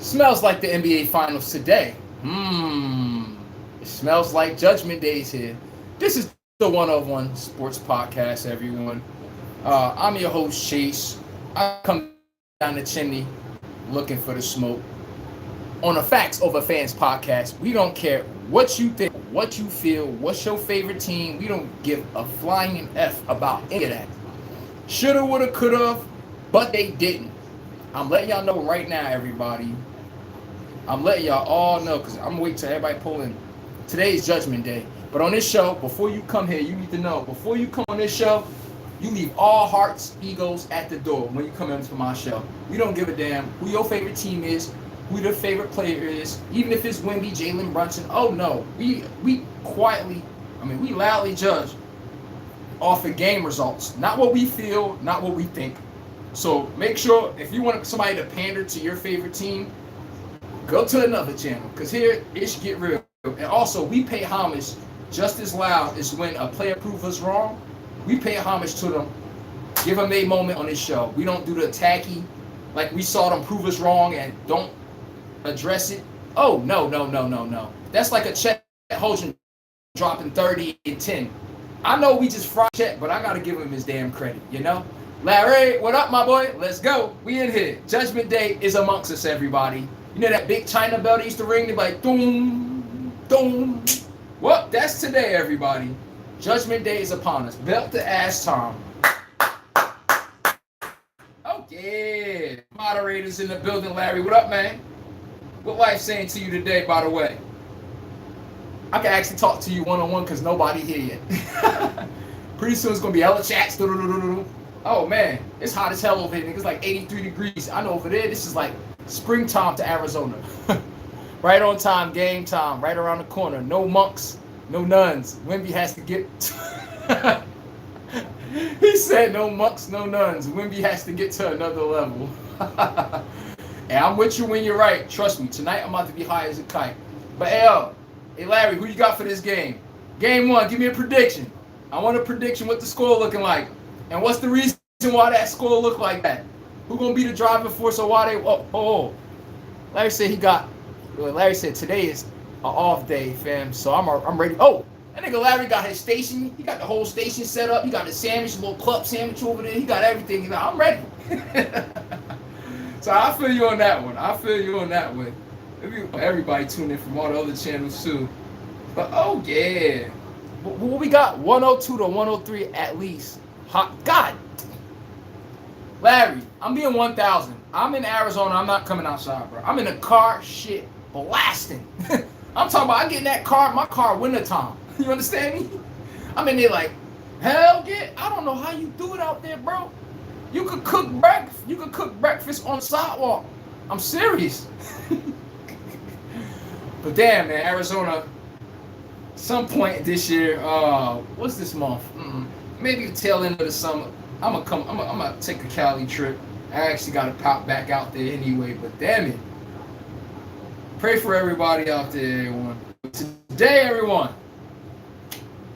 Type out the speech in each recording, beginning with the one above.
Smells like the NBA Finals today. It smells like Judgment Day's here. This is the 101 Sports Podcast, everyone. I'm your host, Chase. I come down the chimney looking for the smoke. On a Facts Over Fans podcast, we don't care what you think, what you feel, what's your favorite team. We don't give a flying F about any of that. Shoulda, woulda, coulda, but they didn't. I'm letting y'all know right now, everybody. I'm letting y'all all know because I'm waiting till everybody pull in. Today is Judgment Day. But on this show, before you come here, you need to know, before you come on this show, you leave all hearts, egos at the door when you come into my show. We don't give a damn who your favorite team is, who your favorite player is, even if it's Wemby, Jalen Brunson. Oh no, we loudly judge off of game results, not what we feel, not what we think. So make sure if you want somebody to pander to your favorite team, go to another channel, because here it should get real. And also, we pay homage just as loud as when a player proves us wrong. We pay homage to them, give them a moment on this show. We don't do the tacky, like we saw them prove us wrong and don't address it. Oh, no. That's like a Chet Holmgren dropping 30 and 10. I know we just fried Chet, but I got to give him his damn credit, you know? Larry, what up, my boy? Let's go. We in here. Judgment Day is amongst us, everybody. You know that big China bell that used to ring? They're like, doom, doom. Well, that's today, everybody. Judgment Day is upon us. Belt to ass time. Oh, yeah. Moderators in the building, Larry. What up, man? What life saying to you today, by the way? I can actually talk to you one-on-one because nobody here yet. Pretty soon it's going to be hella chats. Oh, man. It's hot as hell over here. It's like 83 degrees. I know over there, this is like springtime to Arizona. Right on time, game time, right around the corner. No monks, no nuns. Wemby has to get... He said no monks, no nuns. Wemby has to get to another level. And I'm with you when you're right. Trust me, tonight I'm about to be high as a kite. But hey Larry, who you got for this game? Game one, give me a prediction. I want a prediction what the score looking like. And what's the reason why that score look like that? Who gonna be the driving force or why they... Larry said today is an off day, fam. So I'm ready. Oh, that nigga Larry got his station. He got the whole station set up. He got his sandwich, a little club sandwich over there. He got everything. I'm ready. So I feel you on that one. Everybody tune in from all the other channels too. But oh yeah. What we got? 102 to 103 at least. Hot God. Larry, I'm being 1,000. I'm in Arizona. I'm not coming outside, bro. I'm in a car, shit, blasting. I'm talking about I get in that car, my car wintertime. You understand me? I'm in there like, hell yeah. I don't know how you do it out there, bro. You could cook breakfast. You could cook breakfast on the sidewalk. I'm serious. But damn, man, Arizona. Some point this year. What's this month? Maybe the tail end of the summer. I'm gonna take a Cali trip. I actually gotta pop back out there anyway. But damn it, pray for everybody out there, everyone. Today, everyone.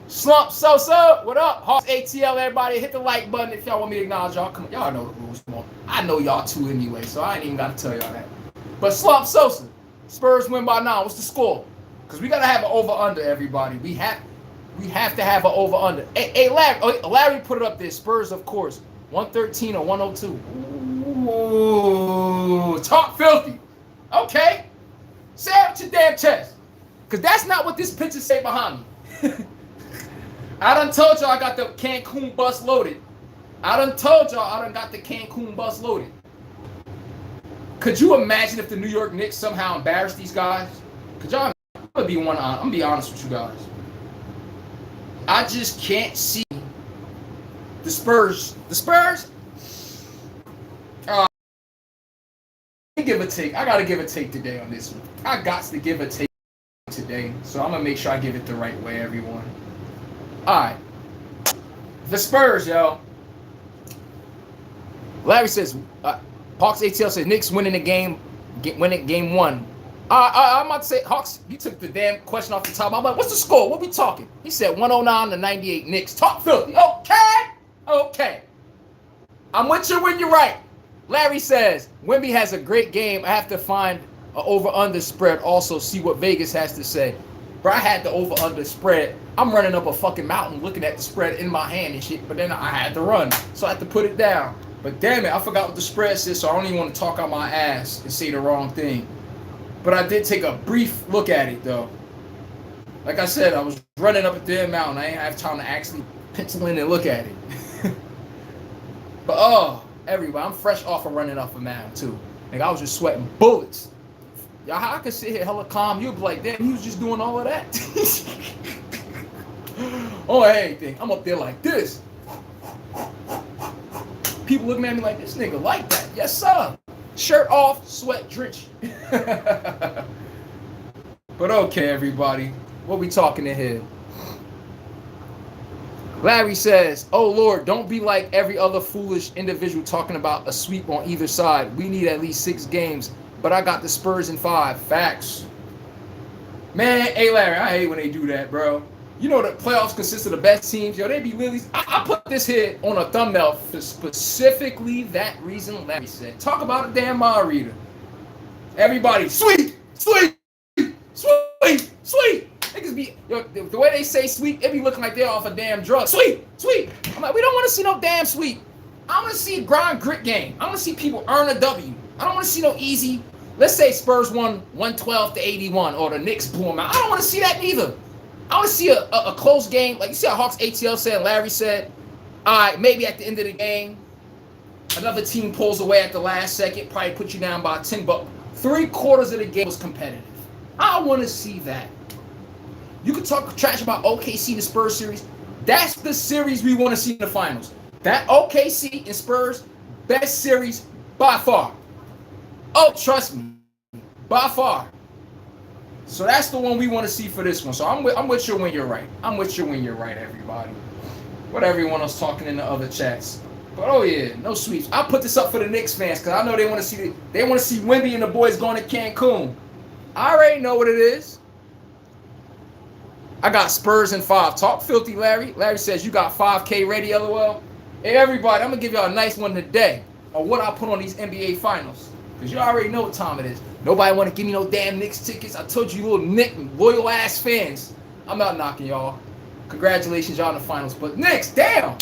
Slump Sosa, what up? Hawks ATL, everybody, hit the like button if y'all want me to acknowledge y'all. Come on, y'all know the rules. Come on. I know y'all too anyway, so I ain't even gotta tell y'all that. But Slump Sosa, Spurs win by 9. What's the score? Because we gotta have an over/under, everybody. We have to have an over/under. Hey, Larry put it up there. Spurs, of course. 113 or 102. Ooh, talk filthy. Okay. Say it with your damn chest. Because that's not what this picture say behind me. I done told y'all I got the Cancun bus loaded. I done got the Cancun bus loaded. Could you imagine if the New York Knicks somehow embarrassed these guys? I'm gonna be honest with you guys. I just can't see the Spurs. Give a take. I gotta give a take today on this one. I got to give a take today, so I'm gonna make sure I give it the right way, everyone. All right, the Spurs, yo. Larry says, Hawks ATL says Knicks winning the game, winning game one. I'm about to say, Hawks, you took the damn question off the top. I'm like, what's the score? What we talking? He said 109 to 98 Knicks. Talk filthy. Okay. I'm with you when you're right. Larry says, Wemby has a great game. I have to find a over-under spread also. See what Vegas has to say. Bro, I had the over-under spread. I'm running up a fucking mountain looking at the spread in my hand and shit, but then I had to run. So I had to put it down. But damn it, I forgot what the spread says, so I don't even want to talk out my ass and say the wrong thing. But I did take a brief look at it, though. Like I said, I was running up a damn mountain. I ain't have time to actually pencil in and look at it. But, everybody, I'm fresh off of running off a mountain, too. Like, I was just sweating bullets. Y'all, I could sit here hella calm. You'll be like, damn, he was just doing all of that. Oh, anything. I'm up there like this. People looking at me like, this nigga like that. Yes, sir. Shirt off, sweat drenched. But okay, everybody. What we talking in here? Larry says, oh, Lord, don't be like every other foolish individual talking about a sweep on either side. We need at least 6 games. But I got the Spurs in 5. Facts. Man, hey, Larry, I hate when they do that, bro. You know the playoffs consist of the best teams. Yo, they be lilies. I put this here on a thumbnail for specifically that reason Larry said. Talk about a damn mind reader. Everybody, sweet, sweet, sweet, sweet. Niggas be, yo, the way they say sweet, it be looking like they're off a damn drug. Sweet, sweet. I'm like, we don't want to see no damn sweet. I want to see a grind grit game. I want to see people earn a W. I don't want to see no easy. Let's say Spurs won 112-81 or the Knicks blew them out. I don't want to see that neither. I want to see a close game. Like you see how Hawks ATL said, Larry said, all right, maybe at the end of the game, another team pulls away at the last second, probably put you down by 10, but 3/4 of the game was competitive. I want to see that. You could talk trash about OKC and Spurs series. That's the series we want to see in the finals. That OKC and Spurs, best series by far. Oh, trust me, by far. So that's the one we want to see for this one. So I'm with you when you're right. I'm with you when you're right, everybody. What everyone else talking in the other chats. But oh yeah, no sweeps. I put this up for the Knicks fans because I know they want to see Wemby and the boys going to Cancun. I already know what it is. I got Spurs in 5. Talk filthy, Larry. Larry says you got 5K ready, LOL. Hey everybody, I'm gonna give y'all a nice one today on what I put on these NBA finals. Because you already know what time it is. Nobody want to give me no damn Knicks tickets. I told you little Knick loyal ass fans. I'm not knocking y'all. Congratulations, y'all in the finals. But Knicks, damn.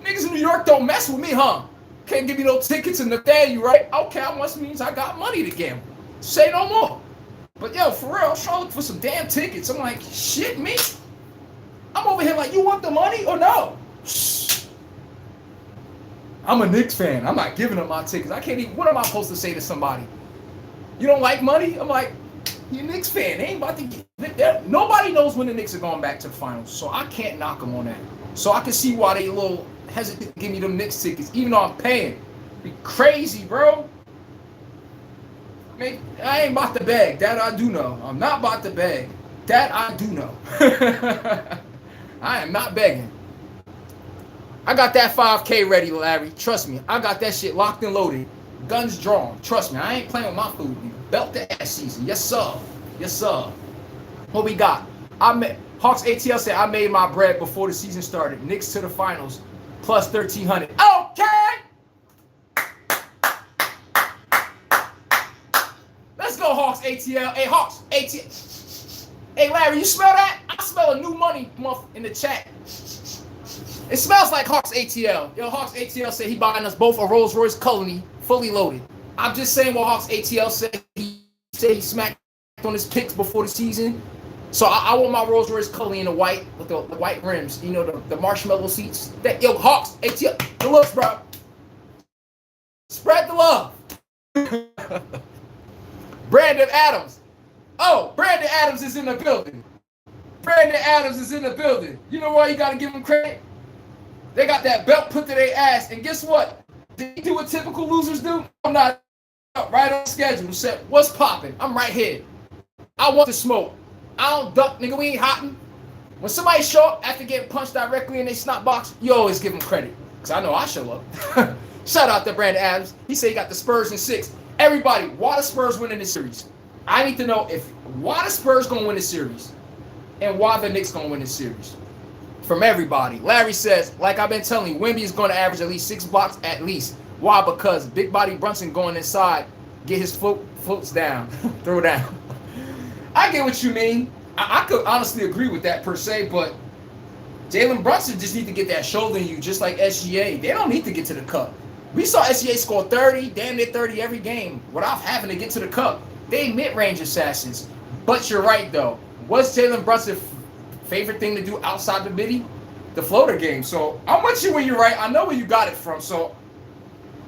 Niggas in New York don't mess with me, huh? Can't give me no tickets in the value, right? Okay, that must means I got money to gamble. Say no more. But yo, for real, I was trying to look for some damn tickets. I'm like, shit, me? I'm over here like, you want the money or no? I'm a Knicks fan. I'm not giving up my tickets. I can't even, what am I supposed to say to somebody? You don't like money? I'm like, you're a Knicks fan. They ain't about to get, nobody knows when the Knicks are going back to the finals. So I can't knock them on that. So I can see why they a little hesitant to give me them Knicks tickets, even though I'm paying. Be crazy, bro. Man, I ain't about to beg. That I do know. I'm not about to beg. That I do know. I am not begging. I got that 5K ready, Larry. Trust me. I got that shit locked and loaded. Guns drawn. Trust me. I ain't playing with my food. Belt the ass season. Yes, sir. Yes, sir. What we got? Hawks ATL said I made my bread before the season started. Knicks to the finals. Plus 1,300. Okay. Let's go, Hawks ATL. Hey, Hawks ATL. Hey, Larry, you smell that? I smell a new money month in the chat. It smells like Hawks ATL. Yo, Hawks ATL said he buying us both a Rolls Royce Cullinan, fully loaded. I'm just saying what Hawks ATL said. He said he smacked on his picks before the season. So I want my Rolls Royce Cullinan in the white with the white rims. You know, the marshmallow seats. That yo, Hawks ATL. The looks, bro. Spread the love. Brandon Adams. Oh, Brandon Adams is in the building. Brandon Adams is in the building. You know why you got to give him credit? They got that belt put to their ass. And guess what? Did he do what typical losers do? I'm not right on schedule. Said, what's popping? I'm right here. I want the smoke. I don't duck, nigga. We ain't hotting. When somebody show up after getting punched directly in their snot box, you always give them credit. Because I know I show up. Shout out to Brandon Adams. He said he got the Spurs in 6. Everybody, why the Spurs winning this series? I need to know why the Spurs going to win this series and why the Knicks going to win this series. From everybody. Larry says, like I've been telling you, Wemby is going to average at least 6 blocks at least. Why? Because big body Brunson going inside get his floats down, throw down. I get what you mean. I could honestly agree with that per se, but Jalen Brunson just need to get that shoulder in you, just like SGA. They don't need to get to the cup. We saw SGA score 30, damn near 30 every game without having to get to the cup. They mid-range assassins. But you're right, though. What's Jalen Brunson's favorite thing to do outside the midi? The floater game. So I'm with you when you're right. I know where you got it from. So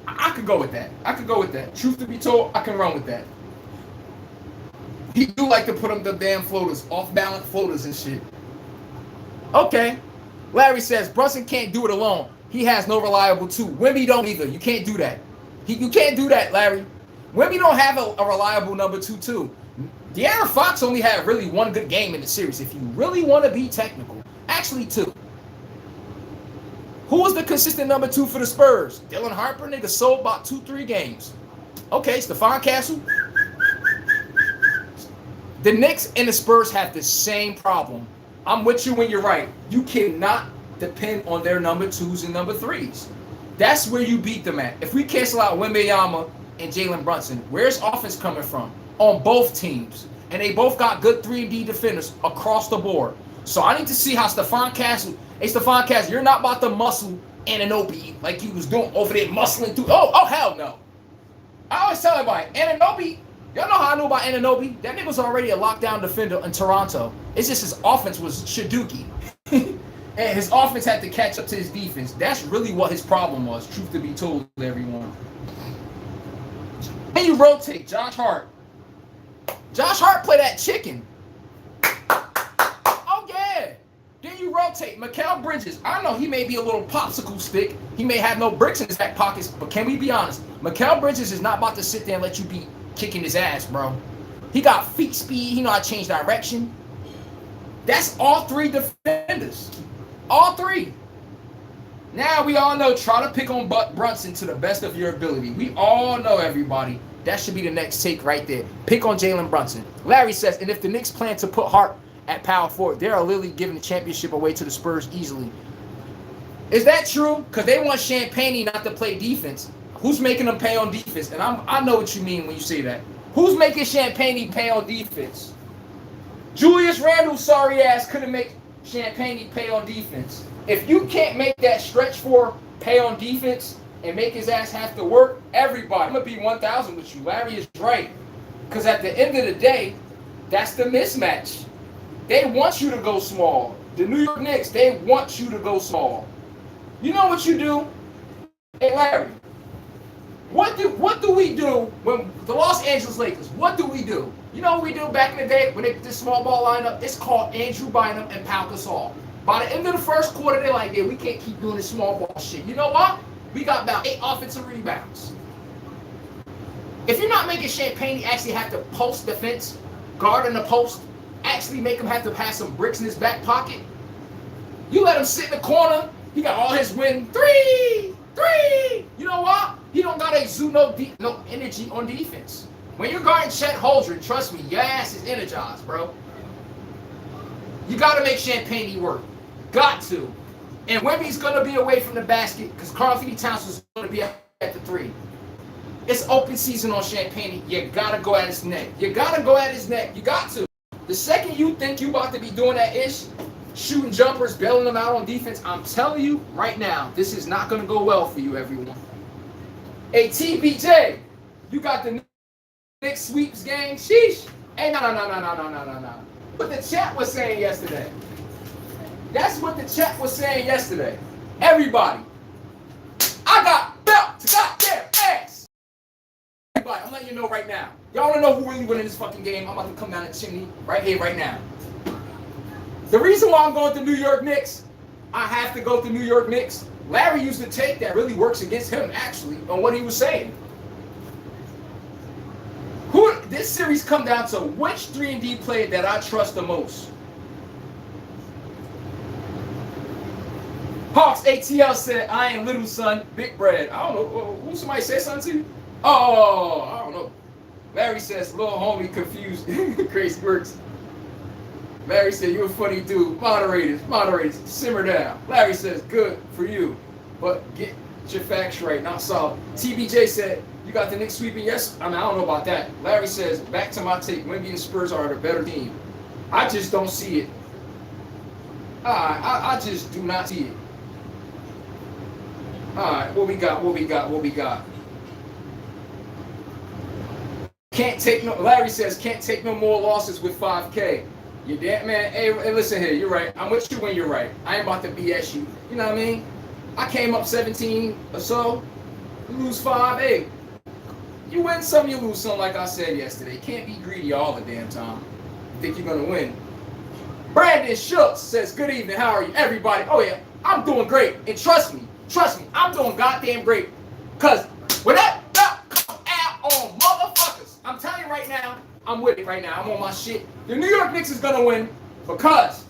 I could go with that. I could go with that. Truth to be told, I can run with that. He do like to put them the damn floaters, off-balance floaters and shit. Okay. Larry says Brunson can't do it alone. He has no reliable two. Wemby don't either. You can't do that. You can't do that, Larry. Wemby don't have a reliable number two too. De'Aaron Fox only had really one good game in the series. If you really want to be technical, actually two. Who was the consistent number two for the Spurs? Dylan Harper, nigga, sold about 2-3 games. Okay, Stephon Castle. The Knicks and the Spurs have the same problem. I'm with you when you're right. You cannot depend on their number twos and number threes. That's where you beat them at. If we cancel out Wembanyama and Jalen Brunson, where's offense coming from? On both teams. And they both got good 3-and-D defenders across the board. So I need to see how Stephon Castle, hey Stephon Castle, you're not about to muscle Anunoby like he was doing over there muscling through. Oh hell no. I always tell everybody, Anunoby, y'all know how I know about Anunoby? That nigga was already a lockdown defender in Toronto. It's just his offense was shaduki. And his offense had to catch up to his defense. That's really what his problem was, truth to be told, everyone. Then you rotate Josh Hart. Josh Hart play that chicken. Oh, yeah. Then you rotate Mikal Bridges. I know he may be a little popsicle stick. He may have no bricks in his back pockets, but can we be honest? Mikal Bridges is not about to sit there and let you be kicking his ass, bro. He got feet speed. He know how to change direction. That's all three defenders. All three. Now we all know, try to pick on Brunson to the best of your ability. We all know, everybody. That should be the next take right there. Pick on Jalen Brunson. Larry says, and if the Knicks plan to put Hart at power forward, they are literally giving the championship away to the Spurs easily. Is that true? Because they want Champagne not to play defense. Who's making them pay on defense? And I know what you mean when you say that. Who's making Champagne pay on defense? Julius Randle, sorry ass, couldn't make Champagne pay on defense. If you can't make that stretch for pay on defense and make his ass have to work, everybody, I'm going to be 1,000 with you. Larry is right. Because at the end of the day, that's the mismatch. They want you to go small. The New York Knicks, they want you to go small. You know what you do? Hey, Larry, what do we do when the Los Angeles Lakers, what do we do? You know what we do back in the day when they did small ball lineup? It's called Andrew Bynum and Pau Gasol. By the end of the first quarter, they're like, yeah, we can't keep doing this small ball shit. You know what? We got about 8 offensive rebounds. If you're not making Champagne actually have to post defense, guard in the post, actually make him have to pass some bricks in his back pocket, you let him sit in the corner, he got all his win. 3! You know what? He don't got no energy on defense. When you're guarding Chet Holmgren, trust me, your ass is energized, bro. You got to make Champagne work. Got to. And Wemby's going to be away from the basket because Karl-Anthony Towns is going to be at the 3. It's open season on Champagne. You got to go at his neck. You got to go at his neck. You got to. The second you think you about to be doing that ish, shooting jumpers, bailing them out on defense, I'm telling you right now, this is not going to go well for you, everyone. Hey, TBJ, you got the Knicks sweeps game? Sheesh. Hey, no. What the chat was saying yesterday. That's what the chat was saying yesterday. Everybody, I got belt to goddamn ass. Everybody, I'm letting you know right now. Y'all want to know who really winning this fucking game? I'm about to come down the chimney right here, right now. The reason why I'm going to New York Knicks, I have to go to New York Knicks. Larry used a take that really works against him, actually, on what he was saying. This series come down to which 3-and-D player that I trust the most. Hawks ATL said, I ain't little son, big bread. I don't know. Who somebody said something to you? Oh, I don't know. Larry says, little homie confused. Crazy works. Larry said, you're a funny dude. Moderators, simmer down. Larry says, good for you. But get your facts right, not solid. TBJ said, You got the Knicks sweeping? Yes. I don't know about that. Larry says, back to my take. Wemby and Spurs are the better team. I just don't see it. I just do not see it. All right, what we got? Can't take no. Larry says can't take no more losses with 5K. You damn man. Hey, listen here. You're right. I'm with you when you're right. I ain't about to BS you. You know what I mean? I came up 17 or so. You lose 5. Hey, you win some, you lose some. Like I said yesterday, can't be greedy all the damn time. Think you're gonna win? Brandon Schultz says, "Good evening. How are you, everybody?" Oh yeah, I'm doing great. And trust me, I'm doing goddamn great. Cause when that come out on motherfuckers, I'm telling you right now, I'm with it right now. I'm on my shit. The New York Knicks is gonna win because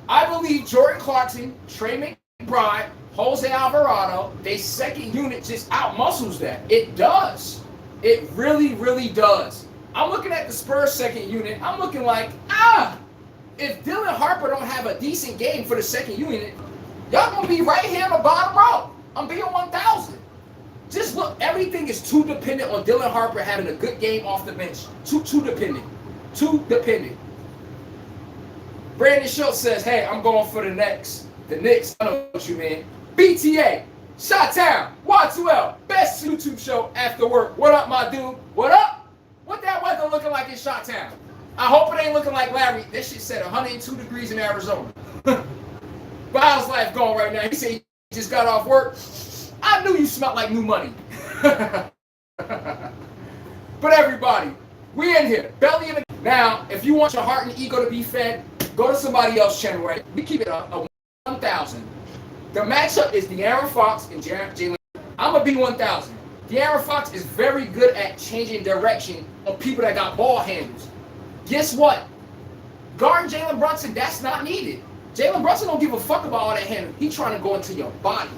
I believe Jordan Clarkson, Trey McBride, Jose Alvarado, they second unit just out-muscles that. It does. It really, really does. I'm looking at the Spurs second unit. I'm looking like, if Dylan Harper don't have a decent game for the second unit, y'all gonna be right here in the bottom row. I'm being 1,000. Just look, everything is too dependent on Dylan Harper having a good game off the bench. Too dependent. Too dependent. Brandon Schultz says, hey, I'm going for the Knicks. The Knicks, I know what you mean. BTA, Shot-Town, Y2L, best YouTube show after work. What up, my dude? What up? What that weather looking like in Shot-Town? I hope it ain't looking like Larry. That shit said 102 degrees in Arizona. But how's life going right now? He said he just got off work. I knew you smelled like new money. But everybody, we in here. Belly in the... Now, if you want your heart and ego to be fed, go to somebody else's channel, right? We keep it a 1,000. The matchup is De'Aaron Fox and Jalen. I'm going to be 1,000. De'Aaron Fox is very good at changing direction of people that got ball handles. Guess what? Guarding Jalen Brunson, that's not needed. Jalen Brunson don't give a fuck about all that handle. He's trying to go into your body.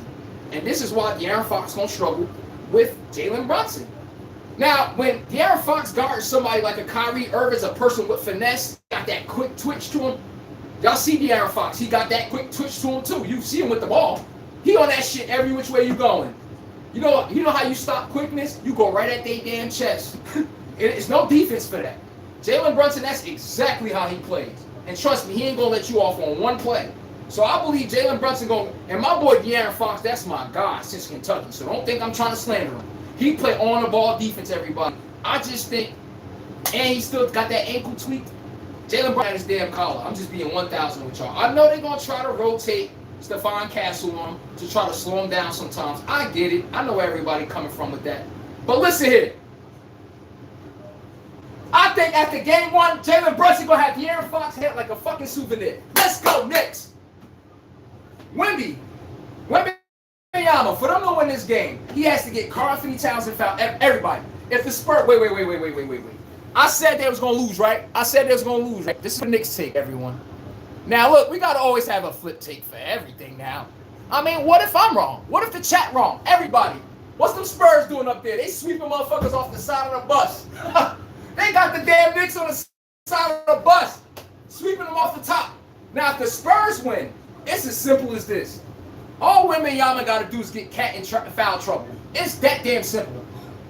And this is why De'Aaron Fox is going to struggle with Jalen Brunson. Now, when De'Aaron Fox guards somebody like a Kyrie Irving, a person with finesse, got that quick twitch to him. Y'all see De'Aaron Fox. He got that quick twitch to him, too. You see him with the ball. He on that shit every which way you going. You know how you stop quickness? You go right at their damn chest. It's no defense for that. Jalen Brunson, that's exactly how he plays. And trust me, he ain't going to let you off on one play. So I believe Jalen Brunson going, and my boy De'Aaron Fox, that's my guy since Kentucky. So don't think I'm trying to slander him. He play on the ball defense, everybody. I just think, and he still got that ankle tweak. Jalen Brunson is damn collar. I'm just being 1,000 with y'all. I know they're going to try to rotate Stephon Castle on him to try to slow him down sometimes. I get it. I know where everybody coming from with that. But listen here. I think after game 1, Jalen Brunson going to have De'Aaron Fox head like a fucking souvenir. Let's go, Knicks. Wemby Yama, for them to win this game, he has to get Karl Anthony Towns and foul everybody. If the Spurs, wait. I said they was going to lose, right? This is the Knicks take, everyone. Now, look, we got to always have a flip take for everything now. I mean, what if I'm wrong? What if the chat wrong? Everybody. What's them Spurs doing up there? They sweeping motherfuckers off the side of the bus. They got the damn Knicks on the side of the bus, sweeping them off the top. Now, if the Spurs win, it's as simple as this. All Wembanyama got to do is get Cat in foul trouble. It's that damn simple.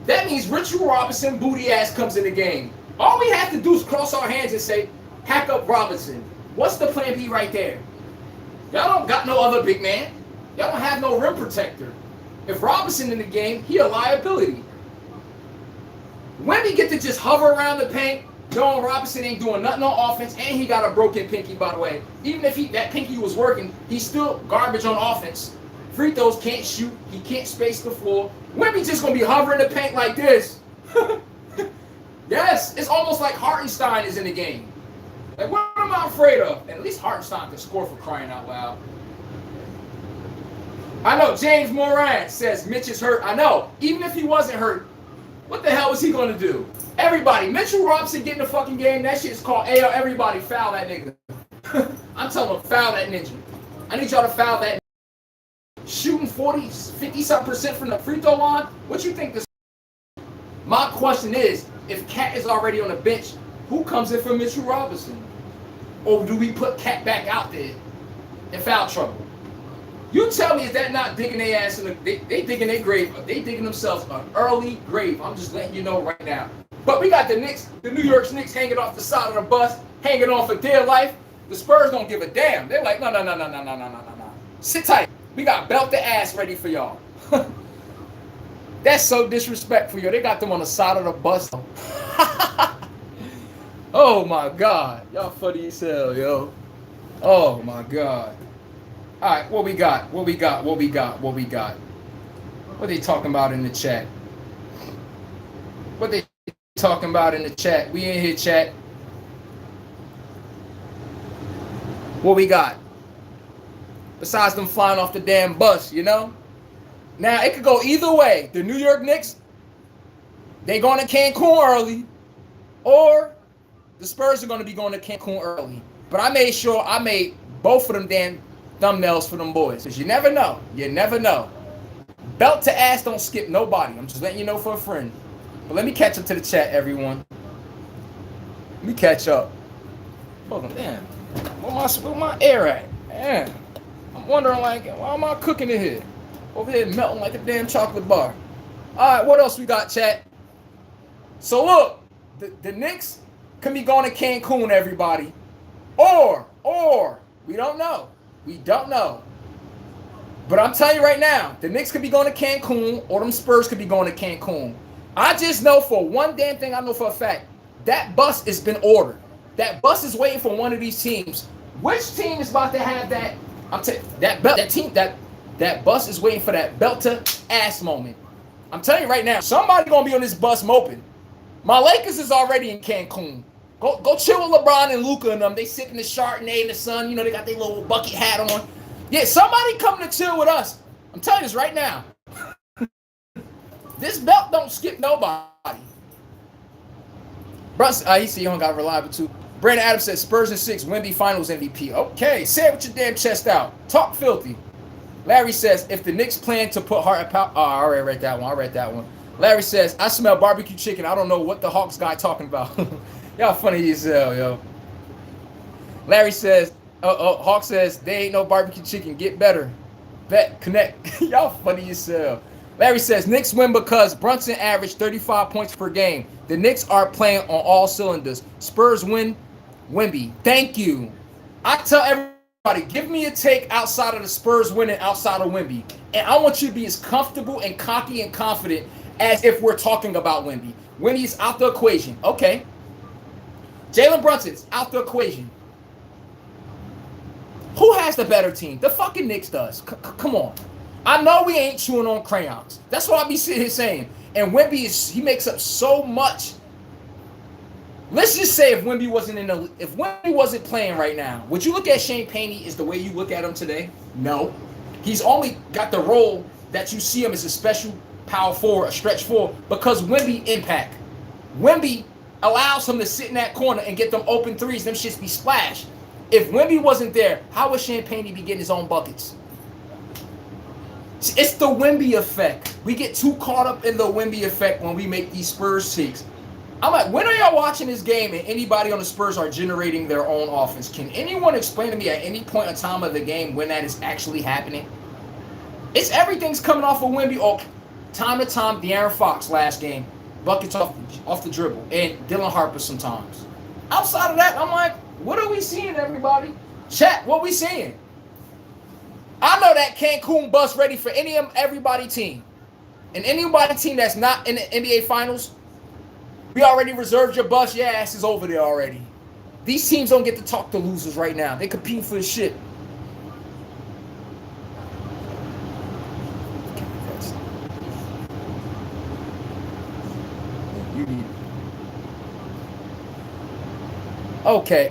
That means Richard Robinson, booty ass, comes in the game. All we have to do is cross our hands and say, hack up Robinson. What's the plan B right there? Y'all don't got no other big man. Y'all don't have no rim protector. If Robinson in the game, he a liability. Wemby get to just hover around the paint, knowing Robinson ain't doing nothing on offense, and he got a broken pinky, by the way. Even if that pinky was working, he's still garbage on offense. Free throws, can't shoot, he can't space the floor. Wemby just gonna be hovering the paint like this. Yes, it's almost like Hartenstein is in the game. Like, what am I afraid of? And at least Hartenstein can score, for crying out loud. I know James Moran says Mitch is hurt. I know. Even if he wasn't hurt, what the hell was he going to do? Everybody, Mitchell Robinson get in the fucking game. That shit is called AO. Everybody foul that nigga. I'm telling them, foul that ninja. I need y'all to foul that. Shooting 40, 50-something% from the free throw line. What you think this? My question is, if Cat is already on the bench, who comes in for Mitchell Robinson? Or do we put Cat back out there in foul trouble? You tell me, is that not digging their ass in they digging their grave? They digging themselves an early grave. I'm just letting you know right now. But we got the Knicks, the New York Knicks hanging off the side of the bus, hanging on for dear life. The Spurs don't give a damn. They're like, no. Sit tight. We got belt the ass ready for y'all. That's so disrespectful, yo. They got them on the side of the bus. Oh my God. Y'all funny as hell, yo. Oh my God. All right, what we got? What they talking about in the chat? What they talking about in the chat? We in here, chat. What we got? Besides them flying off the damn bus, you know? Now, it could go either way. The New York Knicks, they going to Cancun early, or the Spurs are going to be going to Cancun early. But I made sure I made both of them damn thumbnails for them boys. Because you never know. You never know. Belt to ass don't skip nobody. I'm just letting you know for a friend. But let me catch up to the chat, everyone. Let me catch up. Hold on, damn. Where my air at? Damn. I'm wondering, like, why am I cooking it here? Over here melting like a damn chocolate bar. All right, what else we got, chat? So look, the Knicks can be going to Cancun, everybody. Or, we don't know. We don't know. But I'm telling you right now, the Knicks could be going to Cancun, or them Spurs could be going to Cancun. I just know for one damn thing, I know for a fact, that bus has been ordered. That bus is waiting for one of these teams. Which team is about to have that? That bus is waiting for that belt to ass moment. I'm telling you right now, somebody gonna be on this bus moping. My Lakers is already in Cancun. Go chill with LeBron and Luka and them. They sit in the Chardonnay in the sun. You know, they got their little bucket hat on. Yeah, somebody coming to chill with us. I'm telling you this right now. This belt don't skip nobody. Brunson, he said you don't got reliable too. Brandon Adams said Spurs in 6, Wemby Finals MVP. Okay, say it with your damn chest out. Talk filthy. Larry says, if the Knicks plan to put heart and power... Oh, I already read that one. Larry says, I smell barbecue chicken. I don't know what the Hawks guy talking about. Y'all funny as hell, yo. Larry says, Hawk says, they ain't no barbecue chicken. Get better. Bet, connect. Y'all funny as hell. Larry says, Knicks win because Brunson averaged 35 points per game. The Knicks are playing on all cylinders. Spurs win. Wemby. Thank you. I tell everybody, give me a take outside of the Spurs winning outside of Wemby. And I want you to be as comfortable and cocky and confident as if we're talking about Wemby. Wemby's out the equation. Okay. Jalen Brunson's out the equation. Who has the better team? The fucking Knicks does. Come on. I know we ain't chewing on crayons. That's what I be sitting here saying. And Wemby he makes up so much. Let's just say if Wemby wasn't playing right now, would you look at Shane Paney as the way you look at him today? No. He's only got the role that you see him as a special power forward, a stretch forward, because Wemby impact. Wemby allows him to sit in that corner and get them open threes. Them shits be splashed. If Wemby wasn't there, how would Shane Paney be getting his own buckets? It's the Wemby effect. We get too caught up in the Wemby effect when we make these Spurs takes. I'm like, when are y'all watching this game and anybody on the Spurs are generating their own offense? Can anyone explain to me at any point in time of the game when that is actually happening? Everything's coming off of Wemby. Oh, time to time, De'Aaron Fox last game, buckets off the dribble, and Dylan Harper sometimes. Outside of that, I'm like, what are we seeing, everybody? Chat, what we seeing? I know that Cancun bus ready for everybody team. And anybody team that's not in the NBA Finals, we already reserved your bus. Your ass is over there already. These teams don't get to talk to losers right now. They competing for the shit. Okay.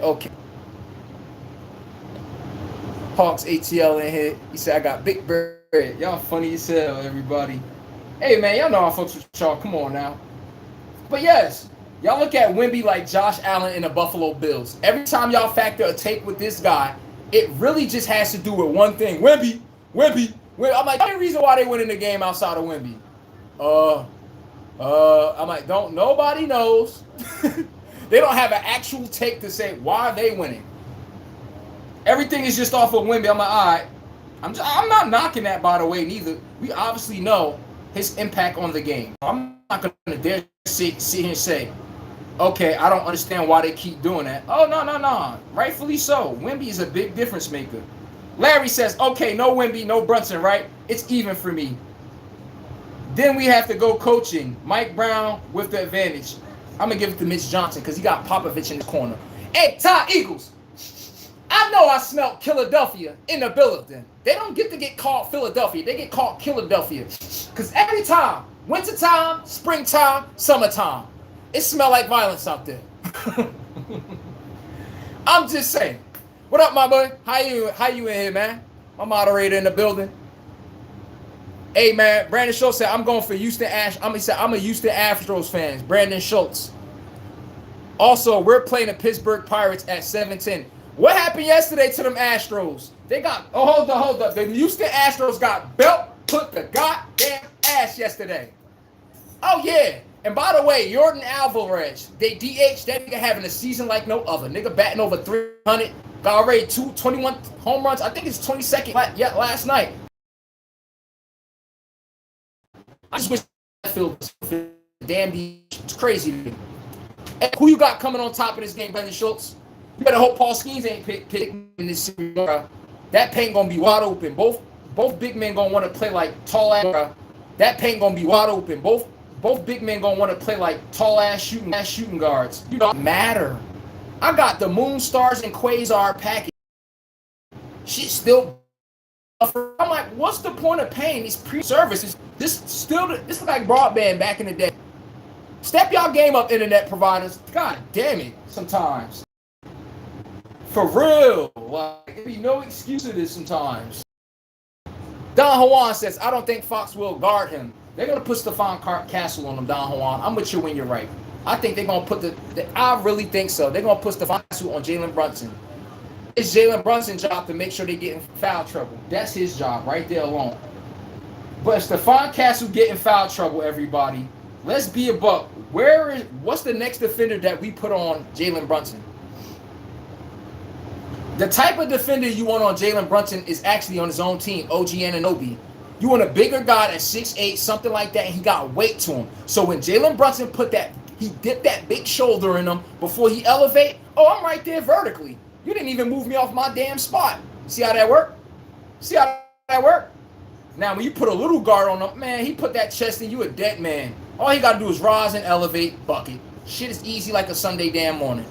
Hawks ATL in here. He said, I got big bread. Y'all funny as hell, everybody. Hey, man, y'all know I fucks with y'all. Come on now. But yes, y'all look at Wemby like Josh Allen in the Buffalo Bills. Every time y'all factor a take with this guy, it really just has to do with one thing. Wemby. I'm like, the only reason why they win in the game outside of Wemby. I'm like, nobody knows. They don't have an actual take to say why are they winning. Everything is just off of Wemby. I'm like, all right. I'm not knocking that, by the way, neither. We obviously know his impact on the game. I'm not going to dare sit here and say, okay, I don't understand why they keep doing that. Oh, no. Rightfully so. Wemby is a big difference maker. Larry says, okay, no Wemby, no Brunson, right? It's even for me. Then we have to go coaching. Mike Brown with the advantage. I'm going to give it to Mitch Johnson because he got Popovich in the corner. Hey, Ty Eagles. I know I smelled Philadelphia in the building. They don't get to get called Philadelphia. They get called Philadelphia. Because every time, wintertime, springtime, summertime, it smell like violence out there. I'm just saying. What up, my boy? How you in here, man? My moderator in the building. Hey, man, Brandon Schultz said, I'm going for Houston I'm a Houston Astros fan. Brandon Schultz. Also, we're playing the Pittsburgh Pirates at 7:10. What happened yesterday to them Astros? They got, hold up. The Houston Astros got belt put the goddamn ass yesterday. Oh, yeah. And by the way, Jordan Alvarez, they DH that nigga having a season like no other. Nigga batting over 300, got already 21 home runs. I think it's 22nd last night. I just wish I feel damn it's crazy. And who you got coming on top of this game, Brandon Schultz? You better hope Paul Skeens ain't pick in this series, bro. That paint gonna be wide open. Both big men gonna want to play like tall ass, bro. That paint gonna be wide open. Both big men gonna want to play like tall ass shooting guards. You don't matter. I got the Moon Stars and Quasar package. Shit still. I'm like, what's the point of paying these pre-services? This look like broadband back in the day. Step y'all game up, internet providers. God damn it, sometimes. For real. Like, there be no excuse to this sometimes. Don Juan says, I don't think Fox will guard him. They're going to put Stephon Castle on him, Don Juan. I'm with you when you're right. I think they're going to put I really think so. They're going to put Stephon Castle on Jalen Brunson. It's Jalen Brunson's job to make sure they get in foul trouble. That's his job right there alone. But if Stephon Castle get in foul trouble, everybody, let's be a buck. What's the next defender that we put on Jalen Brunson? The type of defender you want on Jalen Brunson is actually on his own team, OG Anunoby. You want a bigger guy at 6'8", something like that, and he got weight to him. So when Jalen Brunson he dipped that big shoulder in him before he elevate, I'm right there vertically. You didn't even move me off my damn spot. See how that worked? Now, when you put a little guard on him, man, he put that chest in, you a dead man. All he got to do is rise and elevate, bucket. Shit is easy like a Sunday damn morning.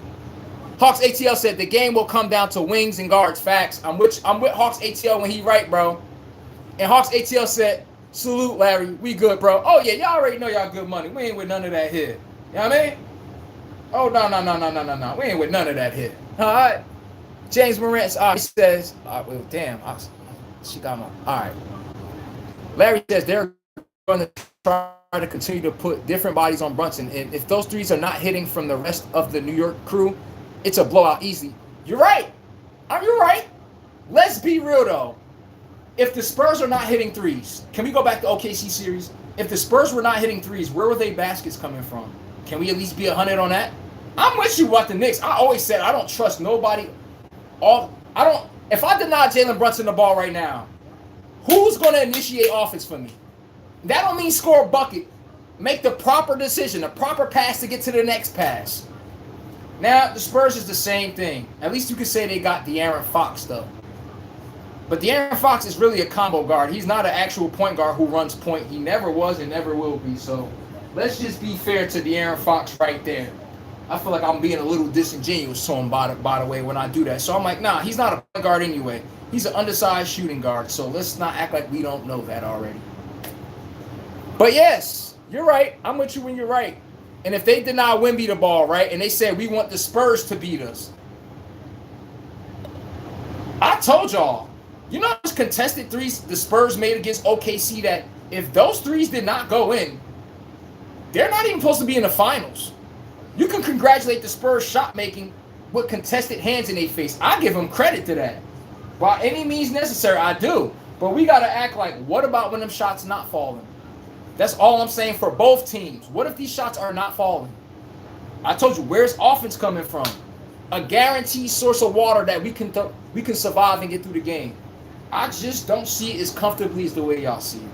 Hawks ATL said the game will come down to wings and guards. Facts. I'm with Hawks ATL when he right, bro. And Hawks ATL said, salute, Larry. We good, bro. Oh, yeah, y'all already know y'all good money. We ain't with none of that here. You know what I mean? Oh, no. We ain't with none of that here. All right. James Morantz says, she got my, all right. Larry says they're going to try to continue to put different bodies on Brunson. And if those threes are not hitting from the rest of the New York crew, it's a blowout easy. You're right. You're right. Let's be real, though. If the Spurs are not hitting threes, can we go back to OKC series? If the Spurs were not hitting threes, where were they baskets coming from? Can we at least be 100 on that? I'm with you about the Knicks. I always said I don't trust nobody. If I deny Jalen Brunson the ball right now, who's going to initiate offense for me? That don't mean score a bucket. Make the proper decision, the proper pass to get to the next pass. Now, the Spurs is the same thing. At least you could say they got De'Aaron Fox, though. But De'Aaron Fox is really a combo guard. He's not an actual point guard who runs point. He never was and never will be. So let's just be fair to De'Aaron Fox right there. I feel like I'm being a little disingenuous to him, by the way, when I do that. So I'm like, nah, he's not a point guard anyway. He's an undersized shooting guard. So let's not act like we don't know that already. But yes, you're right. I'm with you when you're right. And if they deny Wemby the ball, right, and they say we want the Spurs to beat us, I told y'all, you know those contested threes the Spurs made against OKC that if those threes did not go in, they're not even supposed to be in the finals. You can congratulate the Spurs shot making with contested hands in their face. I give them credit to that. By any means necessary, I do. But we got to act like, what about when them shots not falling? That's all I'm saying for both teams. What if these shots are not falling? I told you, where's offense coming from? A guaranteed source of water that we can survive and get through the game. I just don't see it as comfortably as the way y'all see it.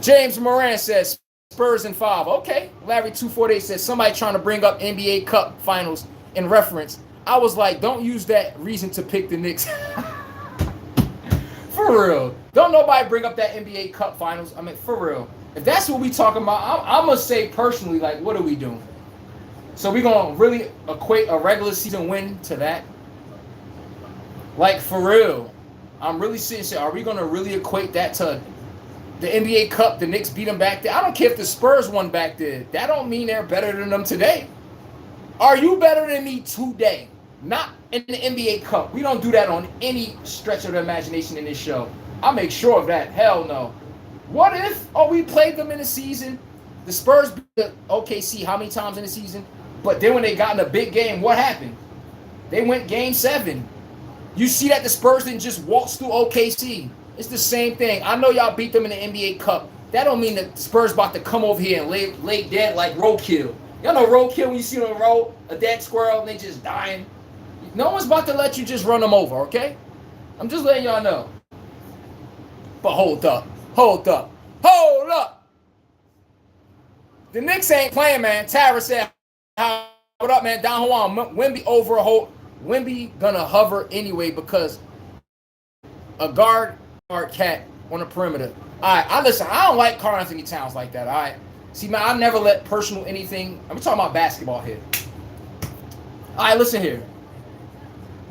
James Moran says Spurs in 5. Okay. Larry 248 says somebody trying to bring up NBA Cup Finals in reference. I was like, don't use that reason to pick the Knicks. For real. Don't nobody bring up that NBA Cup Finals. I mean, for real. If that's what we talking about, I'm going to say personally, like, what are we doing? So we going to really equate a regular season win to that? Like, for real. I'm really serious. Are we going to really equate that to the NBA Cup? The Knicks beat them back there. I don't care if the Spurs won back there. That don't mean they're better than them today. Are you better than me today? Not in the NBA Cup. We don't do that on any stretch of the imagination in this show. I'll make sure of that. Hell no. What if, we played them in the season? The Spurs beat the OKC how many times in the season? But then when they got in a big game, what happened? They went game 7. You see that the Spurs didn't just waltz through OKC. It's the same thing. I know y'all beat them in the NBA Cup. That don't mean that the Spurs about to come over here and lay dead like roadkill. Y'all know roadkill when you see on the road, a dead squirrel, and they just dying. No one's about to let you just run them over, okay? I'm just letting y'all know. But hold up. The Knicks ain't playing, man. Tara said, what up, man? Don Juan, Wemby over a whole. Wemby gonna hover anyway because a guard cat on the perimeter. All right, I don't like Karl-Anthony Towns like that, all right? See, man, I never let personal anything. I'm talking about basketball here. All right, listen here.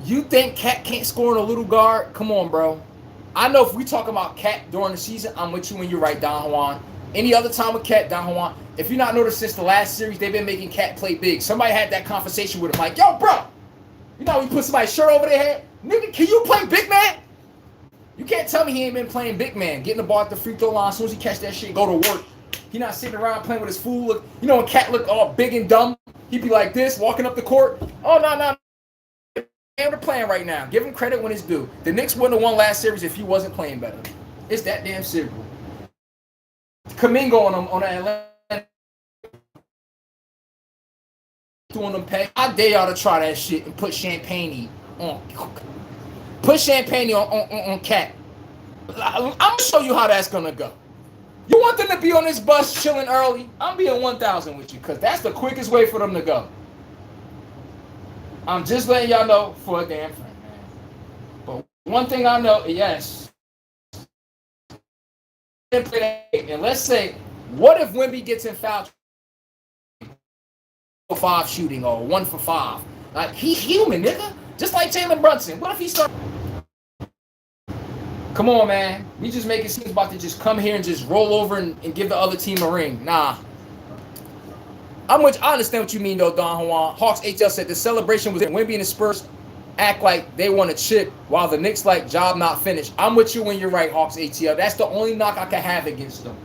You think Cat can't score in a little guard? Come on, bro. I know if we talk about Cat during the season, I'm with you when you're right, Don Juan. Any other time with Cat, Don Juan, if you're not noticed since the last series, they've been making Cat play big. Somebody had that conversation with him like, yo, bro, you know we put somebody's shirt over their head? Nigga, can you play big man? You can't tell me he ain't been playing big man. Getting the ball at the free throw line, as soon as he catch that shit, go to work. He not sitting around playing with his fool look. You know when Cat look all big and dumb, he'd be like this, walking up the court. Oh, no. They're playing right now. Give him credit when it's due. The Knicks wouldn't have won last series if he wasn't playing better. It's that damn simple. Kamingo on the Atlanta doing them pay. I dare y'all to try that shit and put Champagne on. Put Champagne on Cat. I'm gonna show you how that's gonna go. You want them to be on this bus chilling early? I'm being 1,000 with you because that's the quickest way for them to go. I'm just letting y'all know for a damn friend, man. But one thing I know, yes. And let's say, what if Wemby gets in foul 5 shooting or 1 for 5? Like, he's human, nigga. Just like Jalen Brunson. What if he starts? Come on, man. We just make it seem about to just come here and just roll over and give the other team a ring. Nah. I understand what you mean, though, Don Juan. Hawks HL said the celebration was that Wemby and the Spurs act like they want a chip while the Knicks like job not finished. I'm with you when you're right, Hawks ATL. That's the only knock I can have against them.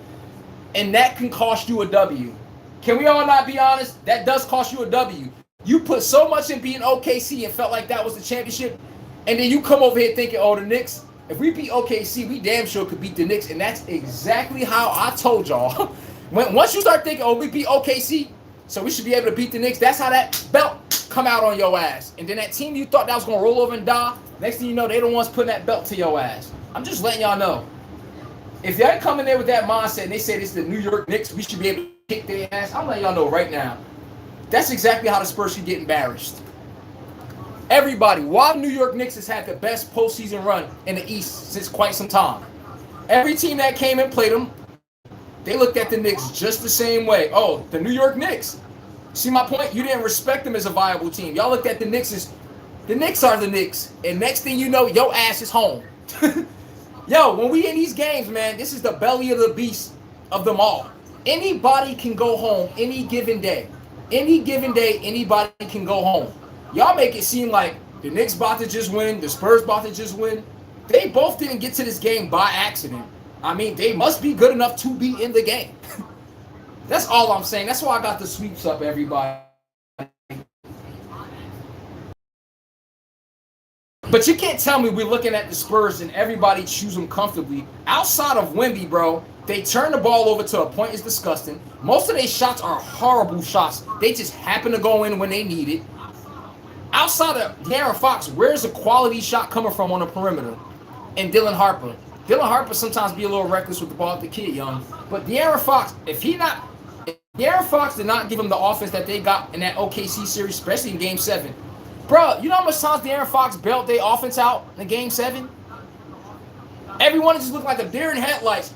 And that can cost you a W. Can we all not be honest? That does cost you a W. You put so much in being OKC and felt like that was the championship, and then you come over here thinking, oh, the Knicks, if we beat OKC, we damn sure could beat the Knicks. And that's exactly how I told y'all. Once you start thinking, oh, we beat OKC, so we should be able to beat the Knicks, that's how that belt come out on your ass. And then that team you thought that was going to roll over and die, next thing you know, they the ones putting that belt to your ass. I'm just letting y'all know. If y'all come in there with that mindset and they say this is the New York Knicks, we should be able to kick their ass, I'm letting y'all know right now. That's exactly how the Spurs should get embarrassed. Everybody, why New York Knicks has had the best postseason run in the East since quite some time. Every team that came and played them, they looked at the Knicks just the same way. Oh, the New York Knicks. See my point? You didn't respect them as a viable team. Y'all looked at the Knicks as, the Knicks are the Knicks. And next thing you know, your ass is home. Yo, when we in these games, man, this is the belly of the beast of them all. Anybody can go home any given day. Any given day, anybody can go home. Y'all make it seem like the Knicks about to just win, the Spurs about to just win. They both didn't get to this game by accident. I mean, they must be good enough to be in the game. That's all I'm saying. That's why I got the sweeps up, everybody. But you can't tell me we're looking at the Spurs and everybody choose them comfortably. Outside of Wemby, bro, they turn the ball over to a point. It's disgusting. Most of their shots are horrible shots. They just happen to go in when they need it. Outside of De'Aaron Fox, where's the quality shot coming from on the perimeter? and Dylan Harper. Dylan Harper sometimes be a little reckless with the ball at the kid, young. But De'Aaron Fox, if De'Aaron Fox did not give him the offense that they got in that OKC series, especially in Game 7. Bro, you know how much times De'Aaron Fox bailed their offense out in Game 7? Everyone just looked like a deer in headlights.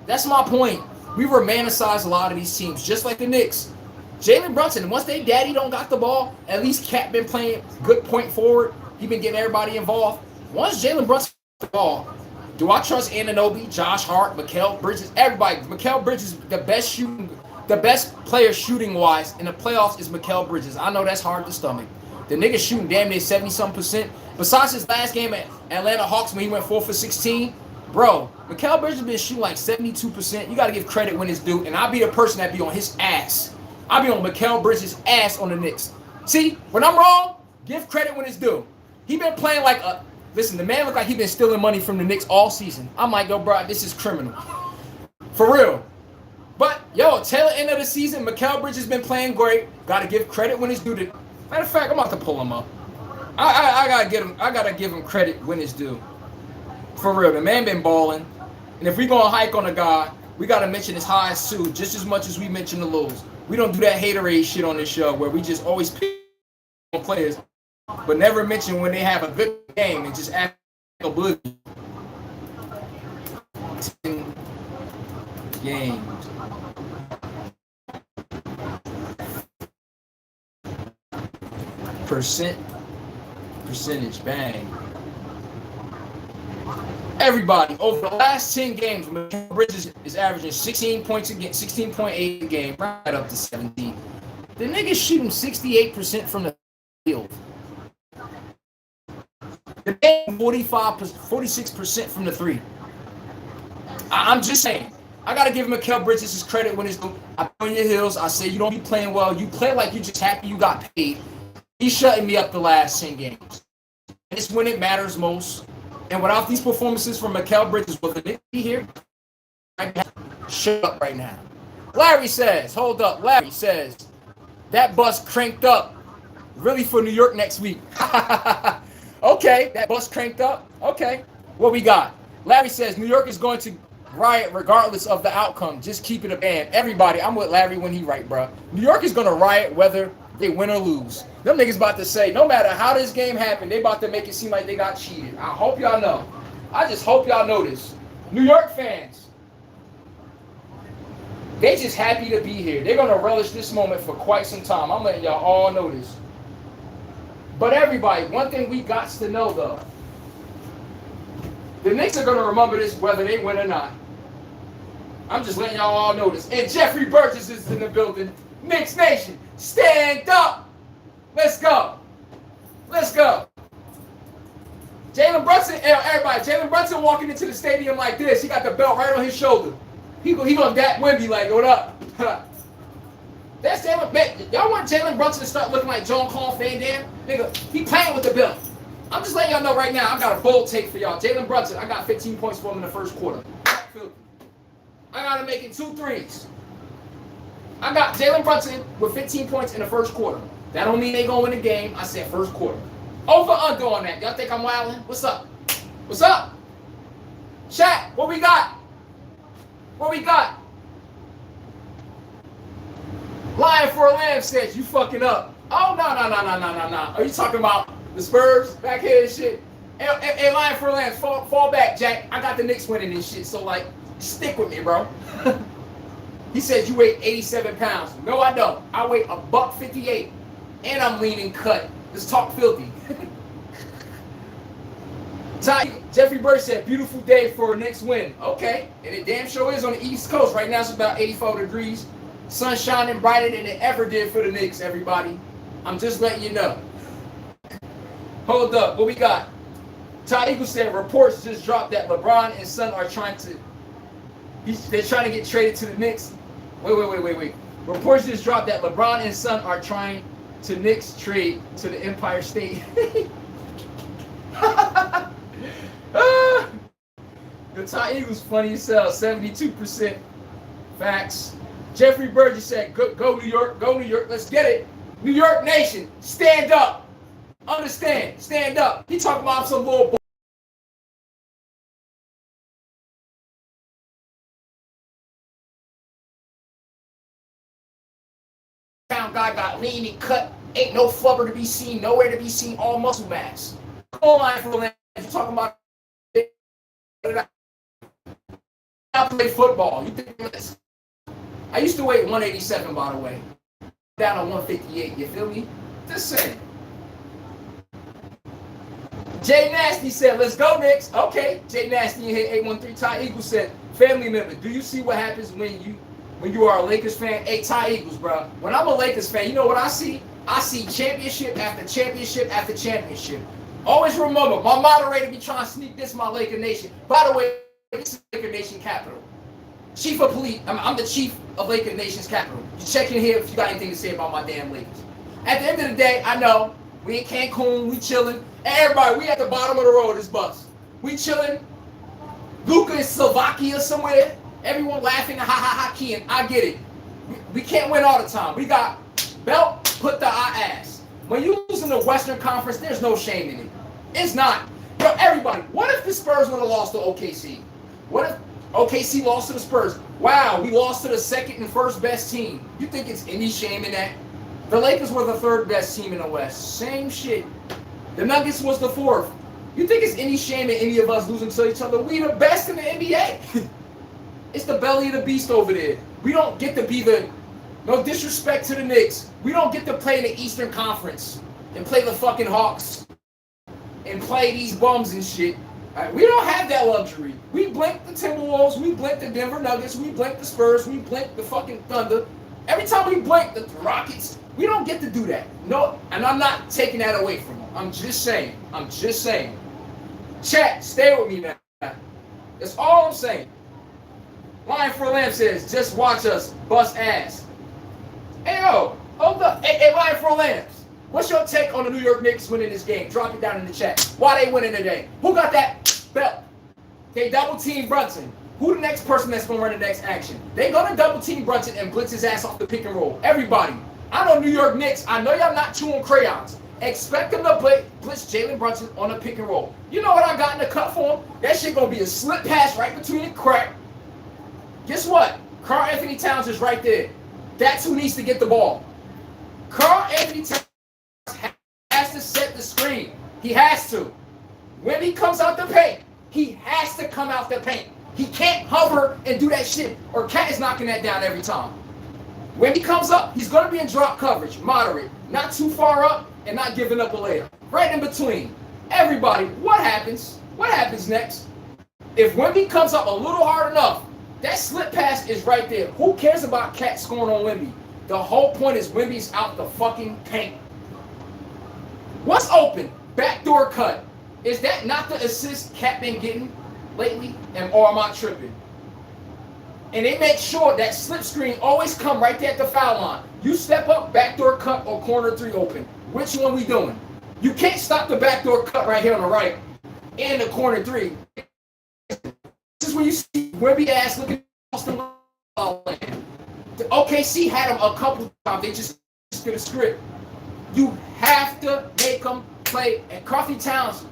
That's my point. We romanticize a lot of these teams, just like the Knicks. Jalen Brunson, once they daddy don't got the ball, at least Cat been playing good point forward. He been getting everybody involved. Once Jalen Brunson got the ball, do I trust Anunoby, Josh Hart, Mikal Bridges, everybody? Mikal Bridges, the best player shooting wise in the playoffs is Mikal Bridges. I know that's hard to stomach. The nigga shooting damn near 70-some%. Besides his last game at Atlanta Hawks when he went 4 for 16, bro, Mikal Bridges been shooting like 72%. You got to give credit when it's due, and I'll be the person that be on his ass. I'll be on Mikal Bridges' ass on the Knicks. See, when I'm wrong, give credit when it's due. He been playing like a... Listen, the man look like he been stealing money from the Knicks all season. I'm like, yo, bro, this is criminal. For real. But, yo, tail end of the season, Mikal Bridges been playing great. Got to give credit when it's due. Matter of fact, I'm about to pull him up. I gotta give him credit when it's due. For real, the man been balling. And if we gonna hike on a guy, we gotta mention his highs too, just as much as we mention the lows. We don't do that haterade shit on this show where we just always pick on players, but never mention when they have a good game and just act oblivious. 10 games. Percentage, bang. Everybody, over the last 10 games, Mikal Bridges is averaging 16 points a game, 16.8 a game, right up to 17. The nigga's shooting 68% from the field. The game 46% from the three. I'm just saying. I gotta give Mikal Bridges his credit when it's due. I put on your heels. I say you don't be playing well. You play like you just happy you got paid. He's shutting me up the last 10 games. And it's when it matters most. And without these performances from Mikal Bridges, will the Knicks be here? Shut up right now. Larry says, hold up. Larry says, that bus cranked up. Really for New York next week. Okay, that bus cranked up. Okay, what we got? Larry says, New York is going to riot regardless of the outcome. Just keep it a band. Everybody, I'm with Larry when he right, bro. New York is going to riot whether they win or lose. Them niggas about to say, no matter how this game happened, they about to make it seem like they got cheated. I hope y'all know. I just hope y'all know this. New York fans, they just happy to be here. They're going to relish this moment for quite some time. I'm letting y'all all know this. But everybody, one thing we got to know, though. The Knicks are going to remember this whether they win or not. I'm just letting y'all all know this. And Jeffrey Burgess is in the building. Knicks Nation, stand up. Let's go. Let's go. Jalen Brunson, everybody, Jalen Brunson walking into the stadium like this. He got the belt right on his shoulder. He gonna dap Wemby like, what up? That's Jalen. Y'all want Jalen Brunson to start looking like John Claude Van Damme? Nigga, he playing with the belt. I'm just letting y'all know right now, I got a bold take for y'all. Jalen Brunson, I got 15 points for him in the first quarter. I got him making 2 threes. I got Jalen Brunson with 15 points in the first quarter. That don't mean they gonna win the game. I said first quarter. Over under on that. Y'all think I'm wilding? What's up? What's up? Chat, what we got? What we got? Lion for a Lamb says you fucking up. Oh, no. Are you talking about the Spurs back here and shit? Hey, Lion for a Lamb, fall back, Jack. I got the Knicks winning this shit, so, like, stick with me, bro. He says you weigh 87 pounds. No, I don't. I weigh $158, and I'm lean and cut. Let's talk filthy. Jeffrey Bird said, beautiful day for a Knicks win. Okay, and it damn sure is on the East Coast. Right now it's about 84 degrees. Sun shining brighter than it ever did for the Knicks, everybody. I'm just letting you know. Hold up, what we got? Ty Eagle said, reports just dropped that LeBron and Son are trying to... They're trying to get traded to the Knicks. Wait. Reports just dropped that LeBron and Son are trying to Knicks trade to the Empire State. The Ty Eagles funny as hell. 72% facts. Jeffrey Burgess said, go New York, go New York. Let's get it. New York Nation, stand up. Understand, stand up. He talking about some little boy. out, lean and cut. Ain't no flubber to be seen, nowhere to be seen, all muscle mass. Come on, line for the land. You're talking about I play football. You think this? I used to weigh 187, by the way. Down to 158, you feel me? Just saying. Jay Nasty said, let's go, Knicks. Okay, Jay Nasty, you hit 813. Ty Eagles said, family member, do you see what happens when you are a Lakers fan? Hey, Ty Eagles, bro. When I'm a Lakers fan, you know what I see? I see championship after championship after championship. Always remember, my moderator be trying to sneak this my Laker Nation. By the way, this is Laker Nation capital. Chief of police, I'm the chief of Laker Nation's capital. You check in here if you got anything to say about my damn Lakers. At the end of the day, I know, we in Cancun, we chilling. Everybody, we at the bottom of the road, this bus. We chilling. Luka in Slovakia somewhere. Everyone laughing, ha ha ha, keying. I get it. We can't win all the time. We got belt, put the ass. When you lose in the Western Conference, there's no shame in it. It's not. Yo, everybody, what if the Spurs would have lost to OKC? What if OKC lost to the Spurs? Wow, we lost to the second and first best team. You think it's any shame in that? The Lakers were the third best team in the West. Same shit. The Nuggets was the fourth. You think it's any shame in any of us losing to each other? We the best in the NBA. It's the belly of the beast over there. We don't get to be no disrespect to the Knicks. We don't get to play in the Eastern Conference and play the fucking Hawks and play these bums and shit. Right, we don't have that luxury. We blink the Timberwolves, we blink the Denver Nuggets, we blink the Spurs, we blink the fucking Thunder. Every time we blink the Rockets, we don't get to do that. No, and I'm not taking that away from them. I'm just saying. Chat, stay with me now. That's all I'm saying. Lion for Lamb says, just watch us bust ass. Hey, yo, hold up. Hey, Lion for Lambs. What's your take on the New York Knicks winning this game? Drop it down in the chat. Why they winning today? Who got that belt? They double team Brunson. Who the next person that's going to run the next action? They going to double team Brunson and blitz his ass off the pick and roll. Everybody. I know New York Knicks. I know y'all not chewing crayons. Expect them to blitz Jalen Brunson on a pick and roll. You know what I got in the cut for him? That shit going to be a slip pass right between the crack. Guess what? Karl Anthony Towns is right there. That's who needs to get the ball. Karl Anthony Towns has to set the screen. He has to. When he comes out the paint, he has to come out the paint. He can't hover and do that shit, or Cat is knocking that down every time. When he comes up, he's going to be in drop coverage, moderate, not too far up and not giving up a layup. Right in between. Everybody, what happens? What happens next? If Wemby comes up a little hard enough, that slip pass is right there. Who cares about Cat scoring on Wemby? The whole point is Wemby's out the fucking paint. What's open? Backdoor cut. Is that not the assist Cat been getting lately? Or am I tripping? And they make sure that slip screen always come right there at the foul line. You step up, backdoor cut or corner three open. Which one we doing? You can't stop the backdoor cut right here on the right and the corner three. This is where you see Wemby ass looking across the line. The OKC had him a couple times. They just get a script. You have to make them play. And Karl Towns,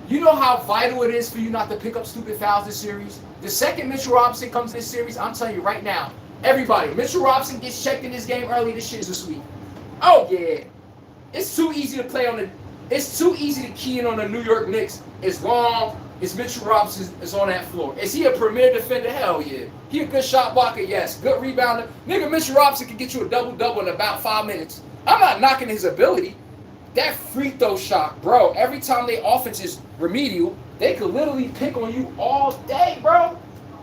you know how vital it is for you not to pick up stupid fouls this series? The second Mitchell Robinson comes in this series, I'm telling you right now, everybody, Mitchell Robinson gets checked in this game early, this shit is a sweep. Oh yeah. It's too easy to play on it's too easy to key in on the New York Knicks as long as Mitchell Robinson is on that floor. Is he a premier defender? Hell yeah. He a good shot blocker? Yes. Good rebounder? Nigga, Mitchell Robinson can get you a double-double in about 5 minutes. I'm not knocking his ability. That free throw shot, bro, every time their offense is remedial, they could literally pick on you all day, bro.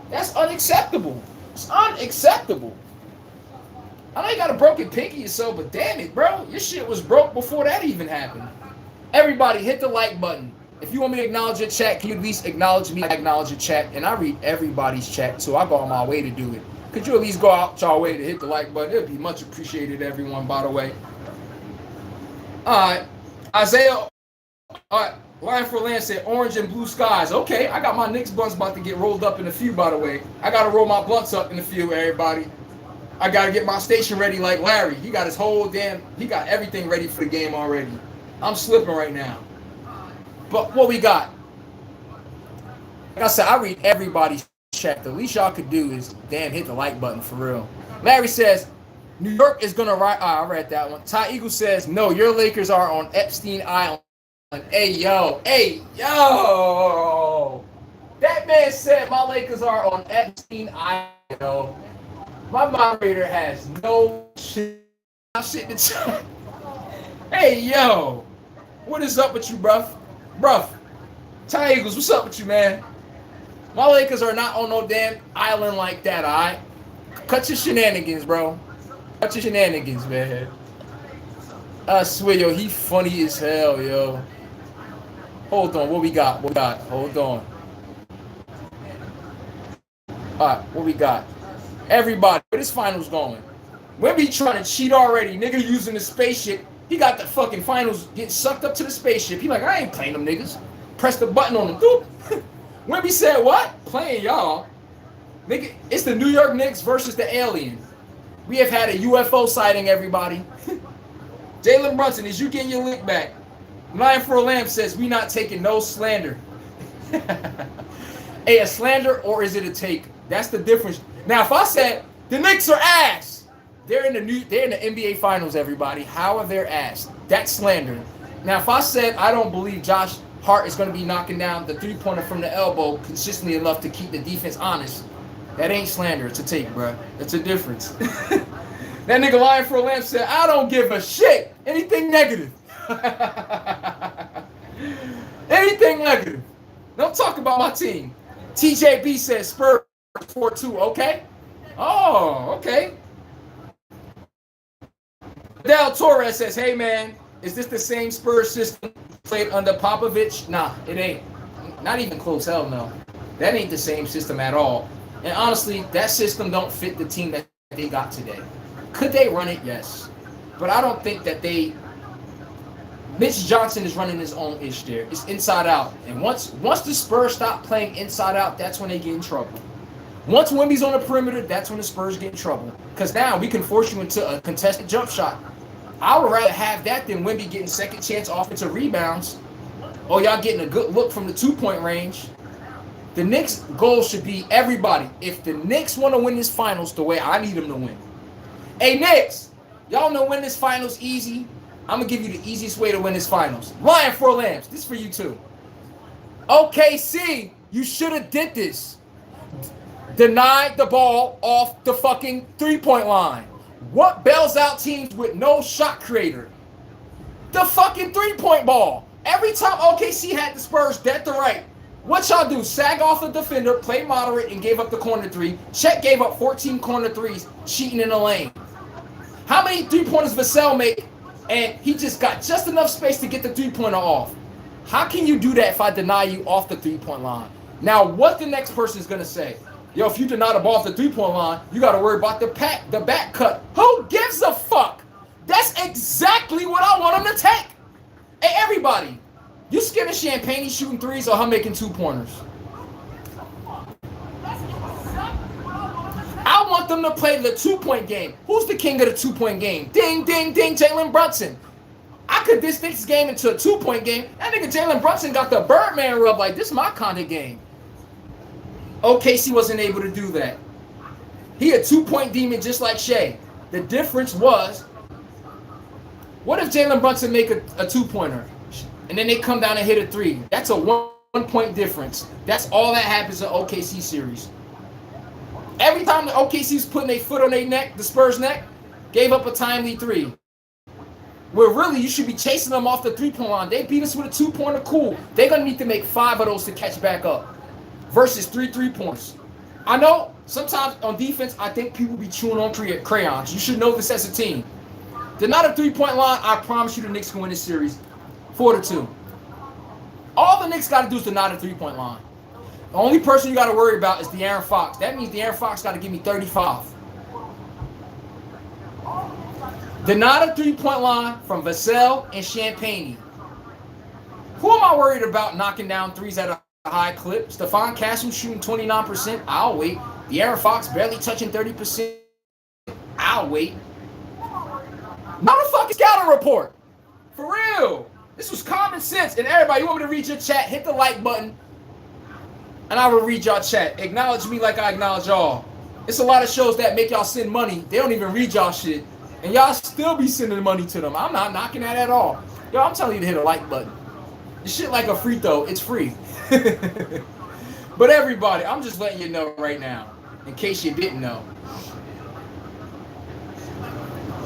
That's unacceptable. It's unacceptable. I know you got a broken pinky or so, but damn it, bro. Your shit was broke before that even happened. Everybody, hit the like button. If you want me to acknowledge your chat, can you at least acknowledge me? I acknowledge your chat, and I read everybody's chat, so I go on my way to do it. Could you at least go out your way to hit the like button? It would be much appreciated, everyone, by the way. All right. Isaiah, all right. Lion for Land said orange and blue skies. Okay, I got my Knicks blunts about to get rolled up in a few, by the way. I got to roll my blunts up in a few, everybody. I got to get my station ready like Larry. He got his whole he got everything ready for the game already. I'm slipping right now. But what we got? Like I said, I read everybody's chat. The least y'all could do is, hit the like button for real. Larry says, New York is gonna ride. I read that one. Ty Eagle says, "No, your Lakers are on Epstein Island." Hey yo, that man said my Lakers are on Epstein Island. Yo. My moderator has no shit to chat. Hey yo, what is up with you, bruv? Ty Eagles, what's up with you, man? My Lakers are not on no damn island like that, alright? Cut your shenanigans, bro. Cut your shenanigans, man. I swear, yo, he funny as hell, yo. Hold on, what we got? Hold on. Alright, what we got? Everybody, where this finals going? Wemby trying to cheat already. Nigga using the spaceship. He got the fucking finals getting sucked up to the spaceship. He like, I ain't playing them niggas. Press the button on them. Doop. Wemby said, what? Playing y'all. Nigga, it's the New York Knicks versus the alien. We have had a UFO sighting, everybody. Jalen Brunson, is you getting your link back? Lion for a Lamb says, we not taking no slander. Hey, a slander or is it a take? That's the difference. Now, if I said, the Knicks are ass. They're in the NBA Finals, everybody. How are they ass? That's slander. Now, if I said, I don't believe Josh Hart is going to be knocking down the three-pointer from the elbow consistently enough to keep the defense honest, that ain't slander. It's a take, bro. It's a difference. That nigga Lion for a Lamb said, I don't give a shit. Anything negative. Anything negative. Don't talk about my team. TJB says Spurs 4-2. Okay. Oh, okay. Del Torres says, hey, man, is this the same Spurs system played under Popovich? Nah, it ain't. Not even close. Hell no. That ain't the same system at all. And honestly, that system don't fit the team that they got today. Could they run it? Yes. But I don't think that they... Mitch Johnson is running his own ish there. It's inside out. And once the Spurs stop playing inside out, that's when they get in trouble. Once Wemby's on the perimeter, that's when the Spurs get in trouble. Because now we can force you into a contested jump shot. I would rather have that than Wemby getting second chance offensive rebounds. Or y'all getting a good look from the two-point range. The Knicks' goal should be everybody. If the Knicks want to win this finals the way I need them to win. Hey, Knicks, y'all know win this finals easy. I'm going to give you the easiest way to win this finals. Lion for Lambs, this is for you too. OKC, you should have did this. Denied the ball off the fucking three-point line. What bails out teams with no shot creator? The fucking three-point ball. Every time OKC had the Spurs dead to right, what y'all do? Sag off the defender, play moderate, and gave up the corner three. Chet gave up 14 corner threes, cheating in the lane. How many three-pointers Vassell make? And he just got just enough space to get the three-pointer off. How can you do that if I deny you off the three-point line? Now, what the next person is going to say? Yo, if you deny the ball off the three-point line, you got to worry about the back cut. Who gives a fuck? That's exactly what I want him to take. Hey, everybody, you scared of Champagne shooting threes or him making two-pointers? I want them to play the two-point game. Who's the king of the two-point game? Ding, ding, ding, Jalen Brunson. I could distinct this game into a two-point game. That nigga Jalen Brunson got the Birdman rub like this is my kind of game. OKC wasn't able to do that. He a two-point demon just like Shea. The difference was, what if Jalen Brunson make a two-pointer and then they come down and hit a three? That's a one-point difference. That's all that happens in OKC series. Every time the OKC's putting their foot on their neck, the Spurs' neck, gave up a timely three. Where really you should be chasing them off the three-point line. They beat us with a two-pointer, cool. They're going to need to make 5 of those to catch back up. Versus 3 3-pointers. I know sometimes on defense, I think people be chewing on crayons. You should know this as a team. They're not a three-point line. I promise you the Knicks can win this series 4-2. All the Knicks got to do is deny the three-point line. The only person you got to worry about is De'Aaron Fox. That means De'Aaron Fox got to give me 35. Deny the three-point line from Vassell and Champagne. Who am I worried about knocking down threes at a high clip? Stephon Castle shooting 29%. I'll wait. De'Aaron Fox barely touching 30%. I'll wait. Motherfucking scouting report. For real. This was common sense. And everybody, you want me to read your chat? Hit the like button. And I will read y'all chat. Acknowledge me like I acknowledge y'all. It's a lot of shows that make y'all send money. They don't even read y'all shit. And y'all still be sending money to them. I'm not knocking that at all. Yo, I'm telling you to hit a like button. This shit like a free throw. It's free. But everybody, I'm just letting you know right now, in case you didn't know.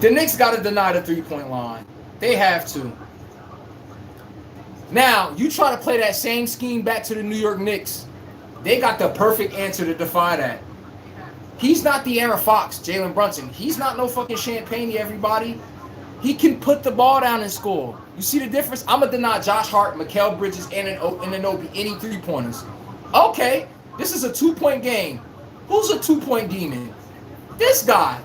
The Knicks got to deny the three-point line. They have to. Now, you try to play that same scheme back to the New York Knicks. They got the perfect answer to defy that. He's not the Aaron Fox, Jalen Brunson. He's not no fucking Champagne, everybody. He can put the ball down and score. You see the difference? I'm going to deny Josh Hart, Mikal Bridges, and Anunoby any three-pointers. Okay, this is a two-point game. Who's a two-point demon? This guy.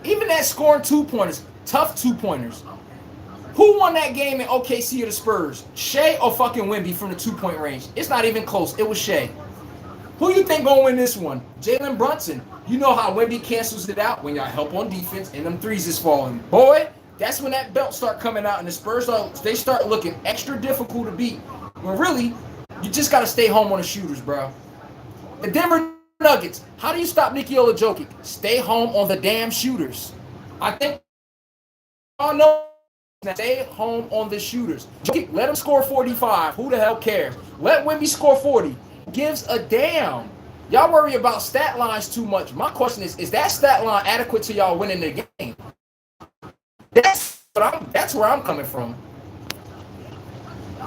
Even that scoring two-pointers, tough two-pointers. Who won that game in OKC or the Spurs? Shea or fucking Wemby from the two-point range? It's not even close. It was Shea. Who you think gonna win this one? Jalen Brunson. You know how Wemby cancels it out when y'all help on defense and them threes is falling. Boy, that's when that belt start coming out and the Spurs they start looking extra difficult to beat. When really, you just gotta stay home on the shooters, bro. The Denver Nuggets. How do you stop Nikola Jokic? Stay home on the damn shooters. I think y'all know. Stay home on the shooters. Jokic, let him score 45. Who the hell cares? Let Wemby score 40. Gives a damn. Y'all worry about stat lines too much. My question is that stat line adequate to y'all winning the game? That's where I'm coming from.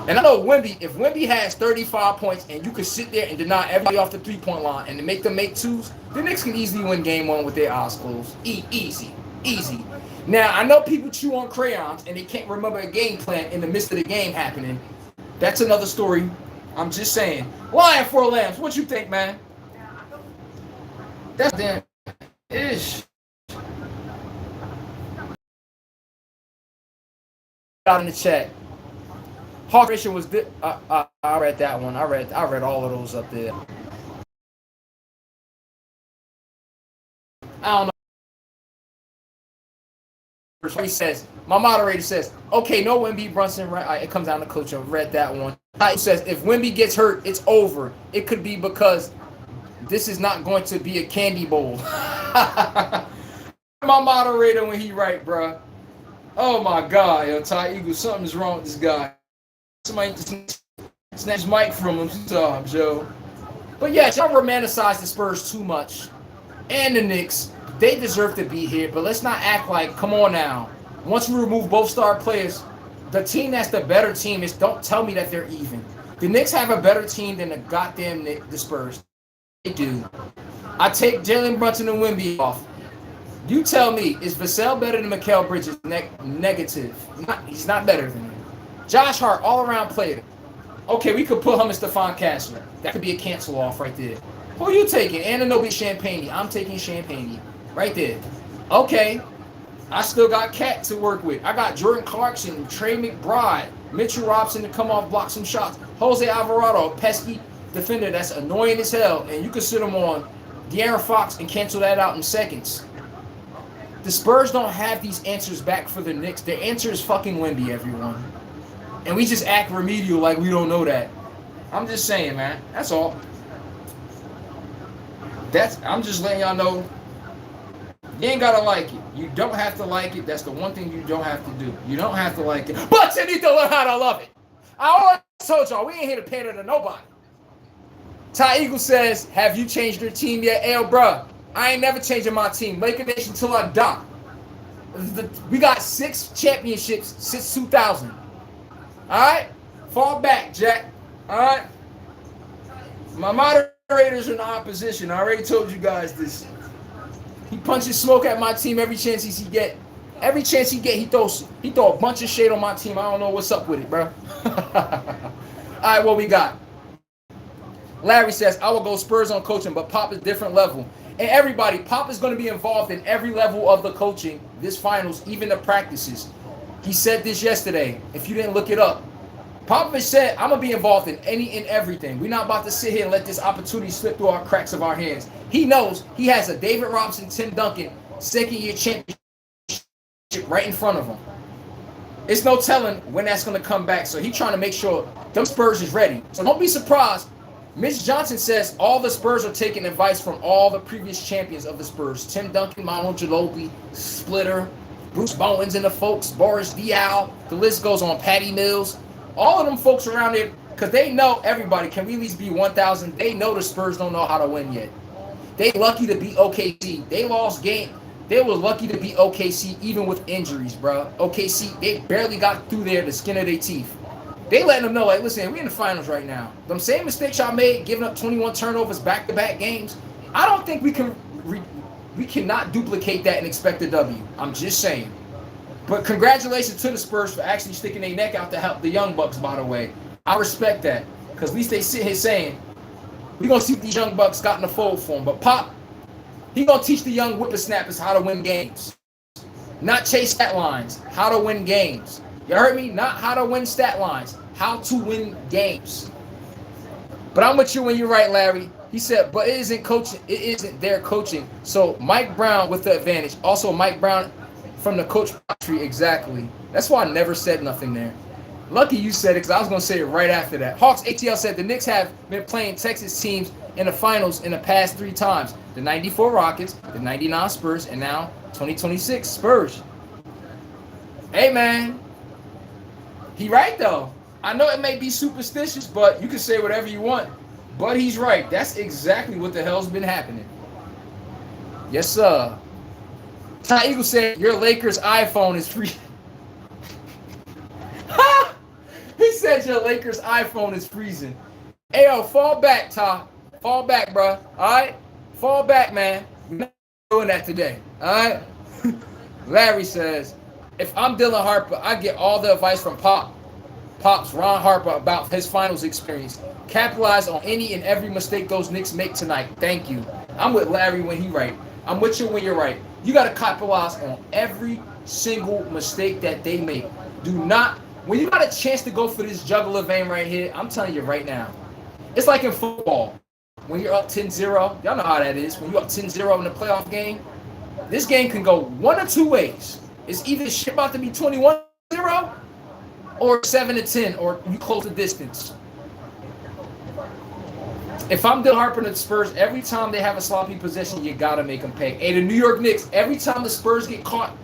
And I know Wemby, if Wemby has 35 points and you could sit there and deny everybody off the three-point line and to make them make twos, the Knicks can easily win game one with their eyes closed. Easy. Now, I know people chew on crayons and they can't remember a game plan in the midst of the game happening. That's another story. I'm just saying. Lion for Lambs, what you think, man? That's damn ish. Out in the chat. Hawk Ration was I read that one. I read all of those up there. I don't know. He says, my moderator says, okay, no Wemby Brunson, right? It comes down to coach. I read that one. He says, if Wemby gets hurt, it's over. It could be because this is not going to be a candy bowl. My moderator when he right, bro. Oh my God, yo, Ty Eagle, something's wrong with this guy. Somebody snatched Mike from him sometimes, yo. But yeah, y'all romanticize the Spurs too much. And the Knicks. They deserve to be here, but let's not act like, come on now. Once we remove both star players, the team that's the better team is, don't tell me that they're even. The Knicks have a better team than the Spurs. They do. I take Jalen Brunson and Wemby off. You tell me, is Vassell better than Mikal Bridges? Negative. He's not better than him. Josh Hart, all-around player. Okay, we could put him as Stephon Castle. That could be a cancel off right there. Who are you taking? Anunoby Champagne. I'm taking Champagne. Right there. Okay. I still got Cat to work with. I got Jordan Clarkson, Trey McBride, Mitchell Robinson to come off, block some shots. Jose Alvarado, a pesky defender that's annoying as hell. And you can sit him on De'Aaron Fox and cancel that out in seconds. The Spurs don't have these answers back for the Knicks. Their answer is fucking Wemby, everyone. And we just act remedial like we don't know that. I'm just saying, man. That's all. I'm just letting y'all know. You ain't gotta like it. You don't have to like it. That's the one thing you don't have to do. You don't have to like it. But you need to learn how to love it. I always told y'all, we ain't here to pander to nobody. Ty Eagle says, have you changed your team yet? Hey, bruh, I ain't never changing my team. Laker Nation till I die. We got 6 championships since 2000. All right? Fall back, Jack. All right? My moderators are in opposition. I already told you guys this. He punches smoke at my team every chance he get. Every chance he get, he throw a bunch of shade on my team. I don't know what's up with it, bro. All right, what we got? Larry says, I will go Spurs on coaching, but Pop is different level. And everybody, Pop is going to be involved in every level of the coaching, this finals, even the practices. He said this yesterday, if you didn't look it up. Popovich said, I'm going to be involved in any and everything. We're not about to sit here and let this opportunity slip through our cracks of our hands. He knows he has a David Robinson, Tim Duncan, second-year championship right in front of him. It's no telling when that's going to come back. So he's trying to make sure them Spurs is ready. So don't be surprised. Mitch Johnson says all the Spurs are taking advice from all the previous champions of the Spurs. Tim Duncan, Manu Ginobili, Splitter, Bruce Bowens and the folks, Boris Diaw, the list goes on, Patty Mills. All of them folks around there, because they know everybody, can we at least be 1,000? They know the Spurs don't know how to win yet. They lucky to beat OKC. They lost game. They were lucky to beat OKC even with injuries, bro. OKC, they barely got through there the skin of their teeth. They letting them know, like, listen, we're in the finals right now. Them same mistakes y'all made, giving up 21 turnovers back-to-back games, I don't think we cannot duplicate that and expect a W. I'm just saying. But congratulations to the Spurs for actually sticking their neck out to help the Young Bucks, by the way. I respect that. Because at least they sit here saying, we're going to see what these Young Bucks got in the fold for them. But Pop, he going to teach the young whippersnappers how to win games. Not chase stat lines. How to win games. You heard me? Not how to win stat lines. How to win games. But I'm with you when you're right, Larry. He said, but it isn't coaching. It isn't their coaching. So Mike Brown with the advantage. Also, Mike Brown from the coach tree. Exactly. That's why I never said nothing there. Lucky you said it, because I was going to say it right after that. Hawks ATL said the Knicks have been playing Texas teams in the finals in the past 3 times. The 94 Rockets, the 99 Spurs, and now 2026 Spurs. Hey, man. He right, though. I know it may be superstitious, but you can say whatever you want. But he's right. That's exactly what the hell's been happening. Yes, sir. Ty Eagle said, your Lakers iPhone is free. He said your Lakers iPhone is freezing. Hey, yo, fall back, Ty. Fall back, bro. All right? Fall back, man. We're not doing that today. All right? Larry says, if I'm Dylan Harper, I get all the advice from Pops Ron Harper about his finals experience. Capitalize on any and every mistake those Knicks make tonight. Thank you. I'm with Larry when he's right. I'm with you when you're right. You got to capitalize on every single mistake that they make. Do not, when you got a chance to go for this juggler vein right here, I'm telling you right now, it's like in football. When you're up 10-0, y'all know how that is. When you're up 10-0 in the playoff game, this game can go one or two ways. It's either shit about to be 21-0 or 7-10, or you close the distance. If I'm Dylan Harper and the Spurs, every time they have a sloppy possession, you got to make them pay. And the New York Knicks, every time the Spurs get caught,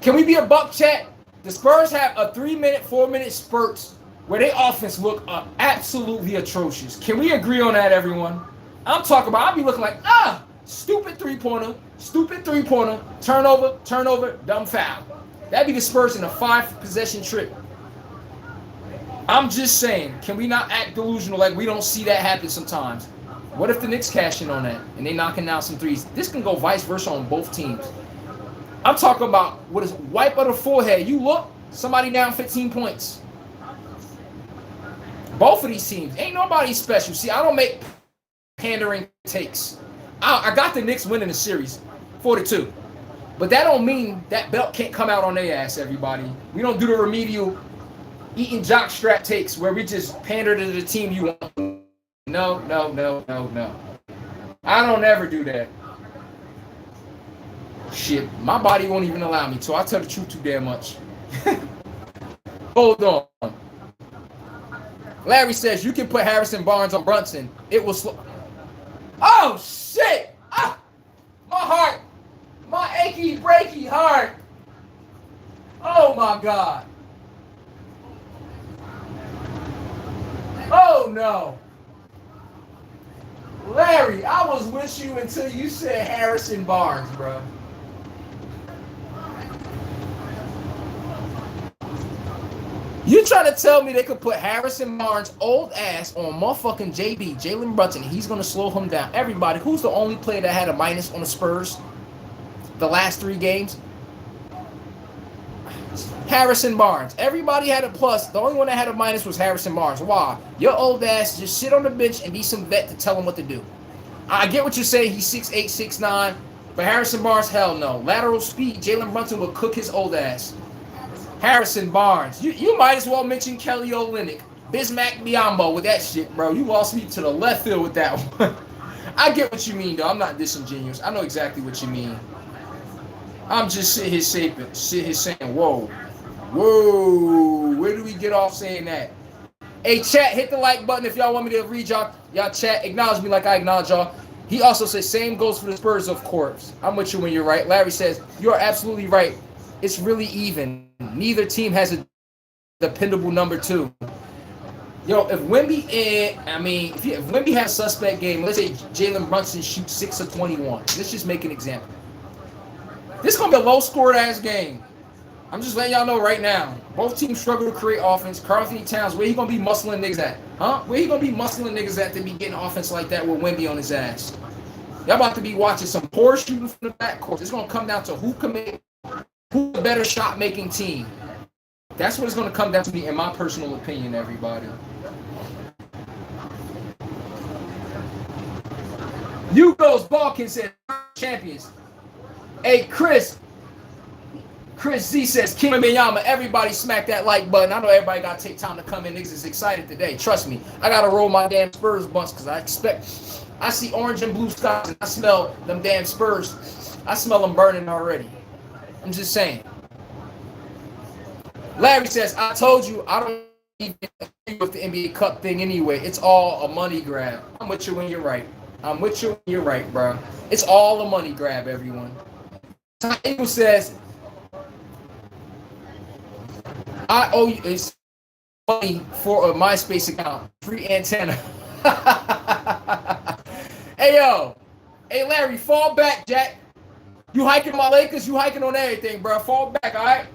can we be a buck chat? The Spurs have a 3-minute, 4-minute spurts where their offense look absolutely atrocious. Can we agree on that, everyone? I'm talking about, I'll be looking like, stupid three-pointer, turnover, dumb foul. That'd be the Spurs in a 5-possession trip. I'm just saying, can we not act delusional like we don't see that happen sometimes? What if the Knicks cash in on that and they knocking down some threes? This can go vice versa on both teams. I'm talking about what is wipe of the forehead. You look, somebody down 15 points. Both of these teams, ain't nobody special. See, I don't make pandering takes. I got the Knicks winning the series, 4-2. But that don't mean that belt can't come out on their ass, everybody. We don't do the remedial eating jockstrap takes where we just pander to the team you want. No. I don't ever do that. Shit, my body won't even allow me to. I tell the truth too damn much. Hold on. Larry says you can put Harrison Barnes on Brunson. It will slow. Oh shit! My heart, my achy breaky heart. Oh my God. Oh no. Larry, I was with you until you said Harrison Barnes, bro. You trying to tell me they could put Harrison Barnes' old ass on motherfucking JB, Jalen Brunson, he's going to slow him down. Everybody, who's the only player that had a minus on the Spurs the last 3 games? Harrison Barnes. Everybody had a plus. The only one that had a minus was Harrison Barnes. Why? Your old ass just sit on the bench and be some vet to tell him what to do. I get what you're saying. He's 6'8", 6'9", but Harrison Barnes, hell no. Lateral speed, Jalen Brunson will cook his old ass. Harrison Barnes. You might as well mention Kelly Olynyk. Bismack Biyombo with that shit, bro. You lost me to the left field with that one. I get what you mean, though. I'm not disingenuous. I know exactly what you mean. I'm just sitting here saying, whoa. Where do we get off saying that? Hey, chat, hit the like button if y'all want me to read y'all chat. Acknowledge me like I acknowledge y'all. He also says, same goes for the Spurs, of course. I'm with you when you're right. Larry says, you are absolutely right. It's really even. Neither team has a dependable number 2. Yo, if Wemby if Wemby has a suspect game, let's say Jalen Brunson shoots 6 of 21. Let's just make an example. This is gonna be a low-scored ass game. I'm just letting y'all know right now. Both teams struggle to create offense. Karl-Anthony Towns, where he gonna be muscling niggas at? Huh? Where he gonna be muscling niggas at to be getting offense like that with Wemby on his ass? Y'all about to be watching some poor shooting from the backcourt. It's gonna come down to who's the better shot-making team. That's what it's gonna come down to me, in my personal opinion, everybody. Hugo's Balkan said champions. Hey, Chris Z says, Kim Miyama, everybody smack that like button. I know everybody got to take time to come in. Niggas is excited today. Trust me. I got to roll my damn Spurs bunch because I see orange and blue skies and I smell them damn Spurs. I smell them burning already. I'm just saying. Larry says, I told you I don't even agree with the NBA Cup thing anyway. It's all a money grab. I'm with you when you're right. I'm with you when you're right, bro. It's all a money grab, everyone. Eagle says, I owe you it's money for a MySpace account. Free antenna. Hey, yo. Hey, Larry, fall back, Jack. You hiking my Lakers, you hiking on everything, bro. Fall back, all right?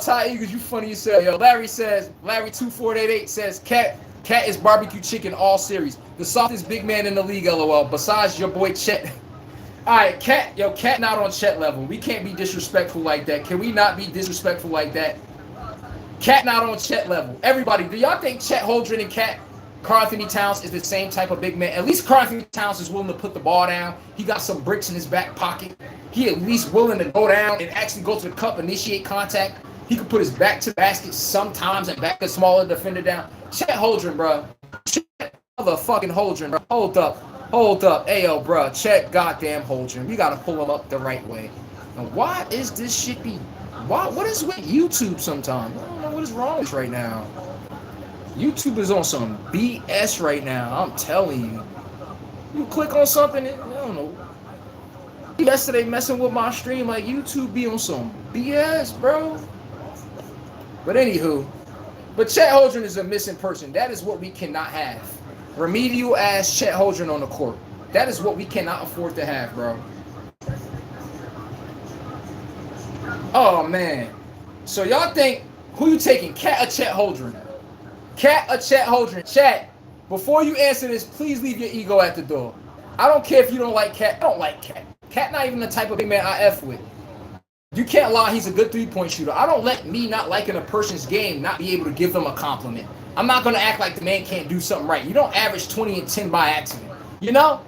Ty Eagles, you funny as hell. Yo, Larry 2488 says, Cat is barbecue chicken all series. The softest big man in the league, LOL. Besides your boy Chet. All right, Cat not on Chet level. We can't be disrespectful like that. Can we not be disrespectful like that? Cat not on Chet level. Everybody, do y'all think Chet Holmgren and Karl-Anthony Towns is the same type of big man? At least Karl-Anthony Towns is willing to put the ball down. He got some bricks in his back pocket. He at least willing to go down and actually go to the cup, initiate contact. He could put his back to the basket sometimes and back a smaller defender down. Chet Holmgren, bro. Chet motherfucking Holmgren, bro. Hold up. Ayo, bro. Chet goddamn Holmgren. We got to pull him up the right way. And why is this shit be... What is with YouTube sometimes? I don't know what is wrong with right now. YouTube is on some BS right now. I'm telling you. You click on something, I don't know. Yesterday messing with my stream, like YouTube be on some BS, bro. But anywho, Chet Holmgren is a missing person. That is what we cannot have. Remedial ass Chet Holmgren on the court. That is what we cannot afford to have, bro. Oh man. So y'all think who you taking? Cat or Chet Holmgren? Cat or Chet Holmgren? Chat. Before you answer this, please leave your ego at the door. I don't care if you don't like Cat. I don't like Cat. Cat not even the type of big man I F with. You can't lie, he's a good three-point shooter. I don't let me not liking a person's game not be able to give them a compliment. I'm not going to act like the man can't do something right. You don't average 20 and 10 by accident. You know?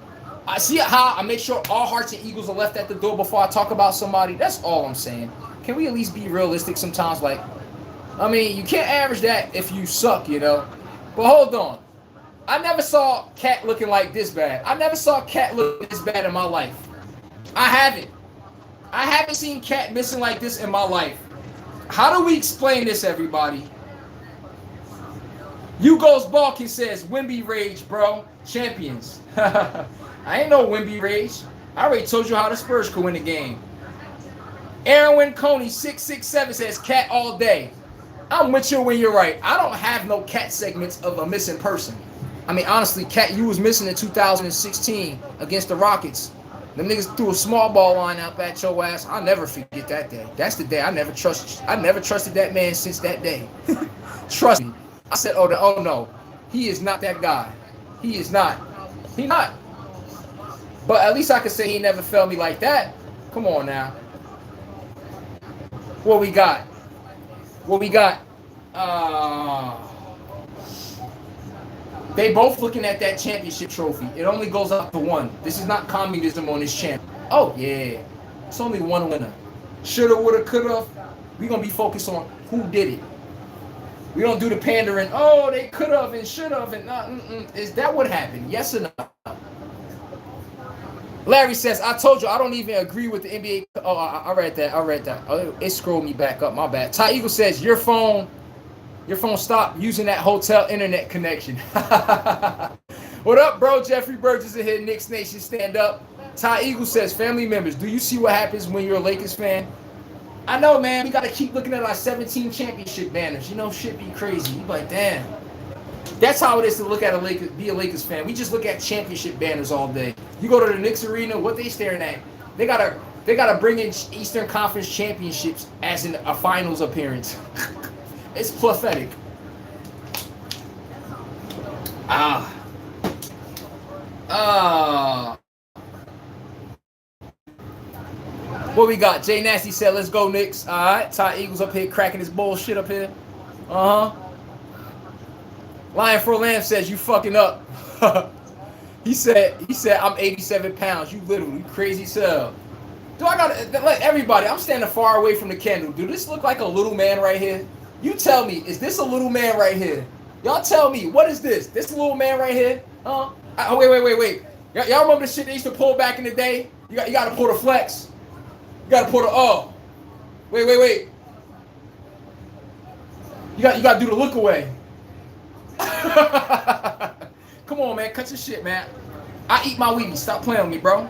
I see how I make sure all hearts and eagles are left at the door before I talk about somebody. That's all I'm saying. Can we at least be realistic sometimes? Like, I mean, you can't average that if you suck, you know? But hold on. I never saw Cat looking like this bad. I never saw Cat look this bad in my life. I haven't seen Cat missing like this in my life. How do we explain this, everybody? Hugo's Balkan says, Wemby rage, bro. Champions. I ain't no Wemby rage. I already told you how the Spurs could win the game. Aaron Coney 667 says, Cat all day. I'm with you when you're right. I don't have no Cat segments of a missing person. I mean, honestly, Cat, you was missing in 2016 against the Rockets. Them niggas threw a small ball line out at your ass. I'll never forget that day. That's the day I never trusted that man since that day. Trust me. I said, oh no, he is not that guy. He is not. He not. But at least I can say he never felt me like that. Come on now. What we got? They both looking at that championship trophy. It only goes up to one. This is not communism on this channel. Oh, yeah. It's only one winner. Shoulda, woulda, coulda. We're going to be focused on who did it. We don't do the pandering. Oh, they could have and should have. And is that what happened? Yes or no? Larry says, I told you I don't even agree with the NBA. Oh, I read that. Oh, it scrolled me back up. My bad. Ty Eagle says, your phone stopped using that hotel internet connection. What up, bro? Jeffrey Burgess is here. Knicks Nation, stand up. Ty Eagle says, family members, do you see what happens when you're a Lakers fan? I know, man. We got to keep looking at our 17 championship banners. You know, shit be crazy. You be like, damn. That's how it is to look at be a Lakers fan. We just look at championship banners all day. You go to the Knicks arena, what they staring at? They gotta bring in Eastern Conference championships as in a finals appearance. It's pathetic. What we got? Jay Nasty said, let's go, Knicks. All right. Ty Eagles up here cracking his bullshit up here. Lion for Lamb says, you fucking up. He said, I'm 87 pounds. You little, you crazy cell. Do I gotta let everybody? I'm standing far away from the candle. Do this look like a little man right here? You tell me, is this a little man right here? Y'all tell me, what is this? This little man right here? Wait. Y'all remember the shit they used to pull back in the day? You got to pull the flex. You got to pull the wait. You got to do the look away. Come on, man, cut your shit, man. I eat my Wheaties. Stop playing with me, bro.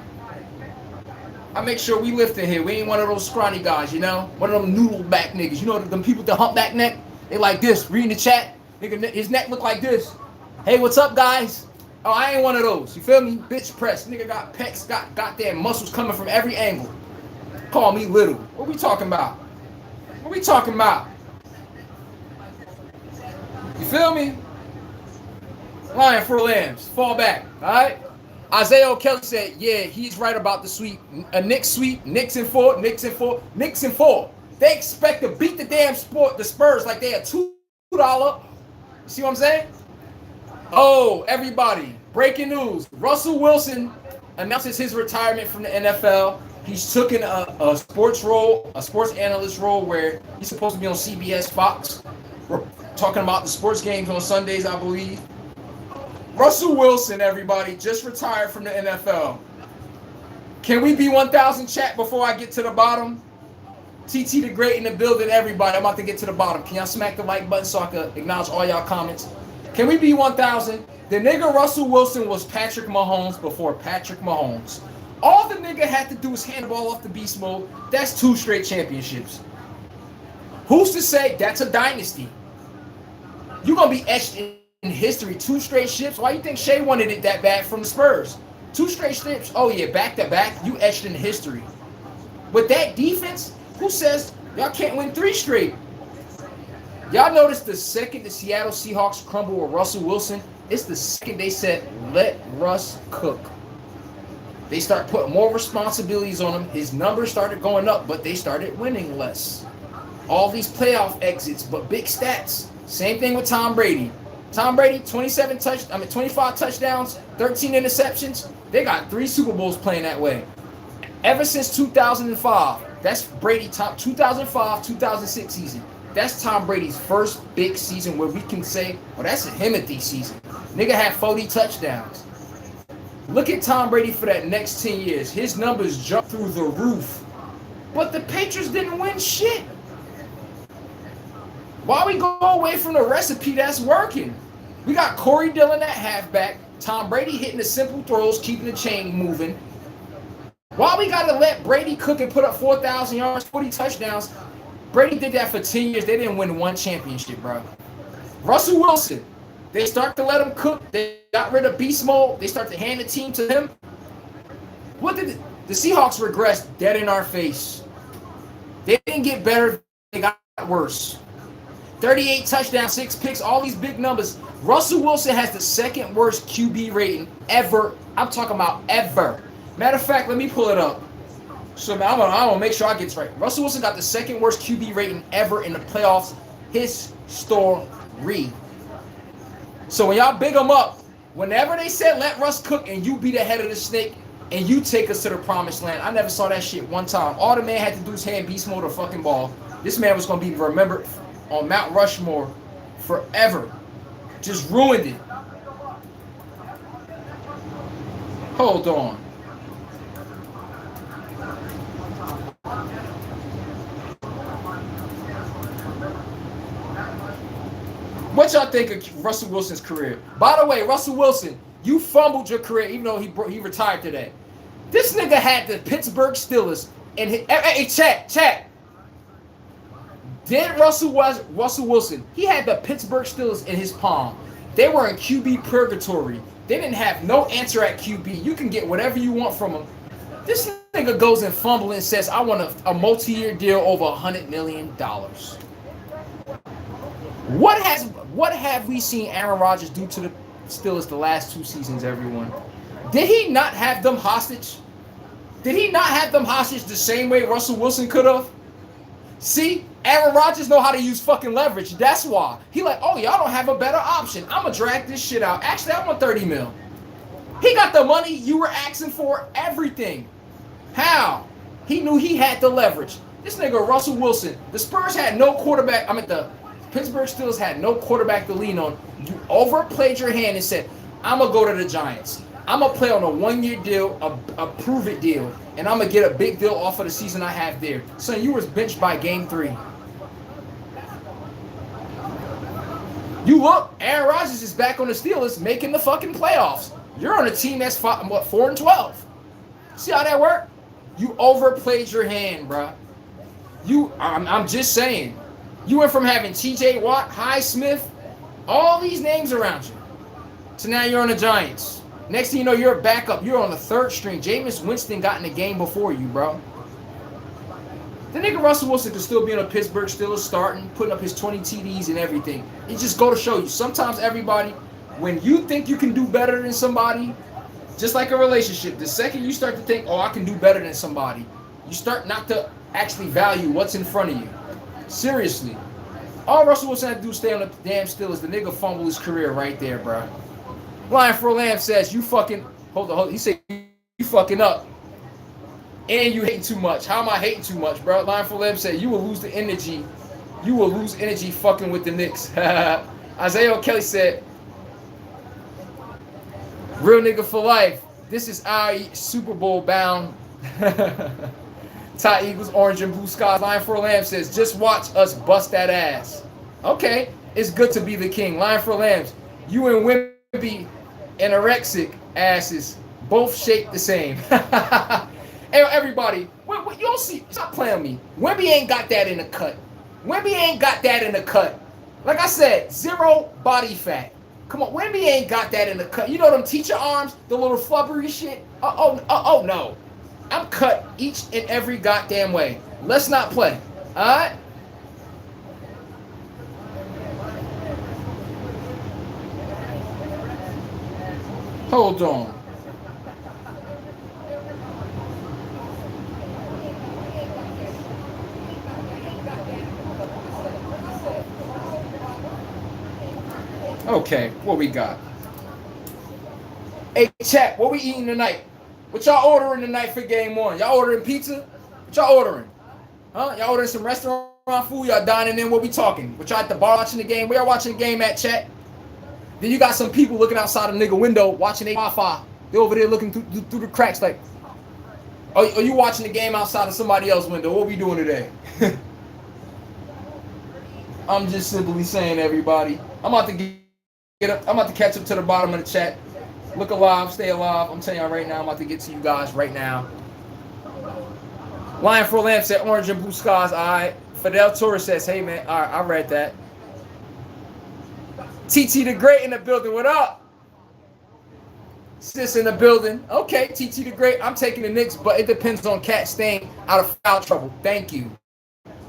I make sure we lift in here. We ain't one of those scrawny guys, you know? One of them noodle back niggas. You know them people with the humpback neck? They like this. Reading the chat. Nigga, his neck look like this. Hey, what's up, guys? Oh, I ain't one of those. You feel me? Bitch press. Nigga got pecs, got goddamn muscles coming from every angle. Call me little. What we talking about? What we talking about? You feel me? Lion for lambs. Fall back. All right? Isaiah O'Kelly said, yeah, he's right about the sweep. A Knicks sweep. Knicks in 4. Knicks in 4. Knicks in 4. They expect to beat the damn the Spurs like they a $2. You see what I'm saying? Oh, everybody. Breaking news. Russell Wilson announces his retirement from the NFL. He's taken a sports role, a sports analyst role where he's supposed to be on CBS Fox. We're talking about the sports games on Sundays, I believe. Russell Wilson, everybody, just retired from the NFL. Can we be 1,000 chat before I get to the bottom? TT the Great in the building, everybody. I'm about to get to the bottom. Can y'all smack the like button so I can acknowledge all y'all comments? Can we be 1,000? The nigga Russell Wilson was Patrick Mahomes before Patrick Mahomes. All the nigga had to do was hand the ball off the beast mode. That's 2 straight championships. Who's to say that's a dynasty? You're going to be etched in history. 2 straight ships. Why you think Shea wanted it that bad from the Spurs? 2 straight ships. Oh, yeah, back to back. You etched in history. With that defense, who says y'all can't win 3 straight? Y'all notice the second the Seattle Seahawks crumble with Russell Wilson, it's the second they said, let Russ cook. They start putting more responsibilities on him. His numbers started going up, but they started winning less. All these playoff exits, but big stats. Same thing with Tom Brady. Tom Brady, 25 touchdowns, 13 interceptions. They got 3 Super Bowls playing that way. Ever since 2005, that's Brady top 2005, 2006 season. That's Tom Brady's first big season where we can say, well, that's a Himothy season. Nigga had 40 touchdowns. Look at Tom Brady for that next 10 years. His numbers jumped through the roof. But the Patriots didn't win shit. Why we go away from the recipe that's working? We got Corey Dillon at halfback. Tom Brady hitting the simple throws, keeping the chain moving. Why we got to let Brady cook and put up 4,000 yards, 40 touchdowns? Brady did that for 10 years. They didn't win 1 championship, bro. Russell Wilson, they start to let him cook. They got rid of beast mode. They start to hand the team to him. What did the Seahawks regress dead in our face? They didn't get better. They got worse. 38 touchdowns, 6 picks, all these big numbers. Russell Wilson has the 2nd worst QB rating ever. I'm talking about ever. Matter of fact, let me pull it up. So man, I'm gonna make sure I get this right. Russell Wilson got the 2nd worst QB rating ever in the playoffs. History. So when y'all big them up, whenever they said let Russ cook and you be the head of the snake and you take us to the promised land, I never saw that shit one time. All the man had to do is hand beast mode a fucking ball. This man was gonna be remembered on Mount Rushmore forever. Just ruined it. Hold on. What y'all think of Russell Wilson's career? By the way, Russell Wilson, you fumbled your career even though he retired today. This nigga had the Pittsburgh Steelers in his... Hey, chat. Did Russell Wilson, he had the Pittsburgh Steelers in his palm. They were in QB purgatory. They didn't have no answer at QB. You can get whatever you want from them. This nigga goes and fumbles and says, I want a multi-year deal over $100 million. What have we seen Aaron Rodgers do to the Steelers the last 2 seasons, everyone? Did he not have them hostage? Did he not have them hostage the same way Russell Wilson could have? See, Aaron Rodgers know how to use fucking leverage. That's why. He like, oh, y'all don't have a better option. I'm going to drag this shit out. Actually, I want 30 mil. He got the money you were asking for, everything. How? He knew he had the leverage. This nigga Russell Wilson, the Spurs had no quarterback. The Pittsburgh Steelers had no quarterback to lean on. You overplayed your hand and said, I'm going to go to the Giants. I'm going to play on a 1-year deal, a prove-it deal, and I'm going to get a big deal off of the season I have there. So you was benched by game 3. You look, Aaron Rodgers is back on the Steelers making the fucking playoffs. You're on a team that's 4-12. See how that worked? You overplayed your hand, bro. I'm just saying. You went from having T.J. Watt, Highsmith, all these names around you. So now you're on the Giants. Next thing you know, you're a backup. You're on the 3rd string. Jameis Winston got in the game before you, bro. The nigga Russell Wilson could still be on a Pittsburgh Steelers starting, putting up his 20 TDs and everything. It just go to show you. Sometimes everybody, when you think you can do better than somebody, just like a relationship, the second you start to think, oh, I can do better than somebody, you start not to actually value what's in front of you. Seriously. All Russell Wilson had to do is stay on the damn Steelers. The nigga fumbled his career right there, bro. Lion for Lamb says, you fucking... Hold on. He said, you fucking up. And you hating too much. How am I hating too much, bro? Lion for Lamb said, you will lose the energy. You will lose energy fucking with the Knicks. Isaiah Kelly said, real nigga for life. This is our Super Bowl bound. Ty Eagles, orange and blue skies. Lion for Lamb says, just watch us bust that ass. Okay. It's good to be the king. Lion for Lambs, you and Wimby anorexic asses both shaped the same. Hey, everybody, you don't see, stop playing with me. Wimby ain't got that in the cut. Wimby ain't got that in the cut. Like I said, 0 body fat. Come on, Wimby ain't got that in the cut. You know them teacher arms, the little flubbery shit? Oh, no. I'm cut each and every goddamn way. Let's not play. All right? Hold on. Okay, what we got? Hey, chat, what we eating tonight? What y'all ordering tonight for game 1? Y'all ordering pizza? What y'all ordering? Huh? Y'all ordering some restaurant food? Y'all dining in? What we talking? What y'all at the bar watching the game? Where y'all watching the game at, chat? Then you got some people looking outside the nigga window watching their Wi-Fi. They over there looking through the cracks like, are you watching the game outside of somebody else's window? What we doing today? I'm just simply saying, everybody. I'm about to get up. I'm about to catch up to the bottom of the chat. Look alive, stay alive. I'm telling y'all right now, I'm about to get to you guys right now. Lion for Lamp said orange and blue skies. All right. Fidel Torres says, hey, man. All right, I read that. TT the Great in the building. What up? Sis in the building. Okay, TT the Great. I'm taking the Knicks, but it depends on Cat staying out of foul trouble. Thank you.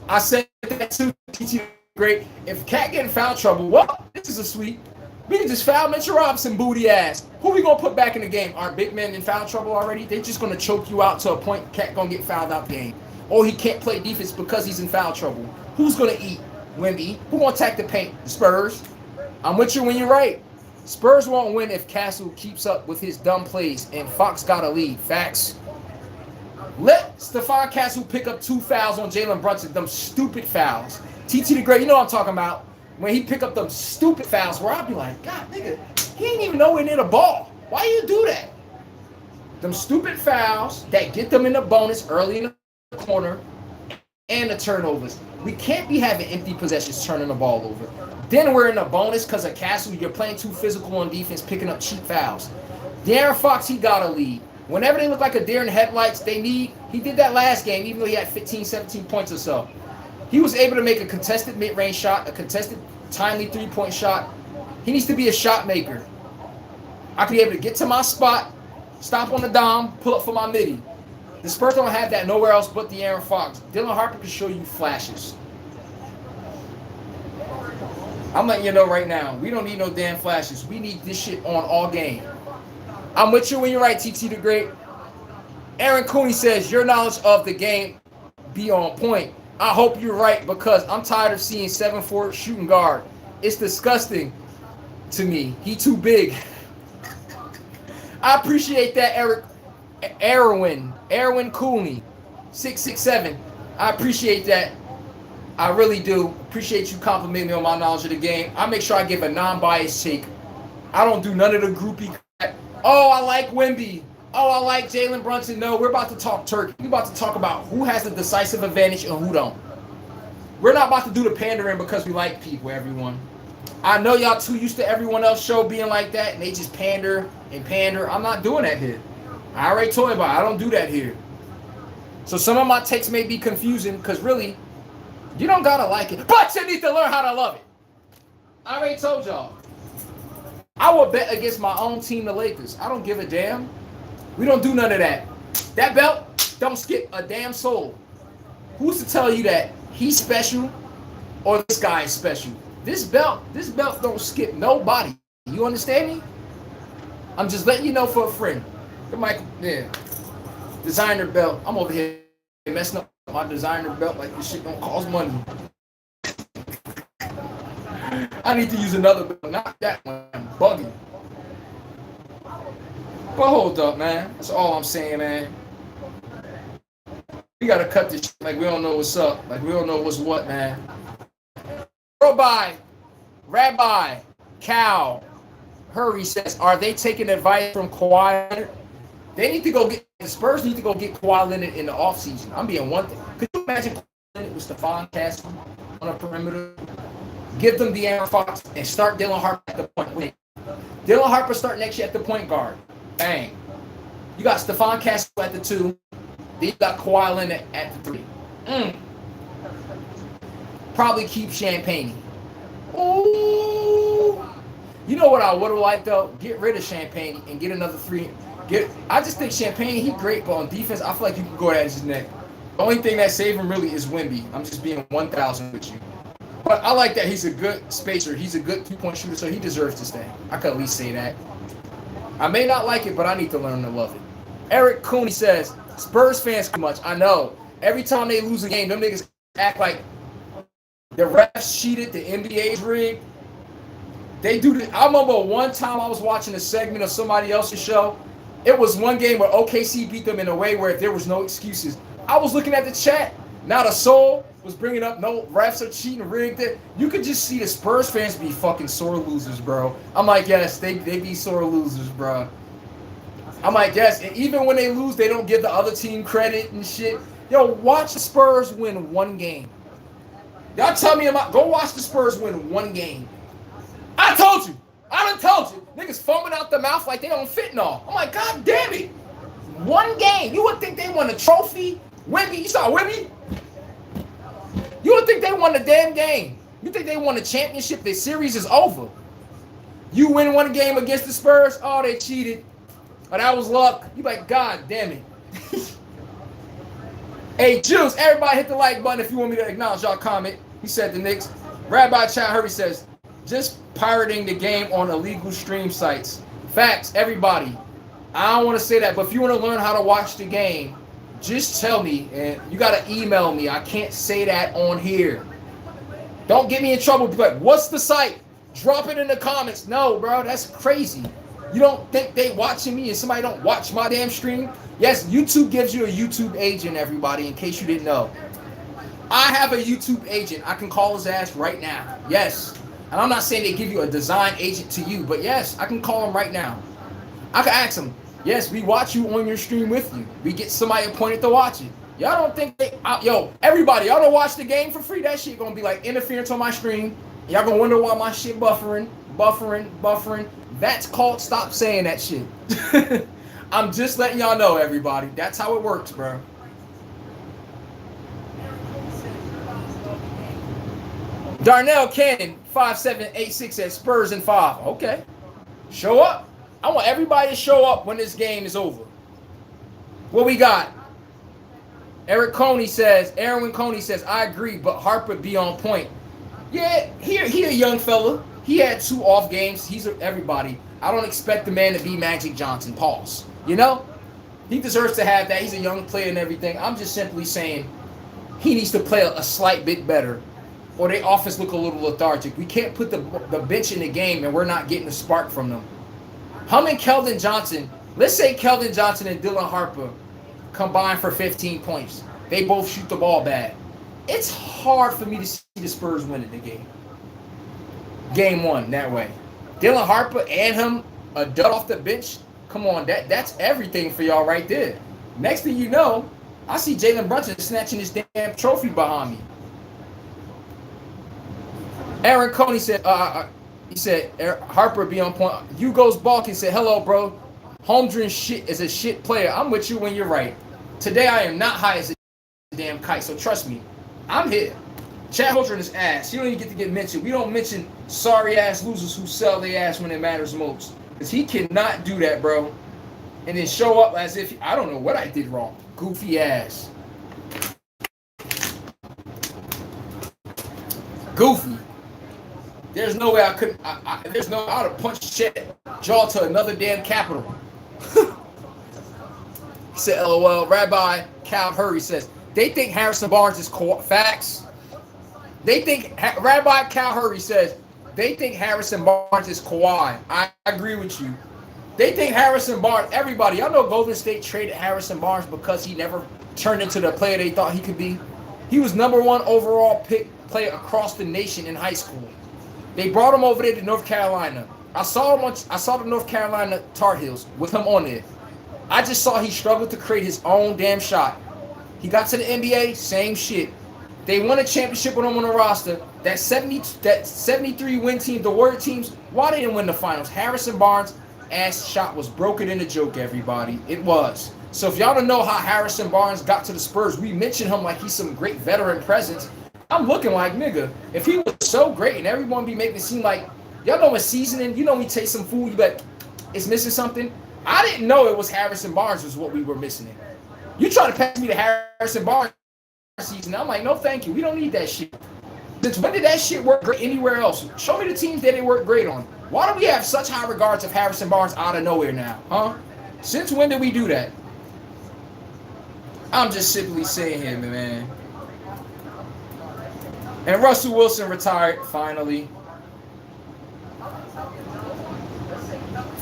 I said that too, TT the Great. If Cat getting foul trouble, well, this is a sweep. We can just foul Mitchell Robinson booty ass. Who we gonna put back in the game? Are big men in foul trouble already? They're just gonna choke you out to a point Cat gonna get fouled out the game. Or he can't play defense because he's in foul trouble. Who's gonna eat? Wimby. Who gonna attack the paint? The Spurs. I'm with you when you're right. Spurs won't win if Castle keeps up with his dumb plays and Fox got a lead. Facts. Let Stephon Castle pick up 2 fouls on Jalen Brunson. Them stupid fouls. TT the Great, you know what I'm talking about. When he pick up them stupid fouls where I'll be like, God, nigga, he ain't even nowhere near the ball. Why you do that? Them stupid fouls that get them in the bonus early in the corner and the turnovers. We can't be having empty possessions turning the ball over. Then we're in the bonus because of Castle. You're playing too physical on defense, picking up cheap fouls. De'Aaron Fox, he got a lead. Whenever they look like a deer in the headlights, he did that last game, even though he had 15, 17 points or so. He was able to make a contested mid-range shot, a contested timely three-point shot. He needs to be a shot maker. I could be able to get to my spot, stop on the dime, pull up for my midi. The Spurs don't have that nowhere else but the Aaron Fox. Dylan Harper can show you flashes. I'm letting you know right now, we don't need no damn flashes. We need this shit on all game. I'm with you when you're right, TT the Great. Aaron Cooney says, your knowledge of the game be on point. I hope you're right because I'm tired of seeing 7'4" shooting guard. It's disgusting to me. He too big. I appreciate that, Erwin Cooney, 6'7". I appreciate that. I really do. Appreciate you complimenting me on my knowledge of the game. I make sure I give a non-biased take. I don't do none of the groupie crap. Oh, I like Wemby. Oh, I like Jalen Brunson. No, we're about to talk turkey. We're about to talk about who has the decisive advantage and who don't. We're not about to do the pandering because we like people, everyone. I know y'all too used to everyone else show being like that, and they just pander and pander. I'm not doing that here. I already told you about it. I don't do that here. So some of my takes may be confusing because really, you don't gotta like it, but you need to learn how to love it. I already told y'all. I will bet against my own team, the Lakers. I don't give a damn. We don't do none of that. That belt don't skip a damn soul. Who's to tell you that he's special or this guy is special? This belt don't skip nobody. You understand me? I'm just letting you know for a friend. The Micah, yeah. Designer belt. I'm over here messing up my designer belt like this shit don't cost money. I need to use another belt, not that one. I'm bugging. But hold up, man. That's all I'm saying, man. We gotta cut this shit like we don't know what's up. Like we don't know what's what, man. Rabbi, Cal, Hurry says, are they taking advice from Kawhi? They need to go get, the Spurs need to go get Kawhi Leonard in the offseason. I'm being one thing. Could you imagine Kawhi Leonard with Stephon Castle on a perimeter? Give them the Aaron Fox and start Dylan Harper at the point. Wait. Dylan Harper start next year at the point guard. Bang. You got Stephon Castle at the 2. Then you got Kawhi Leonard at the 3. Probably keep Champagne. Ooh. You know what I would have liked though? Get rid of Champagne and get another 3. I just think Champagne, he great, but on defense, I feel like you can go at his neck. The only thing that saved him really is Wemby. I'm just being 1,000 with you. But I like that he's a good spacer. He's a good 2-point shooter, so he deserves to stay. I could at least say that. I may not like it, but I need to learn to love it. Eric Cooney says, Spurs fans too much. I know. Every time they lose a game, them niggas act like the refs cheated, the NBA's rigged. They do this. I remember one time I was watching a segment of somebody else's show. It was one game where OKC beat them in a way where there was no excuses. I was looking at the chat. Now the Soul was bringing up no refs are cheating, rigged it. You could just see the Spurs fans be fucking sore losers, bro. I'm like, yes, they be sore losers, bro. I'm like, yes, and even when they lose, they don't give the other team credit and shit. Yo, watch the Spurs win one game. Y'all tell me go watch the Spurs win one game. I told you. I done told you. Niggas foaming out the mouth like they on fentanyl. I'm like, God damn it. One game. You would think they won a trophy. Wemby, you saw Wemby? You would think they won the damn game. You think they won the championship? The series is over. You win one game against the Spurs, oh, they cheated. Oh, that was luck. You like, God damn it. Hey, Juice, everybody hit the like button if you want me to acknowledge y'all comment. He said the Knicks. Rabbi Chad Hurry says, just pirating the game on illegal stream sites. Facts, everybody. I don't want to say that, but if you want to learn how to watch the game, just tell me, and you got to email me. I can't say that on here. Don't get me in trouble. Be like, what's the site? Drop it in the comments. No, bro, that's crazy. You don't think they watching me and somebody don't watch my damn stream? Yes, YouTube gives you a YouTube agent, everybody, in case you didn't know. I have a YouTube agent. I can call his ass right now. Yes. And I'm not saying they give you a design agent to you, but yes, I can call him right now. I can ask him, yes, we watch you on your stream with you. We get somebody appointed to watch it. Y'all don't think everybody, y'all don't watch the game for free. That shit gonna be like interference on my stream. Y'all gonna wonder why my shit buffering. That's called stop saying that shit. I'm just letting y'all know, everybody. That's how it works, bro. Darnell Cannon, 5786 at Spurs in 5. Okay. Show up. I want everybody to show up when this game is over. What we got? Aaron Coney says, I agree, but Harper be on point. Yeah, he a young fella. He had 2 off games. He's everybody. I don't expect the man to be Magic Johnson. Pause. You know? He deserves to have that. He's a young player and everything. I'm just simply saying he needs to play a slight bit better, or their offense look a little lethargic. We can't put the bench in the game and we're not getting a spark from them. Hum and Keldon Johnson. Let's say Keldon Johnson and Dylan Harper combined for 15 points. They both shoot the ball bad. It's hard for me to see the Spurs winning the game. Game 1 that way. Dylan Harper and him, a dud off the bench. Come on, that's everything for y'all right there. Next thing you know, I see Jalen Brunson snatching this damn trophy behind me. Aaron Coney said, Harper be on point. Hugo's Balkan said, hello, bro. Holmgren shit is a shit player. I'm with you when you're right. Today I am not high as a damn kite, so trust me. I'm here. Chad Holmgren is ass. He don't even get to get mentioned. We don't mention sorry ass losers who sell their ass when it matters most. Because he cannot do that, bro. And then show up as if, I don't know what I did wrong. Goofy ass. Goofy. There's no way I couldn't. I would have punched Chet jaw to another damn capital. He said, LOL. Rabbi Cal Hurry says, they think Harrison Barnes is facts. Rabbi Cal Hurry says, they think Harrison Barnes is Kawhi. I agree with you. They think Harrison Barnes, everybody, y'all know Golden State traded Harrison Barnes because he never turned into the player they thought he could be. He was #1 overall pick player across the nation in high school. They brought him over there to North Carolina. I saw the North Carolina Tar Heels with him on there. I just saw he struggled to create his own damn shot. He got to the NBA, same shit. They won a championship with him on the roster. That 73 win team, the Warrior teams, why they didn't win the finals? Harrison Barnes' ass shot was broken in a joke, everybody. It was. So if y'all don't know how Harrison Barnes got to the Spurs, we mention him like he's some great veteran presence. I'm looking like, nigga, if he was so great and everyone be making it seem like, y'all know when seasoning, you know when you taste some food, you like, it's missing something. I didn't know it was Harrison Barnes was what we were missing it. You try to pass me to Harrison Barnes season, I'm like, no thank you, we don't need that shit. Since when did that shit work great anywhere else? Show me the teams that it worked great on. Why do we have such high regards of Harrison Barnes out of nowhere now, huh? Since when did we do that? I'm just simply saying here, man. And Russell Wilson retired, finally.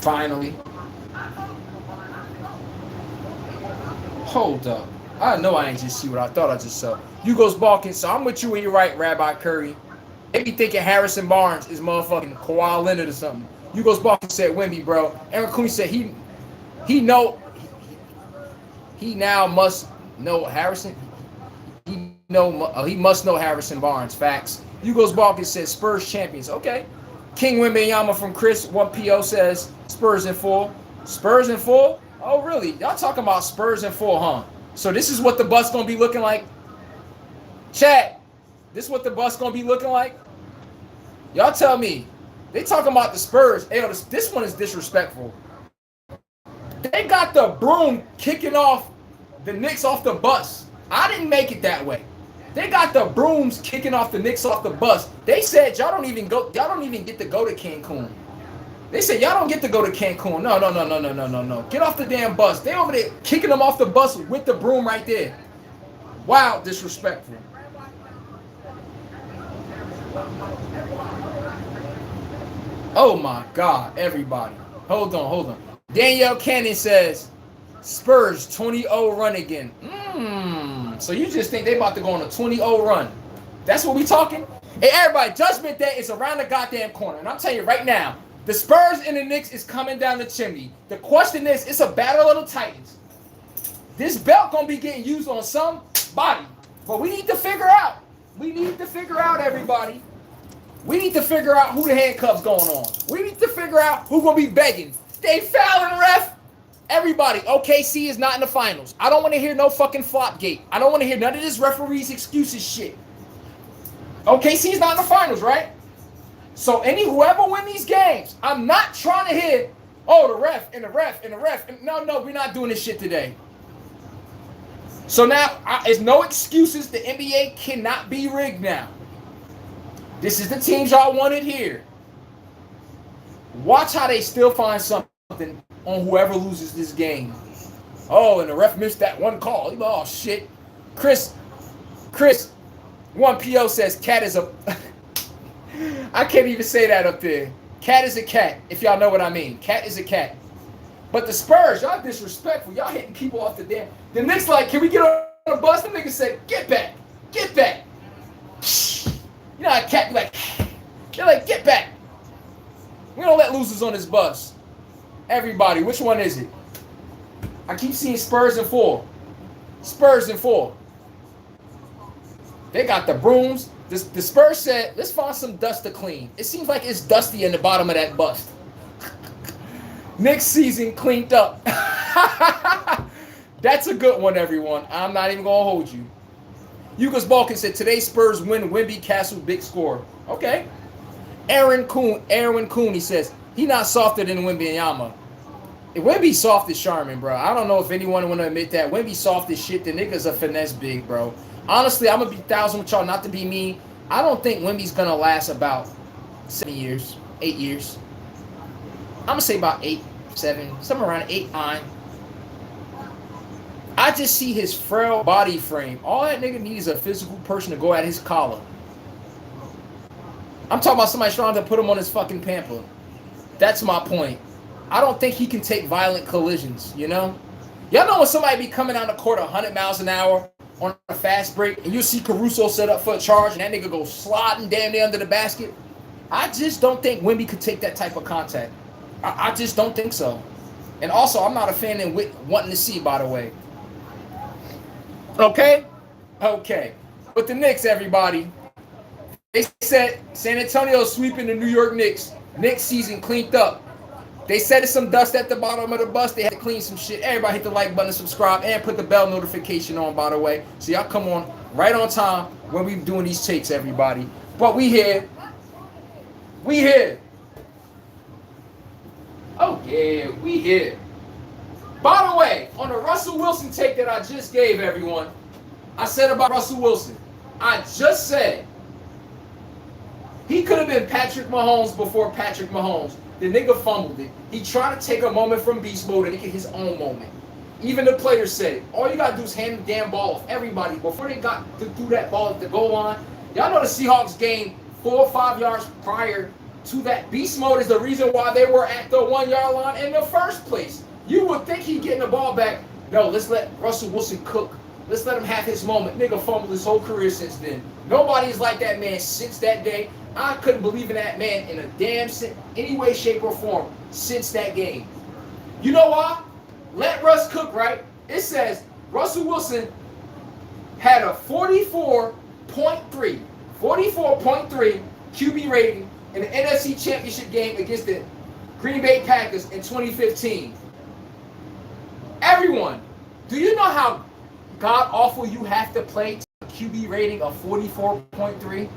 Finally. Hold up. I know I ain't just see what I thought I just saw. Hugo's balking, so I'm with you when you're right, Rabbi Curry. They be thinking Harrison Barnes is motherfucking Kawhi Leonard or something. Hugo's balking said Wemby, bro. Aaron Cooney said he now must know Harrison. He must know Harrison Barnes. Facts. Hugo's balking said Spurs champions. Okay. King Wembenyama from Chris 1PO says Spurs in 4. Spurs in 4? Oh really? Y'all talking about Spurs in 4, huh? So this is what the bus gonna be looking like? Chat, this is what the bus gonna be looking like? Y'all tell me. They talking about the Spurs. Hey, this one is disrespectful. They got the broom kicking off the Knicks off the bus. I didn't make it that way. They got the brooms kicking off the Knicks off the bus. They said y'all don't even get to go to Cancun. They said y'all don't get to go to Cancun. No. Get off the damn bus. They over there kicking them off the bus with the broom right there. Wow, disrespectful. Oh my God, everybody. Hold on. Danielle Cannon says, Spurs 20-0 run again. So you just think they about to go on a 20-0 run. That's what we talking? Hey, everybody, Judgment Day is around the goddamn corner. And I'm telling you right now, the Spurs and the Knicks is coming down the chimney. The question is, it's a battle of the Titans. This belt going to be getting used on somebody. But we need to figure out. Everybody. We need to figure out who the handcuffs going on. We need to figure out who going to be begging. They fouling, ref. Everybody, OKC is not in the finals. I don't want to hear no fucking flop gate. I don't want to hear none of this referees excuses shit. OKC is not in the finals, right? So whoever win these games, I'm not trying to hear, oh, the ref and the ref and the ref. No, we're not doing this shit today. So now, there's no excuses. The NBA cannot be rigged now. This is the teams y'all wanted here. Watch how they still find something on whoever loses this game. Oh, and the ref missed that one call. Oh, shit. Chris, 1PO says cat is a... I can't even say that up there. Cat is a cat, if y'all know what I mean. Cat is a cat. But the Spurs, y'all disrespectful. Y'all hitting people off the damn... The Knicks like, can we get on the bus? The niggas say, get back. Get back. You know how a cat be like... They're like, get back. We don't let losers on this bus. Everybody, which one is it? I keep seeing Spurs in 4. Spurs in 4. They got the brooms. The Spurs said, let's find some dust to clean. It seems like it's dusty in the bottom of that bust. Next season cleaned up. That's a good one, everyone. I'm not even going to hold you. Yugas Balkan said, today's Spurs win Wemby Castle big score. Okay. Erwin Cooney says, he not softer than Wembyanyama. Wemby soft as Charmin, bro. I don't know if anyone want to admit that. Wemby soft as shit. The nigga's a finesse big, bro. Honestly, I'm going to be 1,000 with y'all, not to be mean. I don't think Wemby's going to last about 7 years, 8 years. I'm going to say about 8, 7, somewhere around 8, 9. I just see his frail body frame. All that nigga needs is a physical person to go at his collar. I'm talking about somebody trying to put him on his fucking pamper. That's my point. I don't think he can take violent collisions, you know? Y'all know when somebody be coming down the court 100 miles an hour on a fast break, and you see Caruso set up for a charge, and that nigga go sliding damn near under the basket? I just don't think Wemby could take that type of contact. I just don't think so. And also, I'm not a fan in wanting to see, by the way. Okay? Okay. But the Knicks, everybody. They said San Antonio sweeping the New York Knicks. Knicks season cleaned up. They said it's some dust at the bottom of the bus. They had to clean some shit. Everybody hit the like button, subscribe, and put the bell notification on, by the way. So y'all come on right on time when we doing these takes, everybody. But we here. We here. Oh, yeah, we here. By the way, on the Russell Wilson take that I just gave everyone, I said about Russell Wilson, I just said he could have been Patrick Mahomes before Patrick Mahomes. The nigga fumbled it. He tried to take a moment from beast mode and make it his own moment. Even the players said it. All you got to do is hand the damn ball off. Everybody, before they got to do that ball at the goal line, y'all know the Seahawks gained 4 or 5 yards prior to that. Beast mode is the reason why they were at the 1 yard line in the first place. You would think he'd getting the ball back. No, let's let Russell Wilson cook. Let's let him have his moment. Nigga fumbled his whole career since then. Nobody's like that man since that day. I couldn't believe in that man in a damn any way, shape, or form since that game. You know why? Let Russ cook, right? It says Russell Wilson had a 44.3 QB rating in the NFC Championship game against the Green Bay Packers in 2015. Everyone, do you know how god-awful you have to play to a QB rating of 44.3?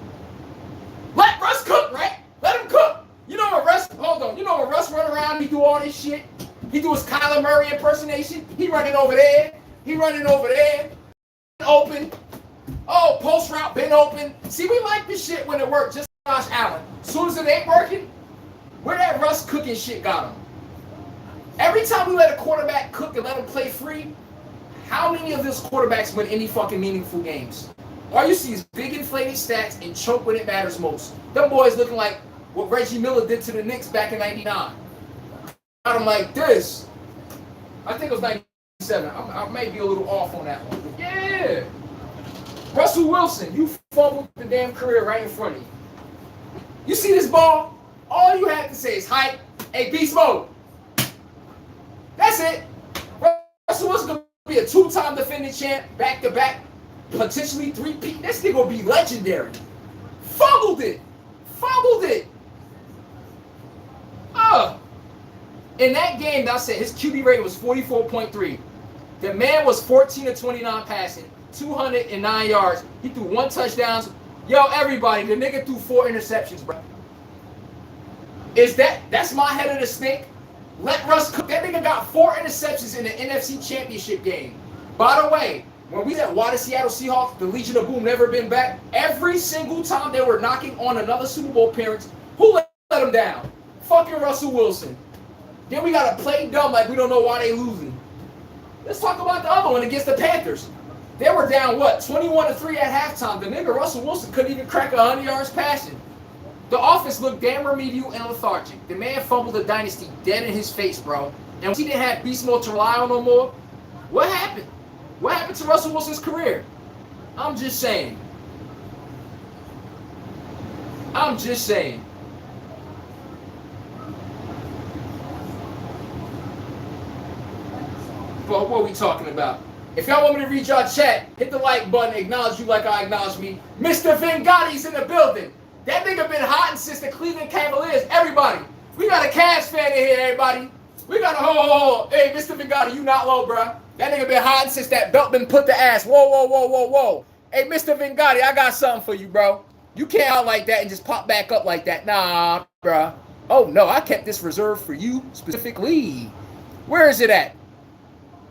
Let Russ cook, right? Let him cook. You know when Russ, hold on, you know when Russ run around, he do all this shit? He do his Kyler Murray impersonation. He running over there. He running over there. Open. Oh, post route, been open. See, we like this shit when it works, just like Josh Allen. As soon as it ain't working, where that Russ cooking shit got him? Every time we let a quarterback cook and let him play free, how many of those quarterbacks win any fucking meaningful games? All you see is big inflated stats and choke when it matters most. Them boys looking like what Reggie Miller did to the Knicks back in '99. Got them like this. I think it was '97. I might be a little off on that one. But yeah. Russell Wilson, you fumbled the damn career right in front of you. You see this ball? All you have to say is hype. Hey, beast mode. That's it. Russell Wilson going to be a 2-time defending champ, back-to-back. Potentially 3-peat. This nigga will be legendary. Fumbled it. In that game, I said his QB rating was 44.3. The man was 14 of 29 passing, 209 yards. He threw 1 touchdown. Yo, everybody, the nigga threw 4 interceptions, bro. That's my head of the snake? Let Russ cook. That nigga got 4 interceptions in the NFC Championship game. By the way, when we said why the Seattle Seahawks, the Legion of Boom, never been back, every single time they were knocking on another Super Bowl appearance, who let them down? Fucking Russell Wilson. Then we gotta play dumb like we don't know why they losing. Let's talk about the other one against the Panthers. They were down, 21-3 at halftime. The nigga Russell Wilson couldn't even crack 100 yards passing. The offense looked damn remedial and lethargic. The man fumbled the dynasty dead in his face, bro. And he didn't have beast mode to rely on no more. What happened? What happened to Russell Wilson's career? I'm just saying. I'm just saying. But what are we talking about? If y'all want me to read y'all chat, hit the like button, acknowledge you like I acknowledge me. Mr. Vingotti's in the building. That nigga been hot since the Cleveland Cavaliers. Everybody, we got a Cavs fan in here, everybody. We got a ho. Hey, Mr. Vingotti, you not low, bro. That nigga been hot since that belt been put to ass. Whoa. Hey, Mr. Vingotti, I got something for you, bro. You can't out like that and just pop back up like that. Nah, bro. Oh, no, I kept this reserved for you specifically. Where is it at?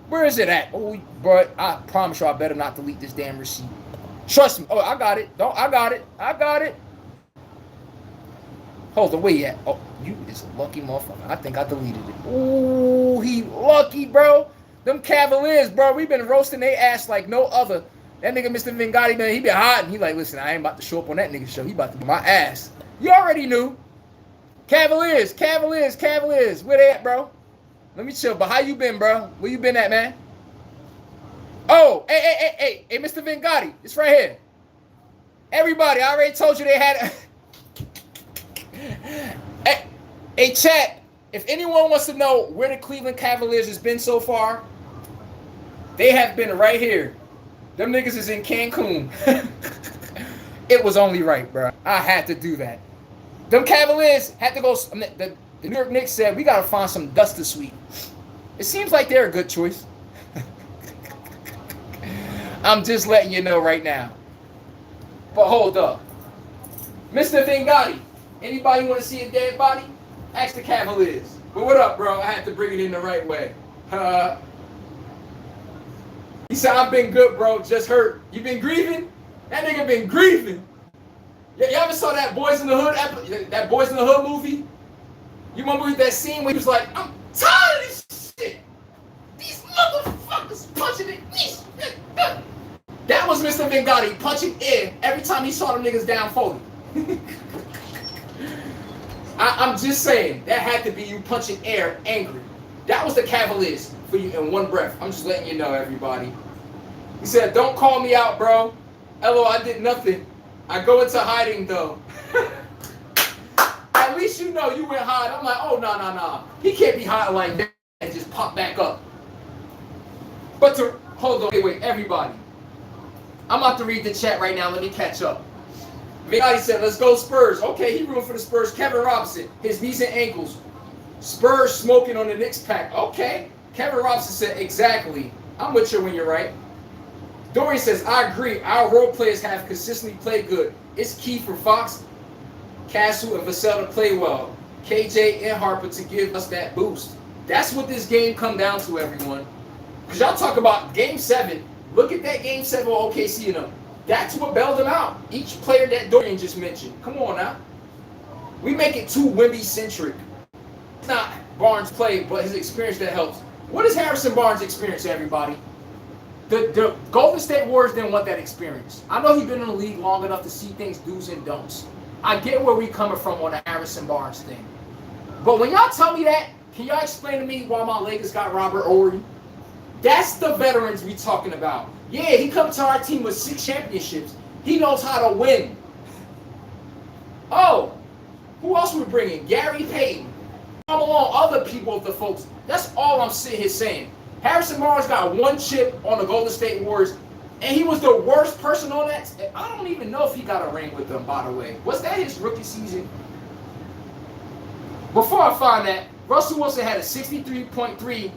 Where is it at? Oh, bro, I promise you I better not delete this damn receipt. Trust me. Oh, I got it. I got it. Hold on, where you at? Oh, you is a lucky motherfucker. I think I deleted it. Ooh, he lucky, bro. Them Cavaliers, bro, we been roasting their ass like no other. That nigga, Mr. Vingotti, man, he been hot. And he like, listen, I ain't about to show up on that nigga show. He about to be my ass. You already knew. Cavaliers. Where they at, bro? Let me chill. But how you been, bro? Where you been at, man? Oh, hey, Mr. Vingotti. It's right here. Everybody, I already told you they had... Hey, chat, if anyone wants to know where the Cleveland Cavaliers has been so far, they have been right here. Them niggas is in Cancun. It was only right, bro. I had to do that. Them Cavaliers had to go... The New York Knicks said, we got to find some dust to sweep. It seems like they're a good choice. I'm just letting you know right now. But hold up. Mr. Vingotti, anybody want to see a dead body? Ask the Cavaliers. But what up, bro? I had to bring it in the right way. He said, I've been good, bro. Just hurt. You been grieving? That nigga been grieving. You ever saw that Boys in the Hood movie? You remember that scene where he was like, I'm tired of this shit. These motherfuckers punching it. That was Mr. Vingotti punching air every time he saw them niggas down folded. I'm just saying, that had to be you punching air angry. That was the Cavaliers for you in one breath. I'm just letting you know, everybody. He said, don't call me out, bro. LO, I did nothing. I go into hiding, though. At least you know you went hide. I'm like, oh, no. He can't be hiding like that and just pop back up. But hold on, wait, everybody. I'm about to read the chat right now. Let me catch up. Vingotti said, let's go Spurs. Okay, he rooting for the Spurs. Kevin Robinson, his knees and ankles. Spurs smoking on the Knicks pack. Okay. Kevin Robinson said, exactly. I'm with you when you're right. Dorian says, I agree. Our role players have consistently played good. It's key for Fox, Castle, and Vassell to play well. KJ and Harper to give us that boost. That's what this game come down to, everyone. Because y'all talk about Game 7. Look at that Game 7 with OKC in them. That's what bailed them out. Each player that Dorian just mentioned. Come on now. We make it too Wemby-centric. It's not Barnes' play, but his experience that helps. What is Harrison Barnes' experience, everybody? The Golden State Warriors didn't want that experience. I know he's been in the league long enough to see things do's and don'ts. I get where we coming from on the Harrison Barnes thing. But when y'all tell me that, can y'all explain to me why my Lakers got Robert Horry? That's the veterans we talking about. Yeah, he come to our team with 6 championships. He knows how to win. Oh, who else we bringing? Gary Payton. Come along, other people, the folks. That's all I'm sitting here saying. Harrison Barnes got 1 chip on the Golden State Warriors, and he was the worst person on that. I don't even know if he got a ring with them, by the way. Was that his rookie season? Before I find that, Russell Wilson had a 63.3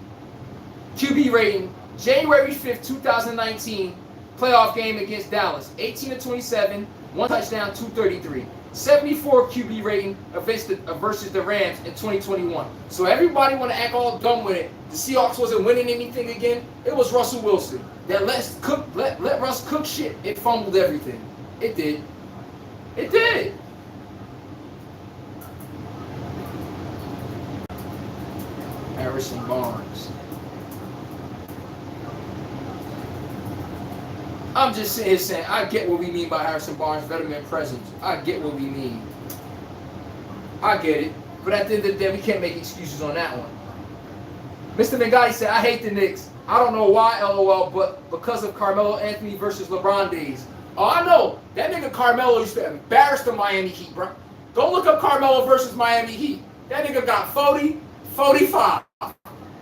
QB rating January 5th, 2019 playoff game against Dallas. 18-27, 1 touchdown, 233. 74 QB rating versus the Rams in 2021. So everybody want to act all dumb with it. The Seahawks wasn't winning anything again. It was Russell Wilson that let Russ cook shit. It fumbled everything. It did. It did. Harrison Barnes. I'm just sitting here saying, I get what we mean by Harrison Barnes, veteran presence. I get what we mean. I get it. But at the end of the day, we can't make excuses on that one. Mr. Nagati said, I hate the Knicks. I don't know why, LOL, but because of Carmelo Anthony versus LeBron days. Oh, I know. That nigga Carmelo used to embarrass the Miami Heat, bro. Go look up Carmelo versus Miami Heat. That nigga got 40, 45.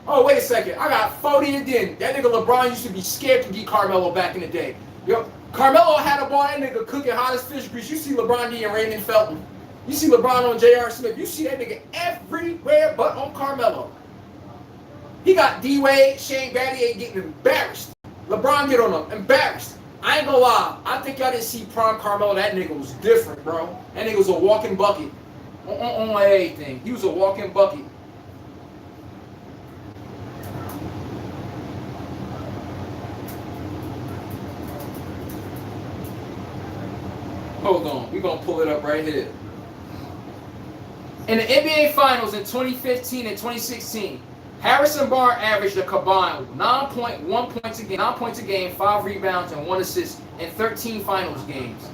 Oh, wait a second. I got 40 again. That nigga LeBron used to be scared to beat Carmelo back in the day. Yo, Carmelo had a ball, that nigga cooking hot as fish grease. You see LeBron D and Raymond Felton. You see LeBron on J.R. Smith. You see that nigga everywhere but on Carmelo. He got D-Wade, Shane Battier getting embarrassed. LeBron get on him, embarrassed. I ain't gonna lie. I think y'all didn't see prime Carmelo. That nigga was different, bro. That nigga was a walking bucket. On everything. He was a walking bucket. Hold on, we're going to pull it up right here. In the NBA Finals in 2015 and 2016, Harrison Barnes averaged a combined 9.1 points a game, 9 points a game, 5 rebounds, and 1 assist in 13 Finals games.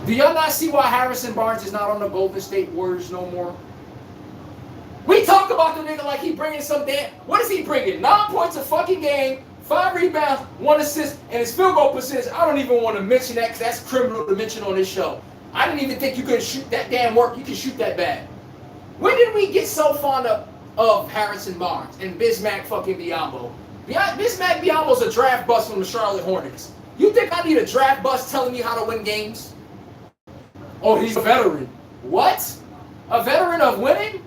Do y'all not see why Harrison Barnes is not on the Golden State Warriors no more? We talk about the nigga like he bringing some damn... What is he bringing? 9 points a fucking game, 5 rebounds, 1 assist, and his field goal percentage. I don't even want to mention that because that's criminal to mention on this show. I didn't even think you could shoot that damn work. You can shoot that bad. When did we get so fond of Harrison Barnes and Bismack fucking Biyombo? Bismack Biyombo's a draft bust from the Charlotte Hornets. You think I need a draft bust telling me how to win games? Oh, he's a veteran. What? A veteran of winning?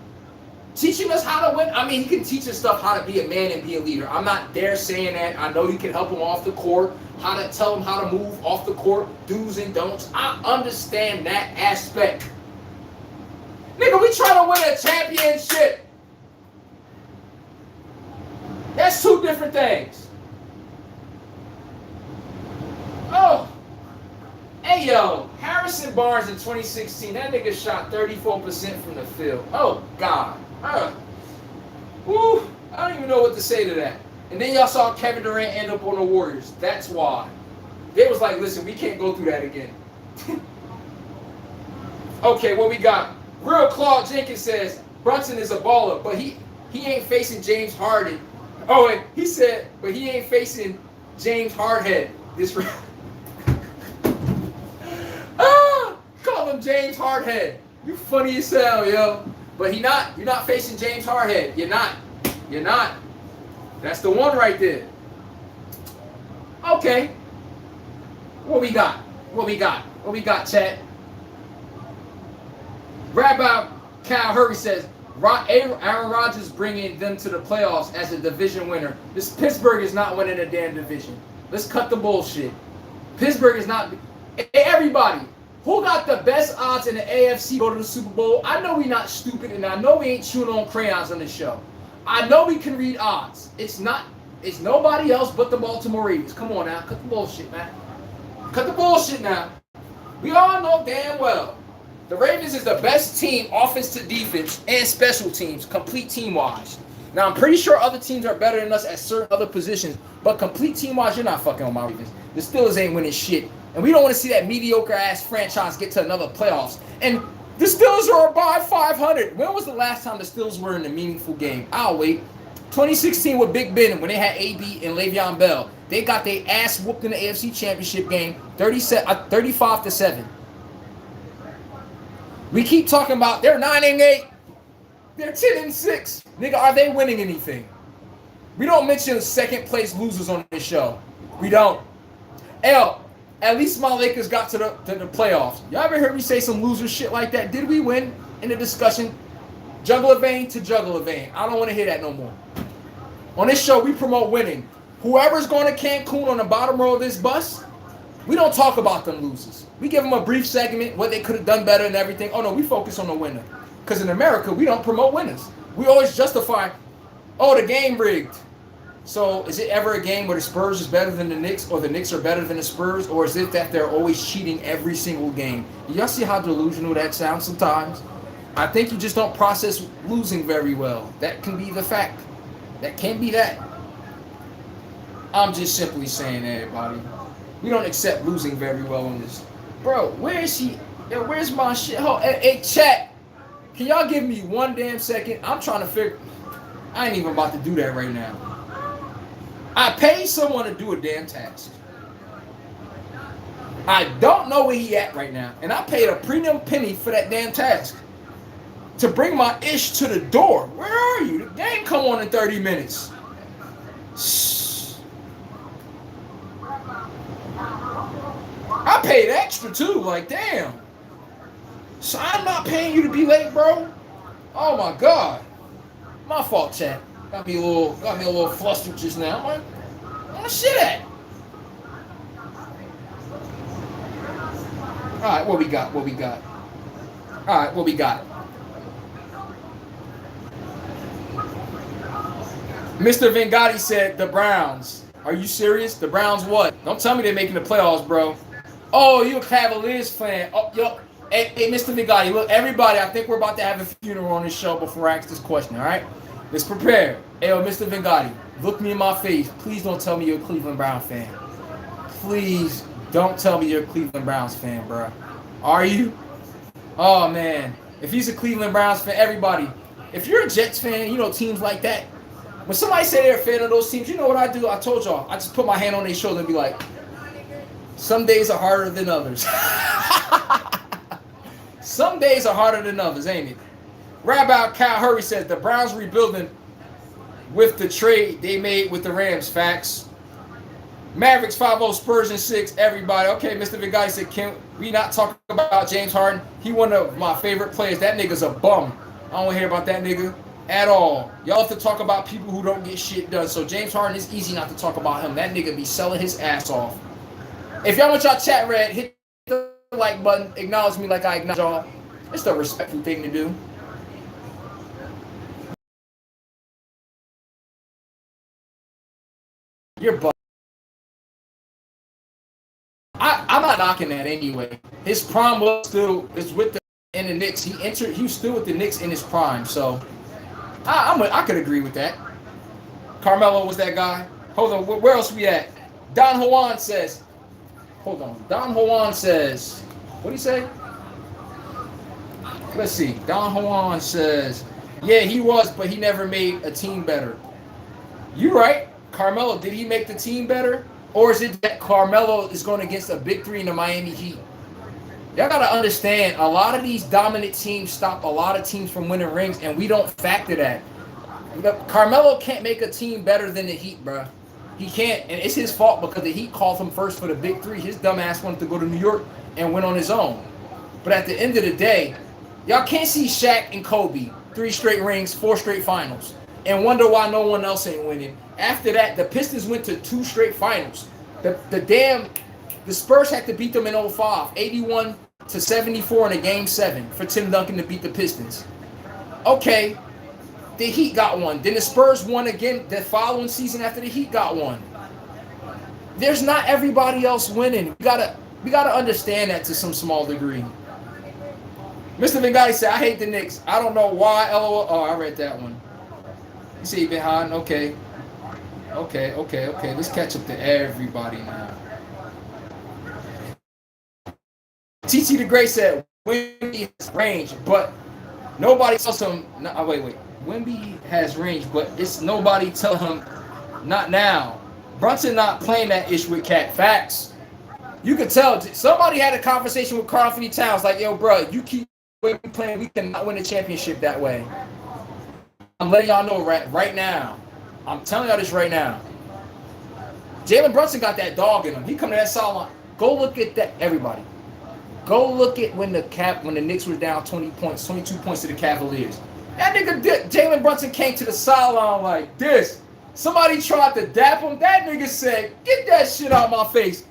Teaching us how to win? I mean, he can teach us stuff how to be a man and be a leader. I'm not there saying that. I know you can help him off the court, how to tell him how to move off the court, do's and don'ts. I understand that aspect. Nigga, we trying to win a championship. That's two different things. Oh. Hey, yo, Harrison Barnes in 2016, that nigga shot 34% from the field. Oh, God. Woo, I don't even know what to say to that. And then y'all saw Kevin Durant end up on the Warriors. That's why. They was like, listen, we can't go through that again. Okay, what we got? Real Claude Jenkins says, Brunson is a baller, but he ain't facing James Harden. Oh, and he said, but he ain't facing James Hardhead. This call him James Hardhead. You funny as hell, yo. But you're not facing James Hardhead. You're not. That's the one right there. Okay. What we got, chat? Rabbi Cal Hurry says, Aaron Rodgers bringing them to the playoffs as a division winner. This Pittsburgh is not winning a damn division. Let's cut the bullshit. Pittsburgh is not. Hey, everybody, who got the best odds in the AFC to go to the Super Bowl? I know we not stupid, and I know we ain't chewing on crayons on this show. I know we can read odds. It's nobody else but the Baltimore Ravens. Come on now, cut the bullshit, man. Cut the bullshit now. We all know damn well the Ravens is the best team, offense to defense, and special teams, complete team-wise. Now, I'm pretty sure other teams are better than us at certain other positions, but complete team-wise, you're not fucking on my Ravens. The Steelers ain't winning shit. And we don't want to see that mediocre-ass franchise get to another playoffs. And the Steelers are above 500. When was the last time the Steelers were in a meaningful game? I'll wait. 2016 with Big Ben, when they had AB and Le'Veon Bell. They got their ass whooped in the AFC Championship game, 35-7. We keep talking about they're 9-8. They're 10-6. Nigga, are they winning anything? We don't mention second place losers on this show. We don't. At least my Lakers got to the playoffs. Y'all ever heard me say some loser shit like that? Did we win in the discussion? Juggler vein to juggler vein. I don't want to hear that no more. On this show, we promote winning. Whoever's going to Cancun on the bottom row of this bus, we don't talk about them losers. We give them a brief segment, what they could have done better and everything. Oh no, we focus on the winner. Because in America, we don't promote winners. We always justify, oh, the game rigged. So is it ever a game where the Spurs is better than the Knicks or the Knicks are better than the Spurs? Or is it that they're always cheating every single game? Y'all see how delusional that sounds sometimes? I think you just don't process losing very well. That can be the fact. That can be that. I'm just simply saying, everybody, we don't accept losing very well on this. Bro, where is he? Yo, where's my shit? Hey, chat, can y'all give me one damn second? I'm trying to figure. I ain't even about to do that right now. I paid someone to do a damn task. I don't know where he at right now. And I paid a premium penny for that damn task. To bring my ish to the door. Where are you? The game come on in 30 minutes. I paid extra too. Like, damn. So I'm not paying you to be late, bro. Oh my God. My fault, chat. Got me a little flustered just now. I'm like, where shit at? Alright, what we got? Alright, what we got? Mr. Vengotti said the Browns. Are you serious? The Browns what? Don't tell me they're making the playoffs, bro. Oh, you a Cavaliers fan. Oh, yo. Hey, Mr. Vengotti, look, everybody, I think we're about to have a funeral on this show before I ask this question, all right? Let's prepare. Hey, yo, Mr. Vengotti, look me in my face. Please don't tell me you're a Cleveland Browns fan. Please don't tell me you're a Cleveland Browns fan, bro. Are you? Oh, man. If he's a Cleveland Browns fan, everybody, if you're a Jets fan, you know, teams like that, when somebody say they're a fan of those teams, you know what I do? I told y'all. I just put my hand on their shoulder and be like, some days are harder than others. Some days are harder than others, ain't it? Rabbi Kyle Hurry says the Browns rebuilding with the trade they made with the Rams. Facts. Mavericks 5-0, Spurs in 6. Everybody. Okay, Mr. Vigai said, can we not talk about James Harden? He one of my favorite players. That nigga's a bum. I don't want to hear about that nigga at all. Y'all have to talk about people who don't get shit done. So James Harden, is easy not to talk about him. That nigga be selling his ass off. If y'all want y'all chat read, hit the like button. Acknowledge me like I acknowledge y'all. It's the respectful thing to do. You're butt. I'm not knocking that anyway. His prime was still is with the in the Knicks. He was still with the Knicks in his prime. So I could agree with that. Carmelo was that guy. Hold on, where else we at? Don Juan says. Hold on. Don Juan says. What do you say? Let's see. Don Juan says, yeah, he was, but he never made a team better. You right. Carmelo, did he make the team better? Or is it that Carmelo is going against a big three in the Miami Heat? Y'all got to understand, a lot of these dominant teams stop a lot of teams from winning rings, and we don't factor that. Carmelo can't make a team better than the Heat, bro. He can't, and it's his fault because the Heat called him first for the big three. His dumb ass wanted to go to New York and win on his own. But at the end of the day, y'all can't see Shaq and Kobe, 3 straight rings, 4 straight finals, and wonder why no one else ain't winning. After that, the Pistons went to 2 straight finals. The Spurs had to beat them in 05, 81-74 in a game 7 for Tim Duncan to beat the Pistons. Okay, the Heat got one. Then the Spurs won again the following season after the Heat got one. There's not everybody else winning. We gotta understand that to some small degree. Mr. Vengotti said, I hate the Knicks. I don't know why. LOL. Oh, I read that one. You see behind? Okay. Let's catch up to everybody now. TT the Great said, Wemby has range, but nobody tells him. No, wait. Wemby has range, but it's nobody tell him not now. Brunson not playing that ish with Cat. Facts. You could tell somebody had a conversation with Karl Anthony Towns like, yo, bro, you keep playing, we cannot win the championship that way. I'm letting y'all know right now. I'm telling y'all this right now. Jalen Brunson got that dog in him. He come to that sideline. Go look at that, everybody. Go look at when the Knicks were down 20 points, 22 points to the Cavaliers. That nigga Jalen Brunson came to the sideline like this. Somebody tried to dap him. That nigga said, "Get that shit out of my face.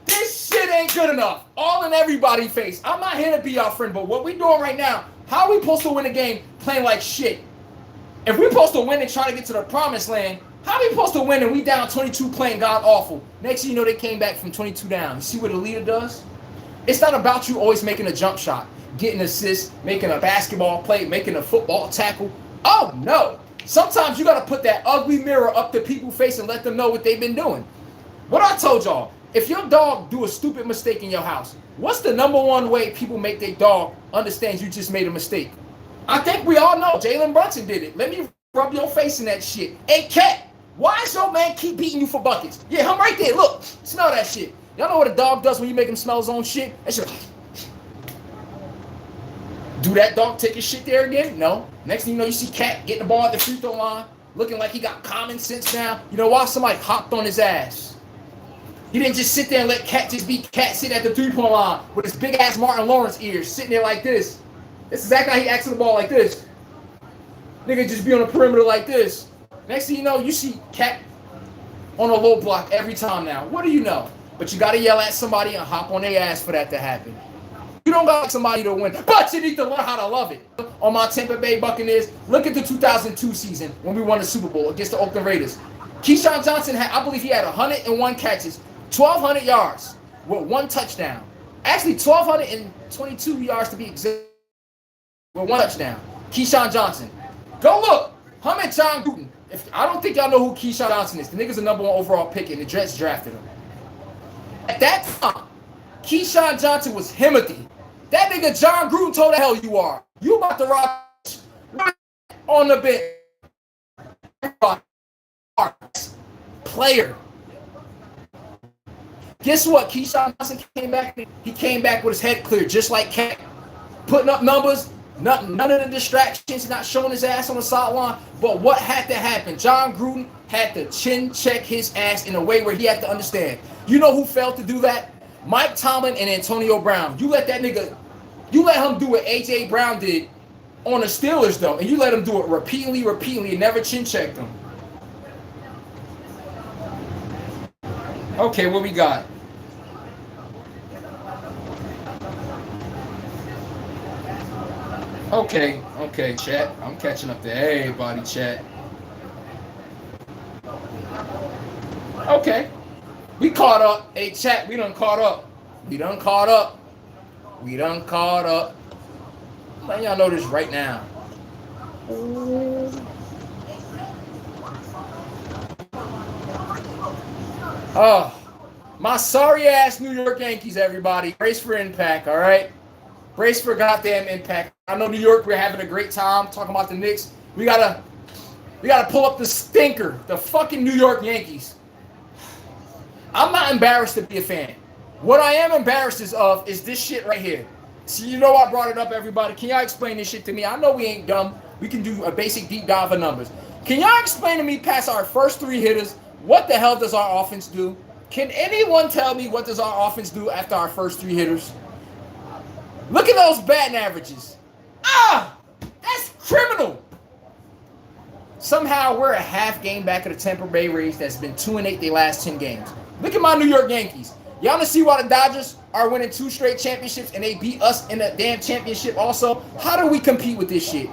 This shit ain't good enough." All in everybody's face. I'm not here to be our friend, but what we doing right now, how are we supposed to win a game playing like shit? If we're supposed to win and try to get to the promised land, how are we supposed to win and we down 22 playing god awful? Next thing you know, they came back from 22 down. You see what a leader does? It's not about you always making a jump shot, getting assists, making a basketball play, making a football tackle. Oh, no. Sometimes you got to put that ugly mirror up to people's face and let them know what they've been doing. What I told y'all, if your dog do a stupid mistake in your house, what's the number one way people make their dog understand you just made a mistake? I think we all know Jalen Brunson did it. Let me rub your face in that shit. Hey, cat, why does your man keep beating you for buckets? Yeah, him right there. Look, smell that shit. Y'all know what a dog does when you make him smell his own shit? That shit. Do that dog take his shit there again? No. Next thing you know, you see Cat getting the ball at the free throw line, looking like he got common sense now. You know why? Somebody hopped on his ass. He didn't just sit there and let Cat just be Cat sit at the three-point line with his big-ass Martin Lawrence ears sitting there like this. That's exactly how he acts the ball like this. Nigga just be on the perimeter like this. Next thing you know, you see Cat on a low block every time now. What do you know? But you got to yell at somebody and hop on their ass for that to happen. You don't got somebody to win, but you need to learn how to love it. On my Tampa Bay Buccaneers, look at the 2002 season when we won the Super Bowl against the Oakland Raiders. Keyshawn Johnson had, I believe he had 101 catches, 1,200 yards with one touchdown. Actually, 1,222 yards to be exact with one touchdown. Keyshawn Johnson. Go look. Him and John Gruden. I don't think y'all know who Keyshawn Johnson is. The nigga's the number one overall pick and the Jets drafted him. At that time, Keyshawn Johnson was Himothy. That nigga John Gruden told the hell you are. You about to rock on the bench. Player. Guess what? Keyshawn Johnson came back. He came back with his head clear, just like Cat. Putting up numbers, none of the distractions, not showing his ass on the sideline. But what had to happen? John Gruden had to chin check his ass in a way where he had to understand. You know who failed to do that? Mike Tomlin and Antonio Brown. You let him do what A.J. Brown did on the Steelers, though, and you let him do it repeatedly, and never chin-checked him. Okay, what we got? Okay, chat. I'm catching up to everybody, chat. Okay. We caught up. Hey, chat, we done caught up. Let y'all know this right now. Oh, my sorry-ass New York Yankees, everybody. Brace for impact, all right? Brace for goddamn impact. I know New York, we're having a great time talking about the Knicks. We gotta pull up the stinker, the fucking New York Yankees. I'm not embarrassed to be a fan. What I am embarrassed is this shit right here. See, you know I brought it up, everybody. Can y'all explain this shit to me? I know we ain't dumb. We can do a basic deep dive of numbers. Can y'all explain to me past our first three hitters, what the hell does our offense do? Can anyone tell me what does our offense do after our first three hitters? Look at those batting averages. That's criminal. Somehow we're a half game back of the Tampa Bay Rays that's been 2-8 their last 10 games. Look at my New York Yankees. Y'all want to see why the Dodgers are winning 2 straight championships and they beat us in the damn championship also? How do we compete with this shit?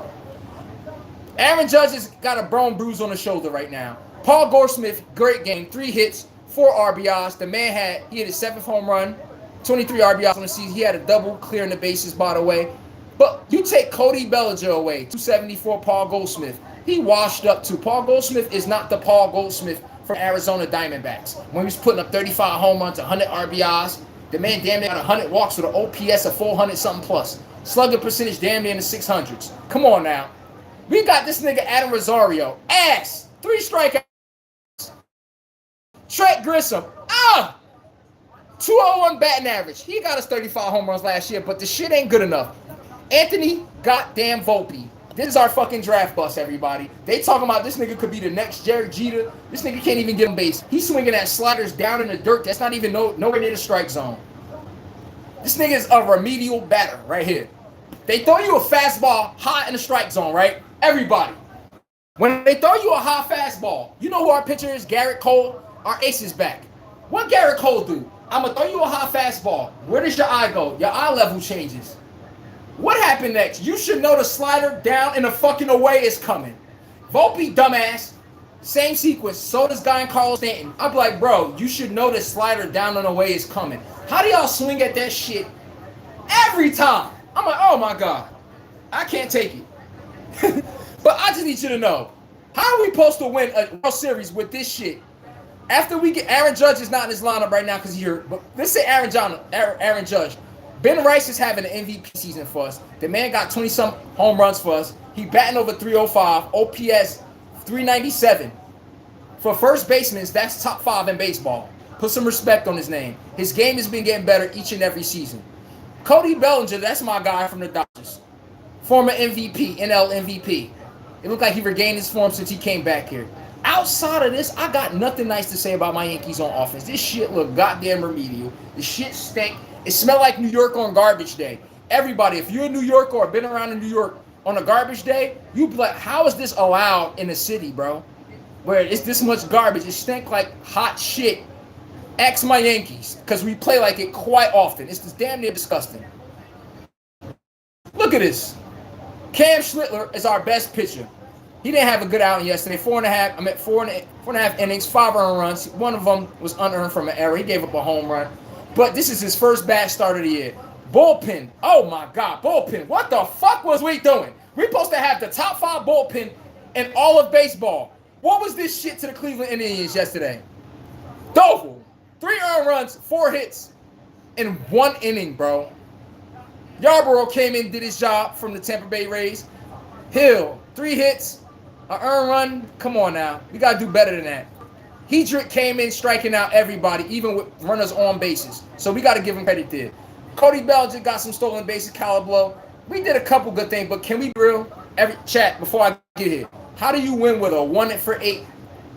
Aaron Judge has got a bone bruise on the shoulder right now. Paul Goldschmidt, great game, 3 hits, 4 RBIs. The man he hit his 7th home run, 23 RBIs on the season. He had a double clearing the bases, by the way. But you take Cody Bellinger away, 274 Paul Goldschmidt. He washed up too. Paul Goldschmidt is not the Paul Goldschmidt from Arizona Diamondbacks. When he was putting up 35 home runs, 100 RBIs, the man damn near got 100 walks with an OPS of 400 something plus. Slugging percentage damn near in the 600s. Come on now. We got this nigga Adam Rosario. 3 strikeouts. Trent Grissom. 201 batting average. He got us 35 home runs last year, but the shit ain't good enough. Anthony goddamn Volpe. This is our fucking draft bus, everybody. They talking about this nigga could be the next Jared Jeter. This nigga can't even get on base. He's swinging at sliders down in the dirt. That's not even nowhere near the strike zone. This nigga is a remedial batter right here. They throw you a fastball high in the strike zone, right? Everybody. When they throw you a high fastball, you know who our pitcher is? Garrett Cole. Our ace is back. What Garrett Cole do? I'm going to throw you a high fastball. Where does your eye go? Your eye level changes. What happened next? You should know the slider down and the fucking away is coming. Volpe, dumbass. Same sequence. So does guy in Carlos Stanton. I'm like, bro, you should know the slider down and away is coming. How do y'all swing at that shit every time? I'm like, oh my God. I can't take it. But I just need you to know, how are we supposed to win a World Series with this shit? After we get Aaron Judge is not in his lineup right now because he's here. But let's say Aaron Judge. Ben Rice is having an MVP season for us. The man got 20-some home runs for us. He batting over 305, OPS 397. For first baseman, that's top 5 in baseball. Put some respect on his name. His game has been getting better each and every season. Cody Bellinger, that's my guy from the Dodgers. Former MVP, NL MVP. It looked like he regained his form since he came back here. Outside of this, I got nothing nice to say about my Yankees on offense. This shit look goddamn remedial. The shit stink. It smelled like New York on garbage day. Everybody, if you're in New York or been around in New York on a garbage day, you be like, how is this allowed in the city, bro? Where it's this much garbage. It stink like hot shit. Ask my Yankees, because we play like it quite often. It's just damn near disgusting. Look at this. Cam Schlittler is our best pitcher. He didn't have a good outing yesterday. Four and a half innings, 5 earned runs. One of them was unearned from an error. He gave up a home run. But this is his first bad start of the year. Bullpen. Oh, my God. Bullpen. What the fuck was we doing? We're supposed to have the top 5 bullpen in all of baseball. What was this shit to the Cleveland Indians yesterday? Doval. 3 earned runs, 4 hits in 1 inning, bro. Yarborough came in, did his job from the Tampa Bay Rays. Hill, 3 hits, an earned run. Come on now. We got to do better than that. Hedrick came in striking out everybody, even with runners on bases. So we got to give him credit there. Cody Bellinger got some stolen bases, Calablo. We did a couple good things, but can we be real? Chat, before I get here, how do you win with a 1 for 8?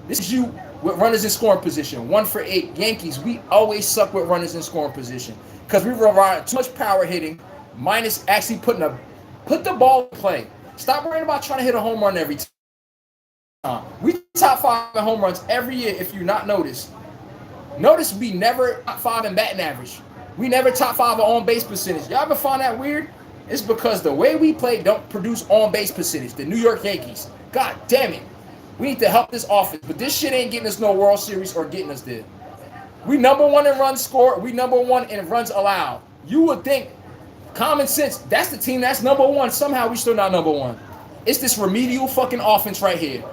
This is you with runners in scoring position. 1 for 8. Yankees, we always suck with runners in scoring position because we rely on too much power hitting minus actually put the ball in play. Stop worrying about trying to hit a home run every time. We top 5 in home runs every year if you not notice. Notice we never top 5 in batting average. We never top 5 in on-base percentage. Y'all ever find that weird? It's because the way we play don't produce on-base percentage. The New York Yankees. God damn it. We need to help this offense. But this shit ain't getting us no World Series or getting us there. We number 1 in runs scored. We number 1 in runs allowed. You would think, common sense, that's the team that's number 1. Somehow we still not number 1. It's this remedial fucking offense right here.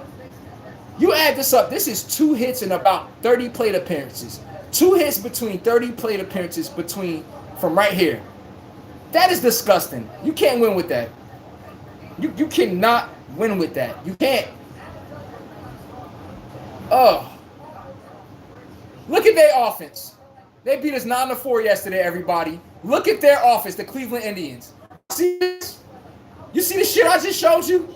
You add this up. This is 2 hits in about 30 plate appearances. 2 hits between 30 plate appearances from right here. That is disgusting. You can't win with that. You cannot win with that. You can't. Oh. Look at their offense. They beat us 9-4 yesterday, everybody. Look at their offense, the Cleveland Indians. See this? You see the shit I just showed you?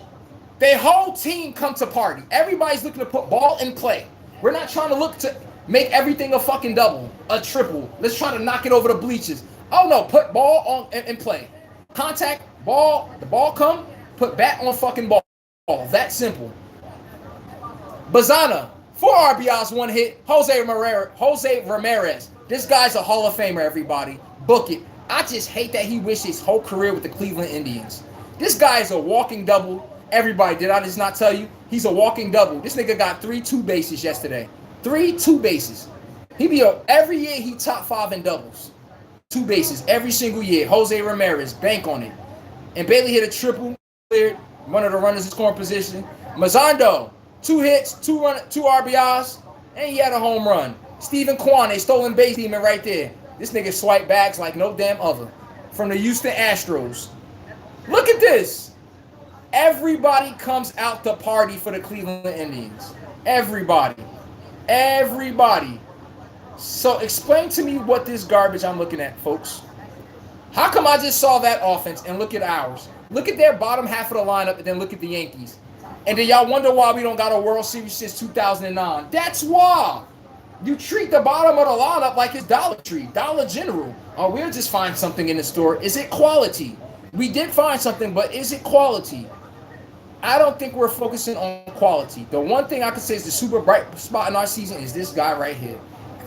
Their whole team come to party. Everybody's looking to put ball in play. We're not trying to look to make everything a fucking double, a triple. Let's try to knock it over the bleachers. Oh, no, put ball on in play. Contact, ball, the ball come, put bat on fucking ball. That simple. Bazana, 4 RBIs, 1 hit. Jose Ramirez. This guy's a Hall of Famer, everybody. Book it. I just hate that he wished his whole career with the Cleveland Indians. This guy is a walking double. Everybody, did I just not tell you? He's a walking double. This nigga got 3 2-bases yesterday. 3 2-bases. Every year he top 5 in doubles. 2 bases every single year. Jose Ramirez, bank on it. And Bailey hit a triple, cleared one of the runners in scoring position. Mazando, 2 hits, 2 RBIs, and he had a home run. Stephen Kwan, a stolen base demon right there. This nigga swipe bags like no damn other. From the Houston Astros. Look at this. Everybody comes out to party for the Cleveland Indians. Everybody. So explain to me what this garbage I'm looking at, folks. How come I just saw that offense and look at ours? Look at their bottom half of the lineup and then look at the Yankees. And then y'all wonder why we don't got a World Series since 2009. That's why. You treat the bottom of the lineup like it's Dollar Tree, Dollar General. Or we'll just find something in the store. Is it quality? We did find something, but is it quality? I don't think we're focusing on quality. The one thing I can say is the super bright spot in our season is this guy right here.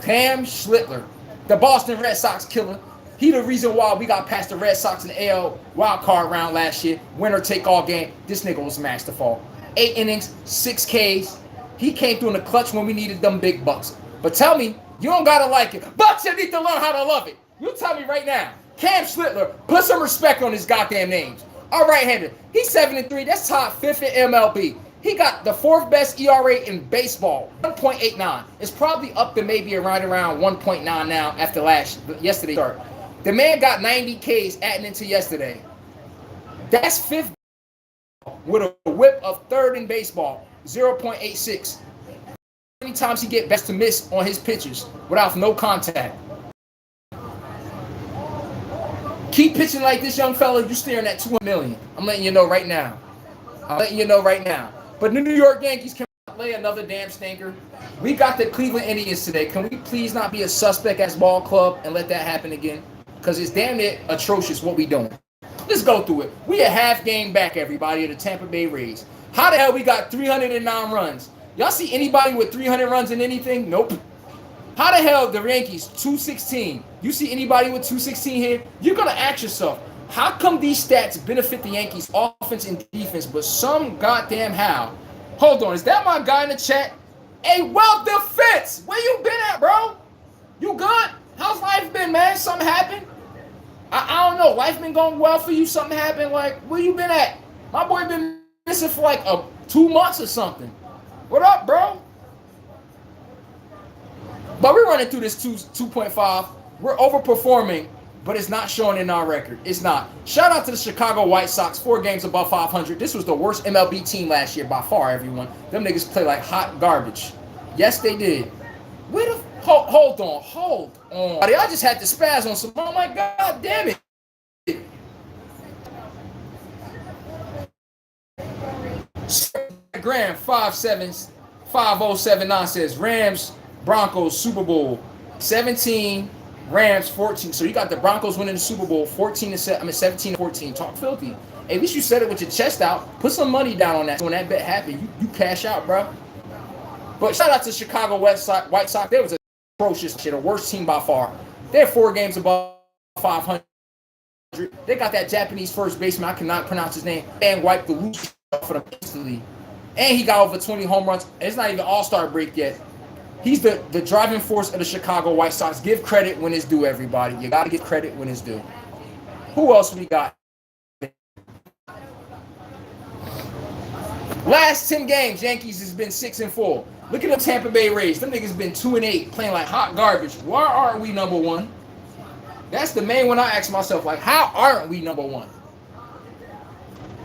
Cam Schlittler, the Boston Red Sox killer. He the reason why we got past the Red Sox in the AL wild card round last year. Winner take all game. This nigga was masterful. 8 innings, 6 Ks. He came through in the clutch when we needed them big bucks. But tell me, you don't gotta like it. Bucks, you need to learn how to love it. You tell me right now. Cam Schlittler, put some respect on his goddamn names. All right-hander. He's 7-3. That's top 5th in MLB. He got the 4th best ERA in baseball, 1.89. It's probably up to maybe around 1.9 now after yesterday's start. The man got 90 Ks adding into yesterday. That's 5th with a whip of 3rd in baseball, 0.86. How many times he get best to miss on his pitches without no contact? Keep pitching like this, young fella. You're staring at $200 million. I'm letting you know right now. But the New York Yankees can play another damn stinker. We got the Cleveland Indians today. Can we please not be a suspect as ball club and let that happen again? Because it's damn near atrocious what we doing. Let's go through it. We a half game back, everybody, of the Tampa Bay Rays. How the hell we got 309 runs? Y'all see anybody with 300 runs in anything? Nope. How the hell the Yankees 216? You see anybody with 216 here? You're gonna ask yourself, how come these stats benefit the Yankees offense and defense, but some goddamn how? Hold on, is that my guy in the chat? Hey, well defense, where you been at, bro? You good? How's life been, man? Something happened? I don't know. Life been going well for you? Something happened? Like, where you been at? My boy been missing for like 2 months or something. What up, bro? But we're running through this 2.5. We're overperforming, but it's not showing in our record. It's not. Shout out to the Chicago White Sox, 4 games above 500. This was the worst MLB team last year by far, everyone. Them niggas play like hot garbage. Yes, they did. Where the... Hold on. I just had to spaz on some... Oh, my God damn it. Graham 5079 says Rams Broncos Super Bowl 17, Rams 14. So you got the Broncos winning the Super Bowl 17-14. Talk filthy. Hey, at least you said it with your chest out. Put some money down on that. When that bet happened, you cash out, bro. But shout out to Chicago White Sox. There was a atrocious shit, the worst team by far. They're 4 games above 500. They got that Japanese first baseman. I cannot pronounce his name. And wiped the loose for them instantly. And he got over 20 home runs. It's not even All-Star break yet. He's the driving force of the Chicago White Sox. Give credit when it's due, everybody. You got to give credit when it's due. Who else we got? Last 10 games, Yankees has been 6-4. Look at the Tampa Bay Rays. Them niggas been 2-8, playing like hot garbage. Why aren't we number one? That's the main one I ask myself. Like, how aren't we number one?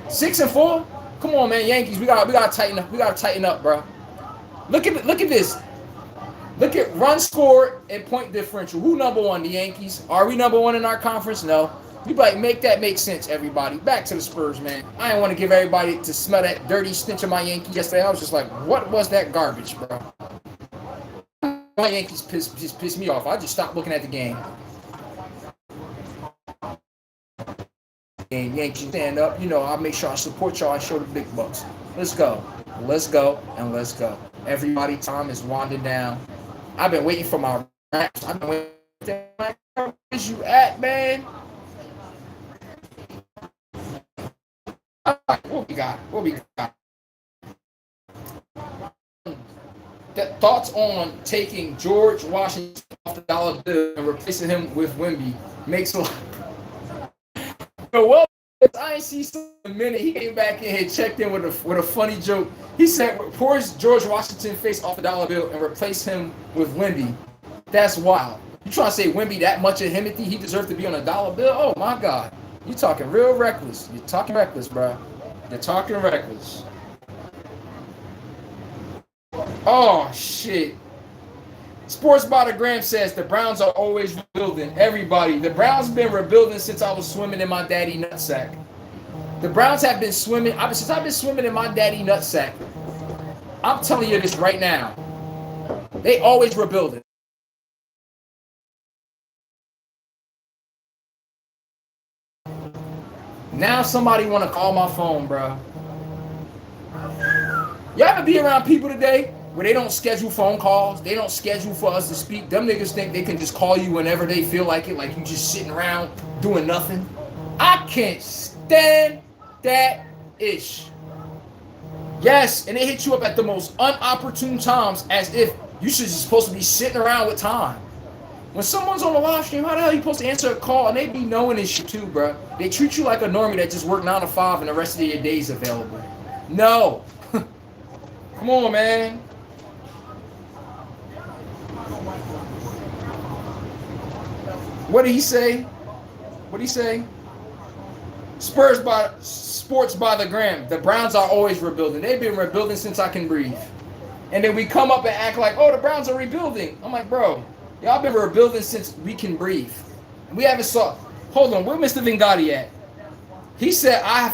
6-4? Come on, man, Yankees. We gotta tighten up. We gotta tighten up, bro. Look at this. Look at run scored and point differential. Who number one? The Yankees. Are we number one in our conference? No. You like make that make sense, everybody. Back to the Spurs, man. I didn't want to give everybody to smell that dirty stench of my Yankees yesterday. I was just like, what was that garbage, bro? My Yankees pissed me off. I just stopped looking at the game. And Yankees stand up. You know, I'll make sure I support y'all and show the big bucks. Let's go. Let's go. And let's go. Everybody, time is winding down. I've been waiting for my raps. I've been waiting. Where's you at, man? What we got? Thoughts on taking George Washington off the dollar bill and replacing him with Wemby makes a lot. Well, I ain't see in a minute. He came back in here, checked in with a funny joke. He said, "Pour George Washington face off the dollar bill and replace him with Wemby." That's wild. You trying to say Wemby that much of him? He deserved to be on a dollar bill? Oh my God, you talking real reckless. You're talking reckless, bro. You're talking reckless. Oh shit. Sports by the Gram says the Browns are always rebuilding. Everybody, the Browns been rebuilding since I was swimming in my daddy nutsack. The Browns have been swimming. Since I've been swimming in my daddy nutsack, I'm telling you this right now. They always rebuilding. Now somebody want to call my phone, bro. Y'all ever be around people today where they don't schedule phone calls? They don't schedule for us to speak. Them niggas think they can just call you whenever they feel like it, like you just sitting around doing nothing. I can't stand that ish. Yes, and they hit you up at the most unopportune times as if you should just supposed to be sitting around with time. When someone's on the live stream, how the hell are you supposed to answer a call? And they be knowing this shit too, bro. They treat you like a normie that just worked 9 to 5 and the rest of your day's available. No. Come on, man. What did he say? What did he say? Sports by the gram. The Browns are always rebuilding. They've been rebuilding since I can breathe. And then we come up and act like, oh, the Browns are rebuilding. I'm like, bro, y'all been rebuilding since we can breathe. We haven't saw. Hold on, where Mr. Vingati at? He said, I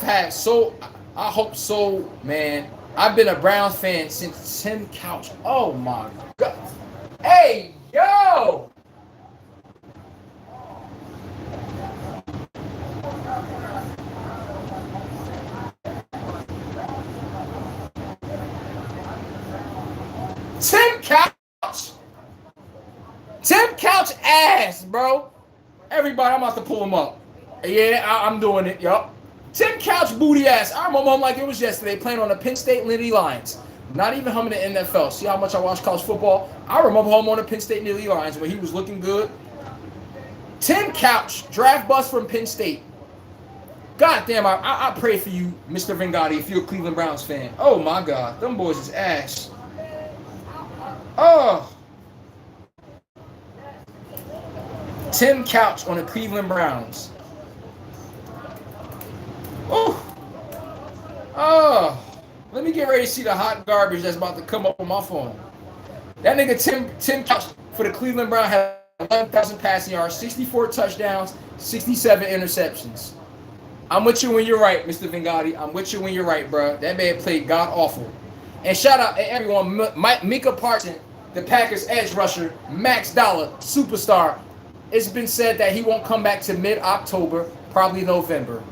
hope so, man. I've been a Browns fan since Tim Couch. Oh my God. Hey, yo! Tim Couch ass, bro. Everybody, I'm about to pull him up. Yeah, I'm doing it, yup. Tim Couch booty ass. I remember him like it was yesterday playing on the Penn State Nittany Lions. Not even humming the NFL. See how much I watch college football? I remember him on the Penn State Nittany Lions when he was looking good. Tim Couch, draft bust from Penn State. God damn, I pray for you, Mr. Vingati, if you're a Cleveland Browns fan. Oh my God, them boys is ass. Oh. Tim Couch on the Cleveland Browns. Oh, let me get ready to see the hot garbage that's about to come up on my phone. That nigga Tim Couch for the Cleveland Browns had 11,000 passing yards, 64 touchdowns, 67 interceptions. I'm with you when you're right, Mr. Vingati. I'm with you when you're right, bro. That man played god awful. And shout out to everyone, Micah Parson, the Packers edge rusher, Max Dollar, superstar. It's been said that he won't come back to mid-October, probably November.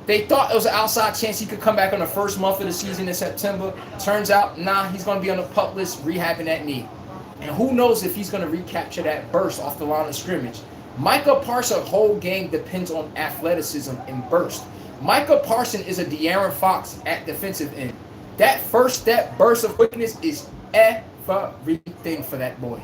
They thought it was an outside chance he could come back on the first month of the season in September. Turns out, nah, he's going to be on the PUP list rehabbing that knee. And who knows if he's going to recapture that burst off the line of scrimmage. Micah Parson's whole game depends on athleticism and burst. Micah Parson is a De'Aaron Fox at defensive end. That first step burst of quickness is everything for that boy.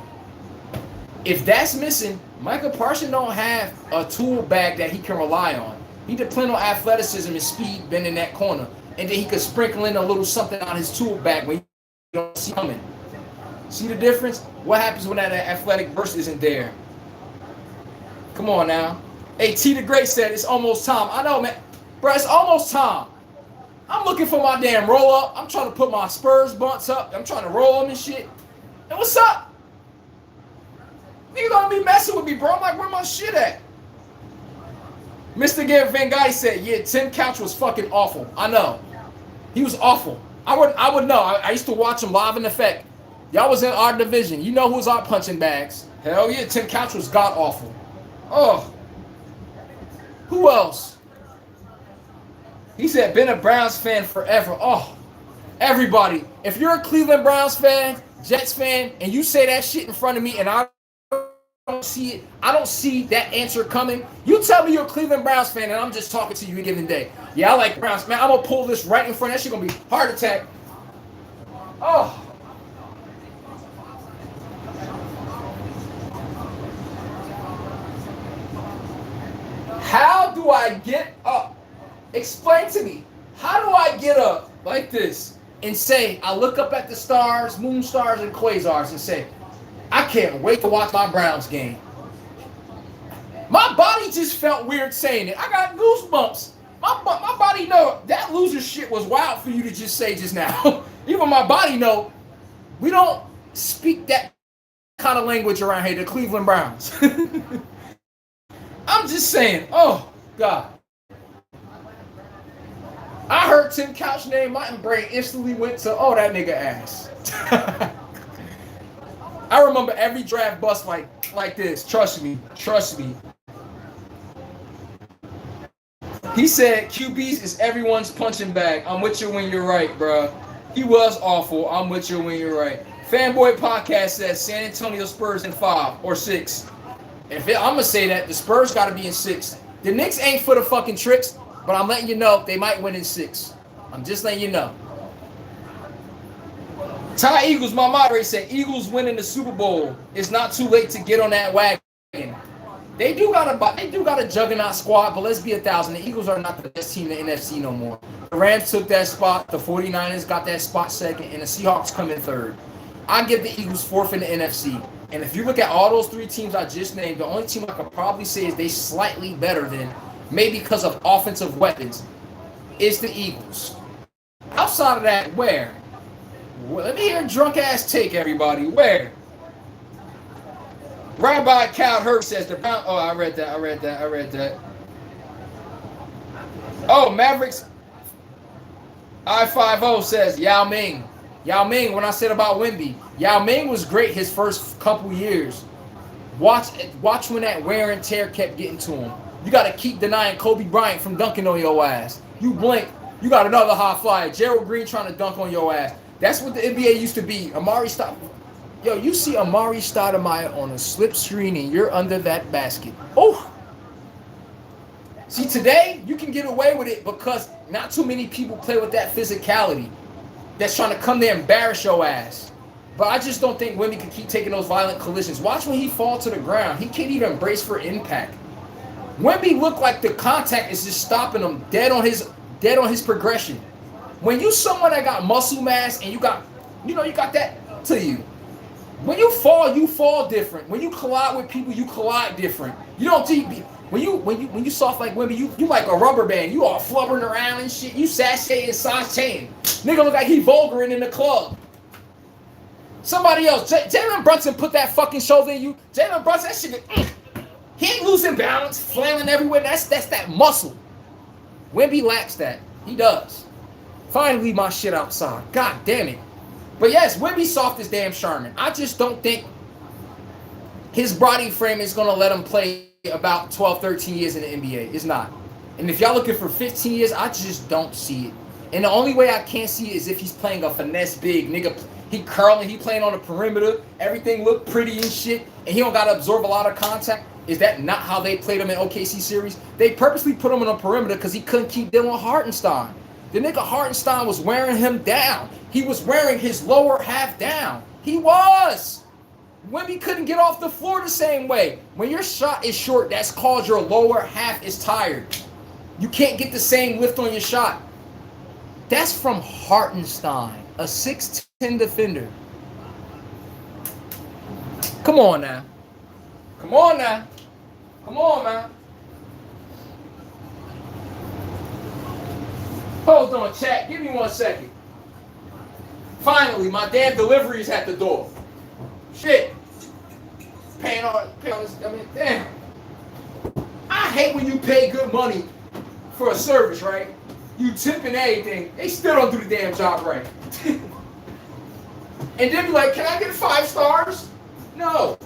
If that's missing, Micah Parson don't have a tool bag that he can rely on. He depends on athleticism and speed bending that corner. And then he could sprinkle in a little something on his tool bag when you don't see coming. See the difference? What happens when that athletic burst isn't there? Come on now. Hey, T the Great said it's almost time. I know, man. Bro, it's almost time. I'm looking for my damn roll-up. I'm trying to put my Spurs bunts up. I'm trying to roll them and shit. And what's up? Nigga gonna be messing with me, bro. I'm like, where my shit at? Mr. Van Guy said, yeah, Tim Couch was fucking awful. I know. He was awful. I would know. I used to watch him live in effect. Y'all was in our division. You know who was our punching bags. Hell yeah, Tim Couch was god awful. Oh. Who else? He said, been a Browns fan forever. Oh. Everybody. If you're a Cleveland Browns fan, Jets fan, and you say that shit in front of me and I don't see it. I don't see that answer coming. You tell me you're a Cleveland Browns fan and I'm just talking to you a given day. Yeah, I like Browns. Man, I'm going to pull this right in front. That shit going to be heart attack. Oh. How do I get up? Explain to me. How do I get up like this and say, I look up at the stars, moon stars, and quasars and say, I can't wait to watch my Browns game. My body just felt weird saying it. I got goosebumps. My body know that loser shit was wild for you to just say just now. Even my body know we don't speak that kind of language around here, the Cleveland Browns. I'm just saying, oh, God. heard Tim Couch name, my brain instantly went to, oh, that nigga ass. I remember every draft bust like this. Trust me. He said, QBs is everyone's punching bag. I'm with you when you're right, bro. He was awful. I'm with you when you're right. Fanboy Podcast says San Antonio Spurs in 5 or 6. I'm going to say that the Spurs got to be in 6. The Knicks ain't for the fucking tricks, but I'm letting you know they might win in 6. I'm just letting you know. Ty Eagles, my moderator, said Eagles winning the Super Bowl. It's not too late to get on that wagon. They do got a juggernaut squad, but let's be 1,000. The Eagles are not the best team in the NFC no more. The Rams took that spot. The 49ers got that spot second, and the Seahawks come in third. I give the Eagles 4th in the NFC. And if you look at all those 3 teams I just named, the only team I could probably say is they slightly better than, maybe because of offensive weapons, is the Eagles. Outside of that, where? Well, let me hear a drunk-ass take, everybody. Where? Rabbi Cal Hurst says the Browns. Oh, I read that. Oh, Mavericks I50 says Yao Ming. When I said about Wemby, Yao Ming was great his first couple years. Watch when that wear and tear kept getting to him. You got to keep denying Kobe Bryant from dunking on your ass. You blink, you got another high flyer. Gerald Green trying to dunk on your ass. That's what the NBA used to be. Amari Stoudemire. Yo, you see Amari Stoudemire on a slip screen and you're under that basket. Oh! See, today, you can get away with it because not too many people play with that physicality that's trying to come there and embarrass your ass. But I just don't think Wemby can keep taking those violent collisions. Watch when he fall to the ground. He can't even brace for impact. Wemby looked like the contact is just stopping him dead on his progression. When you someone that got muscle mass and you got that to you. When you fall different. When you collide with people, you collide different. You don't think when you soft like Wemby, you like a rubber band. You all flubbering around and shit. You sashaying, sashaying. Nigga look like he vulgaring in the club. Somebody else, Jalen Brunson put that fucking shoulder in you. Jalen Brunson, that shit, he ain't losing balance, flailing everywhere. That's that muscle. Wemby lacks that. He does. Finally, my shit outside. God damn it. But yes, Wemby soft as damn Charmin. I just don't think his body frame is going to let him play about 12, 13 years in the NBA. It's not. And if y'all looking for 15 years, I just don't see it. And the only way I can't see it is if he's playing a finesse big nigga. He curling, he playing on the perimeter. Everything look pretty and shit. And he don't got to absorb a lot of contact. Is that not how they played him in OKC series? They purposely put him on the perimeter because he couldn't keep dealing with Hartenstein. The nigga Hartenstein was wearing him down. He was wearing his lower half down. He was. Wemby couldn't get off the floor the same way. When your shot is short, that's called your lower half is tired. You can't get the same lift on your shot. That's from Hartenstein, a 6'10 defender. Come on now. Come on, man. Hold on, chat. Give me 1 second. Finally, my damn delivery is at the door. Shit. Paying all this. I mean, damn. I hate when you pay good money for a service, right? You tip and everything. They still don't do the damn job right. And then be like, can I get 5 stars? No.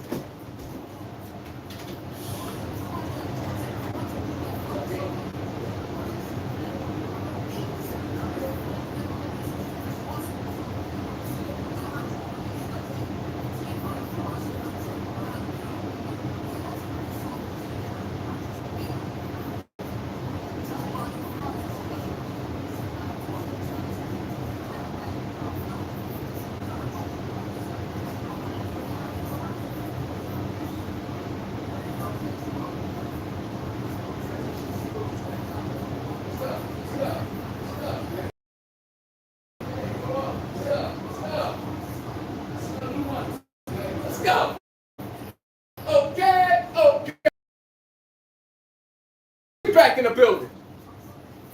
Back in the building.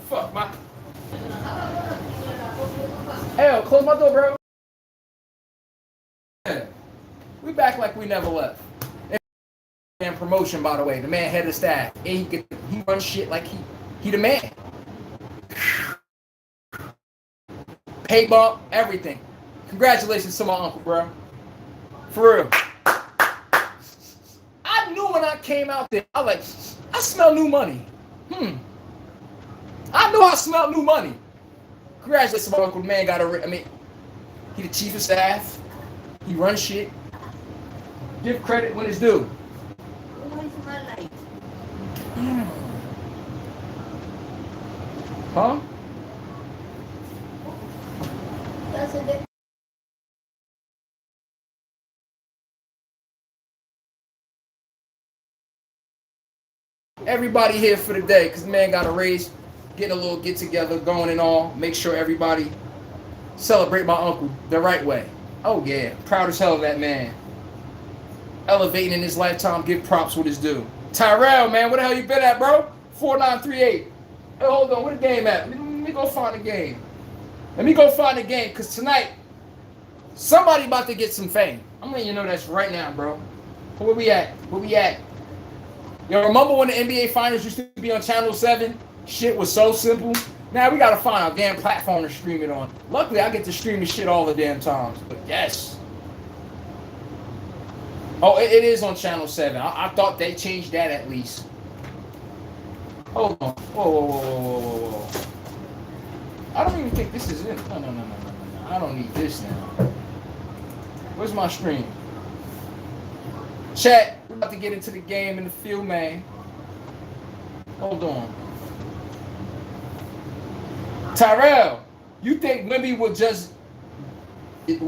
Fuck my. Hey, close my door, bro. We back like we never left. And promotion, by the way, the man head of staff. And he runs shit like he the man. pay bump, everything. Congratulations to my uncle, bro. For real. I knew when I came out there, I smell new money. I knew I smelled new money. Congratulations to my uncle. The man got he the chief of staff. He runs shit. Give credit when it's due. Huh? Everybody here for the day, because the man got a raise, getting a little get together, going and all. Make sure everybody celebrate my uncle the right way. Oh yeah, proud as hell of that man. Elevating in his lifetime, give props what his due. Tyrell, man, where the hell you been at, bro? 4938. Hey, hold on, where the game at? Let me go find the game. Let me go find the game, because tonight, somebody about to get some fame. I'm letting you know that's right now, bro. Where we at? Where we at? Yo, remember when the NBA Finals used to be on Channel 7? Shit was so simple. Now we gotta find a damn platform to stream it on. Luckily, I get to stream this shit all the damn times. But yes. Oh, it is on Channel 7. I thought they changed that at least. Hold on. Whoa. I don't even think this is it. No. I don't need this now. Where's my stream? Chat, we're about to get into the game in the field, man. Hold on. Tyrell, you think Wemby will just... You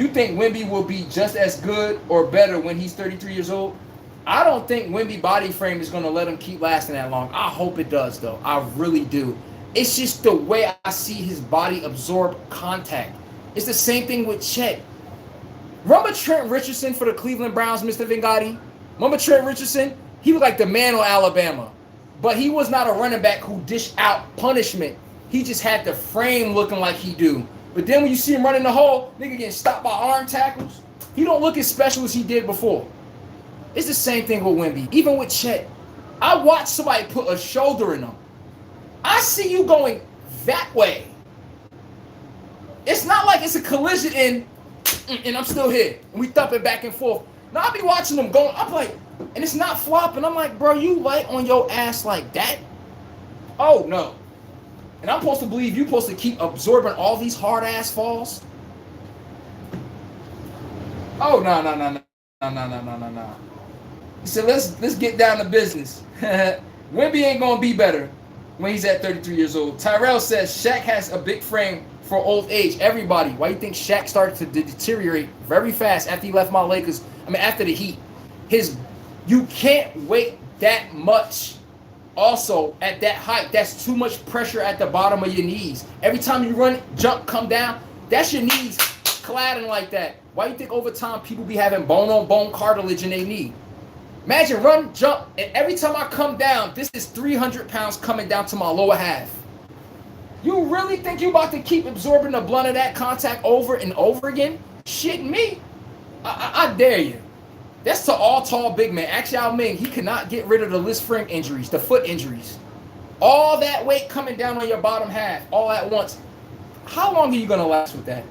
think Wemby will be just as good or better when he's 33 years old? I don't think Wemby body frame is going to let him keep lasting that long. I hope it does, though. I really do. It's just the way I see his body absorb contact. It's the same thing with Chet. Remember Trent Richardson for the Cleveland Browns, Mr. Vengotti? Remember Trent Richardson? He was like the man on Alabama. But he was not a running back who dished out punishment. He just had the frame looking like he do. But then when you see him running the hole, nigga getting stopped by arm tackles, he don't look as special as he did before. It's the same thing with Wemby. Even with Chet. I watched somebody put a shoulder in him. I see you going that way. It's not like it's a collision and I'm still here. And we thump it back and forth. Now I be watching them going, I'm like, and it's not flopping. I'm like, bro, you light on your ass like that? Oh, no. And I'm supposed to believe you're supposed to keep absorbing all these hard ass falls? Oh, no. He said, let's get down to business. Wemby ain't gonna be better when he's at 33 years old. Tyrell says Shaq has a big frame for old age. Everybody, why do you think Shaq started to deteriorate very fast after he left my Lakers? After the Heat. You can't wait that much. Also, at that height, that's too much pressure at the bottom of your knees. Every time you run, jump, come down, that's your knees cladding like that. Why do you think over time people be having bone-on-bone cartilage in their knee? Imagine run, jump, and every time I come down, this is 300 pounds coming down to my lower half. You really think you about to keep absorbing the blunt of that contact over and over again? Shitting me? I dare you. That's to all tall big men. Ask Yao Ming, he cannot get rid of the list frame injuries, the foot injuries. All that weight coming down on your bottom half all at once. How long are you going to last with that?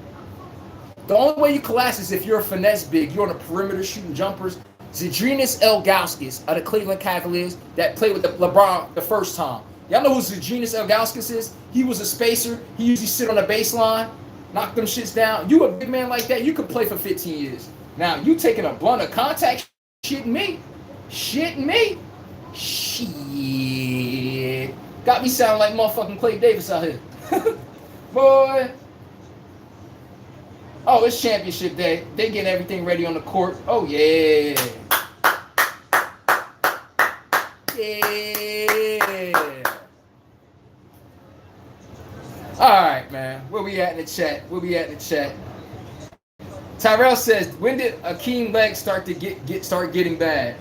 The only way you can last is if you're a finesse big. You're on the perimeter shooting jumpers. Zydrunas Ilgauskas of the Cleveland Cavaliers that played with LeBron the first time. Y'all know who Zydrunas Ilgauskas is? He was a spacer. He usually sit on the baseline, knock them shits down. You a big man like that, you could play for 15 years. Now, you taking a blunt of contact, shitting me. Shit. Got me sounding like motherfucking Clay Davis out here. Boy. Oh, it's championship day. They getting everything ready on the court. Oh, yeah. Yeah. All right, man. Where we at in the chat? Tyrell says, when did Akeem legs start to start getting bad?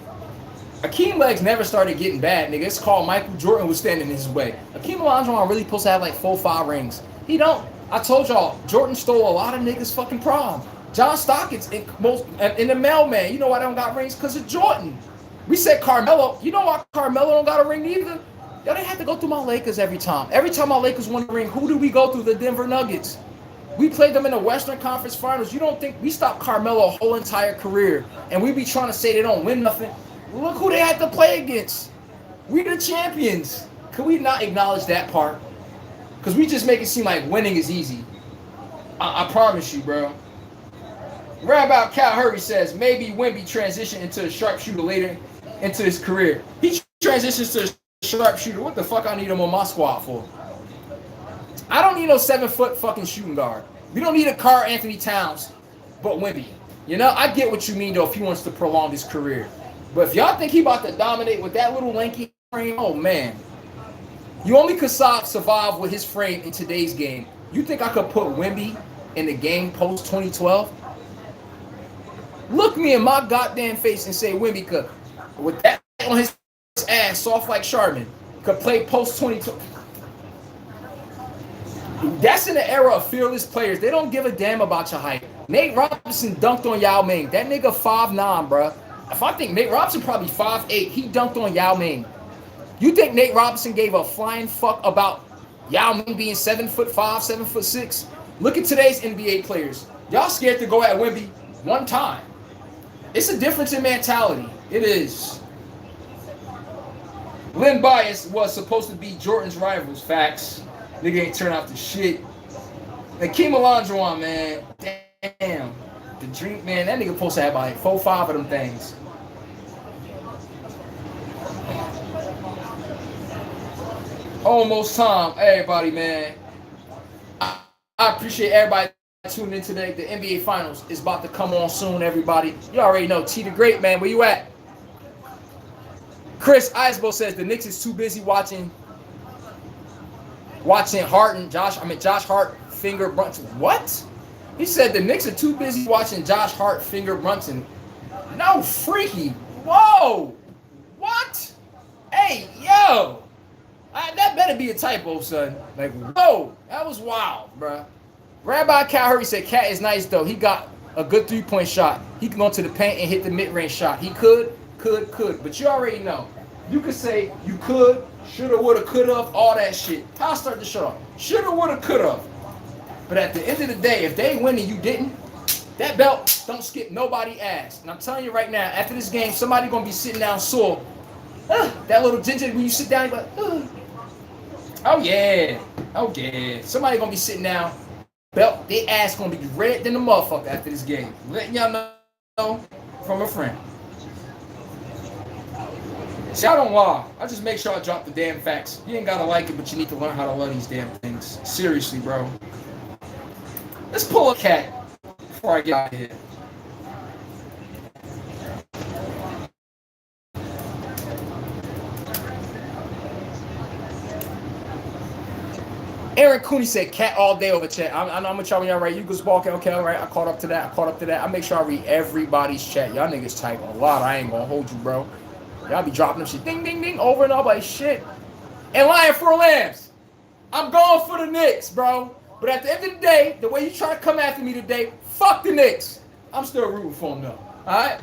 Akeem legs never started getting bad, nigga. It's called Michael Jordan was standing in his way. Akeem Olajuwon really supposed to have like 4-5 rings. He don't. I told y'all, Jordan stole a lot of niggas' fucking prom. John Stockton's in the mailman. You know why they don't got rings? Because of Jordan. We said Carmelo. You know why Carmelo don't got a ring either? Yo, they had to go through my Lakers every time. Every time my Lakers won the ring, who do we go through? The Denver Nuggets. We played them in the Western Conference Finals. You don't think we stopped Carmelo a whole entire career, and we be trying to say they don't win nothing? Look who they had to play against. We the champions. Could we not acknowledge that part? Because we just make it seem like winning is easy. I promise you, bro. Rabbi Cal Hurry says maybe Wemby transition into a sharpshooter later into his career. He transitions to a sharpshooter. What the fuck I need him on my squad for? I don't need no 7-foot fucking shooting guard. We don't need a Karl Anthony Towns, but Wemby. You know, I get what you mean though if he wants to prolong his career. But if y'all think he about to dominate with that little lanky frame, oh man. You only could survive with his frame in today's game. You think I could put Wemby in the game post 2012? Look me in my goddamn face and say Wemby could, with that on his ass, soft like Charbon, could play post 2012. That's in the era of fearless players. They don't give a damn about your height. Nate Robinson dunked on Yao Ming. That nigga 5'9", bro. If I think Nate Robinson probably 5'8", he dunked on Yao Ming. You think Nate Robinson gave a flying fuck about Yao Ming being 7'5", 7'6"? Look at today's NBA players. Y'all scared to go at Wemby one time. It's a difference in mentality. It is. Lynn Bias was supposed to be Jordan's rivals. Facts. Nigga ain't turn out to shit. Hakeem Olajuwon, man. Damn. The drink, man. That nigga supposed to have like 4 or 5 of them things. Almost time. Everybody, man. I appreciate everybody tuning in today. The NBA Finals is about to come on soon, everybody. You already know. T the Great, man. Where you at? Chris Eisbo says the Knicks is too busy watching Josh Hart finger Brunson. What? He said the Knicks are too busy watching Josh Hart finger Brunson. No, freaky. Whoa. What? Hey, yo. That better be a typo, son. Like, whoa. That was wild, bruh. Rabbi Calhurry said Cat is nice, though. He got a good 3-point shot. He can go to the paint and hit the mid-range shot. He could. But you already know. You could say you could, shoulda, woulda, coulda, all that shit. I'll start the show off. Shoulda, woulda, coulda. But at the end of the day, if they win and you didn't, that belt don't skip nobody's ass. And I'm telling you right now, after this game, somebody gonna be sitting down sore. That little ginger when you sit down, you're like, oh yeah. Somebody gonna be sitting down, belt, their ass gonna be red than the motherfucker after this game. Letting y'all know from a friend. See, I don't lie. I just make sure I drop the damn facts. You ain't gotta like it, but you need to learn how to love these damn things. Seriously, bro. Let's pull a cat before I get out of here. Aaron Cooney said cat all day over chat. I'm gonna try when y'all right. You go walk. Okay, all right. I caught up to that. I make sure I read everybody's chat. Y'all niggas type a lot. I ain't gonna hold you, bro. Y'all be dropping them shit ding, ding, ding over and over like shit. And lying for lambs. I'm going for the Knicks, bro. But at the end of the day, the way you try to come after me today, fuck the Knicks. I'm still rooting for them, though. All right?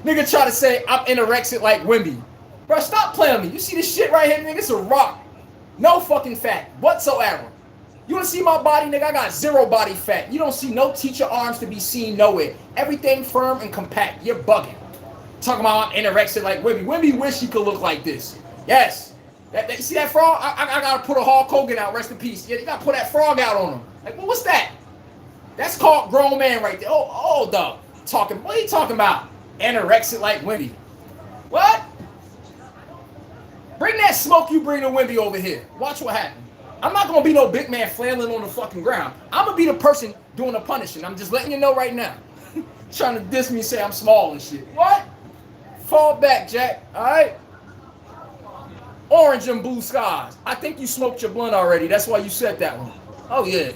Nigga try to say I'm anorexic like Wemby. Bro, stop playing with me. You see this shit right here, nigga? It's a rock. No fucking fat whatsoever. You want to see my body, nigga? I got 0 body fat. You don't see no teacher arms to be seen nowhere. Everything firm and compact. You're bugging. Talking about I'm anorexic like Wemby. Wemby wish he could look like this. Yes. You see that frog? I gotta put a Hulk Hogan out, rest in peace. Yeah, you gotta put that frog out on him. Like, well, what's that? That's called grown man right there. Oh, dog. What are you talking about? Anorexic like Wemby. What? Bring that smoke you bring to Wemby over here. Watch what happens. I'm not gonna be no big man flailing on the fucking ground. I'm gonna be the person doing the punishing. I'm just letting you know right now. Trying to diss me and say I'm small and shit. What? Fall back, Jack. All right? Orange and blue skies. I think you smoked your blunt already. That's why you said that one. Oh, yeah.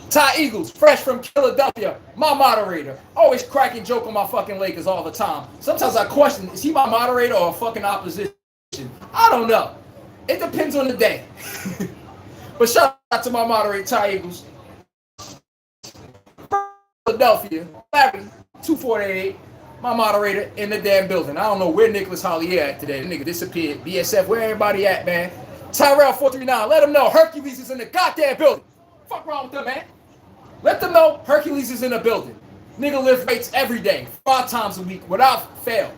Ty Eagles, fresh from Philadelphia. My moderator. Always cracking joke on my fucking Lakers all the time. Sometimes I question, is he my moderator or a fucking opposition? I don't know. It depends on the day. But shout out to my moderator, Ty Eagles. Philadelphia. Larry, 2488. my moderator, in the damn building. I don't know where Nicholas Holly at today. The nigga disappeared. BSF, where everybody at, man? Tyrell 439, let them know Hercules is in the goddamn building. Fuck wrong with them, man? Let them know Hercules is in the building. Nigga lift weights every day, 5 times a week, without fail.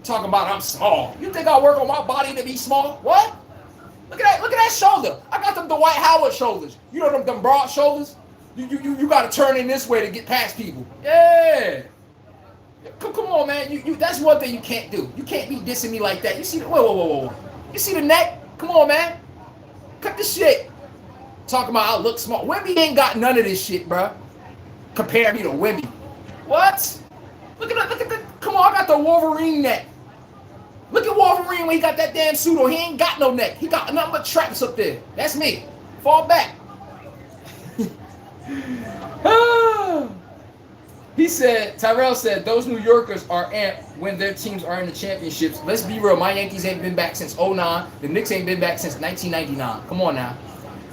Talking about I'm small. You think I work on my body to be small? What? Look at that shoulder. I got them Dwight Howard shoulders. You know them broad shoulders? You got to turn in this way to get past people. Yeah. Come on, man. You that's one thing you can't do. You can't be dissing me like that. You see the whoa. You see the neck? Come on, man. Cut the shit. Talking about I look small. Wemby ain't got none of this shit, bro. Compare me to Wemby. What? Look at the. Come on, I got the Wolverine neck. Look at Wolverine when he got that damn suit on. He ain't got no neck. He got nothing but traps up there. That's me. Fall back. Tyrell said, those New Yorkers are amped when their teams are in the championships. Let's be real. My Yankees ain't been back since 2009. The Knicks ain't been back since 1999. Come on now.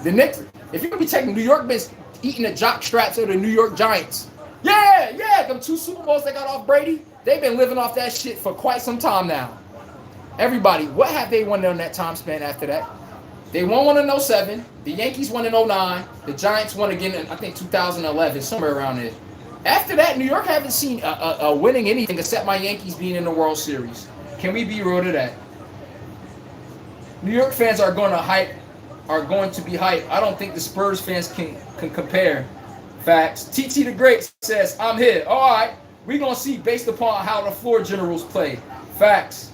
The Knicks, if you're going to be taking New York, been eating the jock straps of the New York Giants. Yeah. Them 2 Super Bowls they got off Brady, they've been living off that shit for quite some time now. Everybody, what have they won in that time span after that? They won one in 07. The Yankees won in 09. The Giants won again in, I think, 2011, somewhere around there. After that, New York haven't seen a winning anything except my Yankees being in the World Series. Can we be real to that? New York fans are going to be hyped. I don't think the Spurs fans can compare. Facts. TT the Great says, I'm here. All right. We're going to see based upon how the floor generals play. Facts.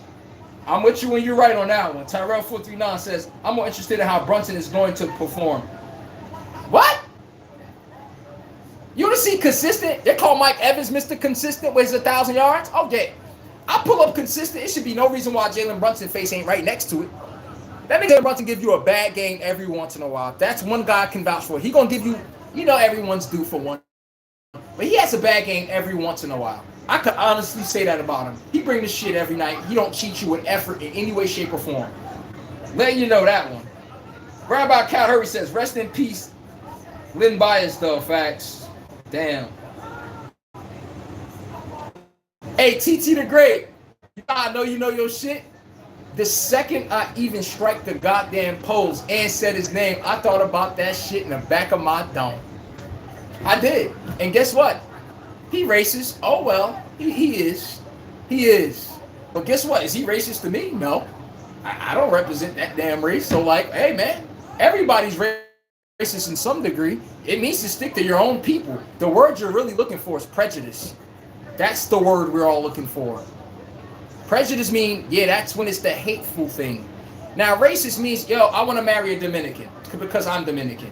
I'm with you when you're right on that one. Tyrell 439 says, I'm more interested in how Brunson is going to perform. What? You want to see consistent? They call Mike Evans Mr. Consistent with his 1,000 yards? Okay. I pull up consistent. It should be no reason why Jalen Brunson's face ain't right next to it. That nigga Brunson give you a bad game every once in a while. That's one guy I can vouch for. He going to give you, everyone's due for one. But he has a bad game every once in a while. I could honestly say that about him. He bring the shit every night. He don't cheat you with effort in any way, shape, or form. Letting you know that one. Rabbi Cal Hurry says, rest in peace. Lynn Bias, though, facts. Damn. Hey, TT the Great. I know you know your shit. The second I even strike the goddamn pose and said his name, I thought about that shit in the back of my dome. I did. And guess what? He racist. Oh, well, he is. He is. But guess what? Is he racist to me? No. I don't represent that damn race. So, like, hey, man, everybody's racist in some degree. It means to stick to your own people. The word you're really looking for is prejudice. That's the word we're all looking for. Prejudice means, yeah, that's when it's the hateful thing. Now, racist means, yo, I want to marry a Dominican because I'm Dominican.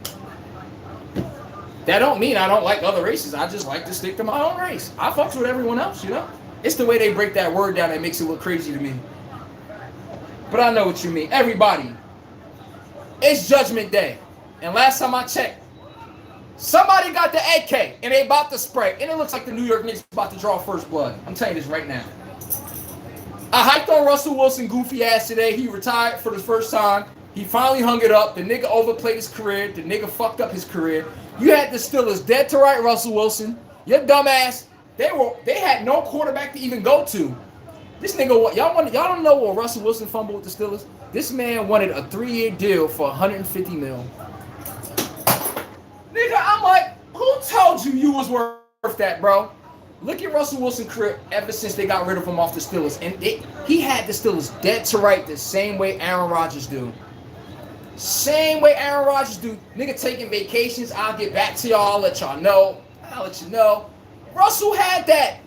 That don't mean I don't like other races. I just like to stick to my own race. I fucks with everyone else, you know? It's the way they break that word down that makes it look crazy to me. But I know what you mean. Everybody, it's Judgment Day. And last time I checked, somebody got the AK and they about to spray. And it looks like the New York Knicks about to draw first blood. I'm telling you this right now. I hyped on Russell Wilson goofy ass today. He retired for the first time. He finally hung it up. The nigga overplayed his career. The nigga fucked up his career. You had the Steelers dead to right, Russell Wilson. Your dumb ass. They had no quarterback to even go to. This nigga, y'all don't know what Russell Wilson fumbled with the Steelers? This man wanted a 3-year deal for $150 million. Nigga, I'm like, who told you was worth that, bro? Look at Russell Wilson's career ever since they got rid of him off the Steelers. And he had the Steelers dead to right the same way Aaron Rodgers do. Same way Aaron Rodgers do. Nigga taking vacations. I'll get back to y'all. I'll let y'all know. I'll let you know. Russell had that.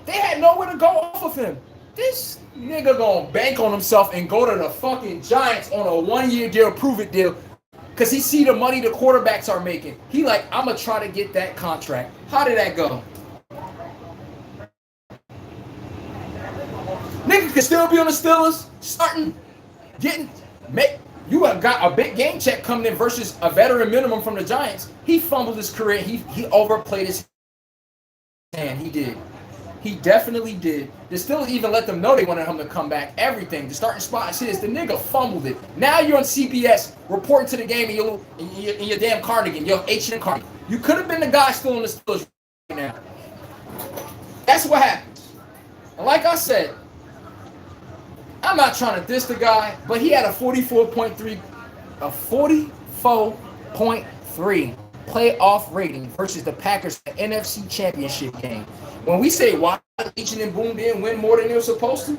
They had nowhere to go off of him. This nigga gonna bank on himself and go to the fucking Giants on a 1-year deal, prove it deal. Because he see the money the quarterbacks are making. He like, I'm going to try to get that contract. How did that go? Nigga can still be on the Steelers, you got a big game check coming in versus a veteran minimum from the Giants. He fumbled his career. He overplayed his hand. He did. He definitely did. The Steelers even let them know they wanted him to come back. Everything. The starting spot is his. The nigga fumbled it. Now you're on CBS reporting to the game in your damn cardigan, your H&M cardigan. You could have been the guy still on the Steelers right now. That's what happens. And like I said, I'm not trying to diss the guy, but he had a 44.3 playoff rating versus the Packers in the NFC Championship game. When we say why Legion and Boone didn't win more than they were supposed to,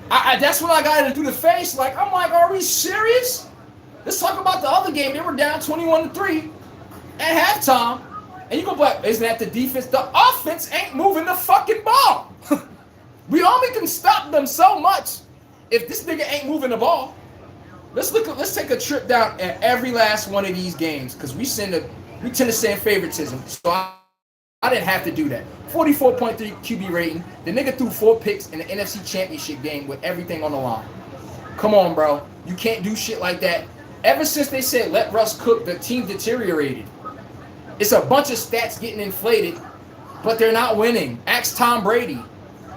that's when I got to do the face. Like, I'm like, are we serious? Let's talk about the other game. They were down 21-3 at halftime. And you go, but isn't that the defense? The offense ain't moving the fucking ball. We only can stop them so much if this nigga ain't moving the ball. Let's take a trip down at every last one of these games because we tend to send favoritism. So I didn't have to do that. 44.3 QB rating. The nigga threw 4 picks in the NFC Championship game with everything on the line. Come on, bro. You can't do shit like that. Ever since they said let Russ cook, the team deteriorated. It's a bunch of stats getting inflated, but they're not winning. Ask Tom Brady.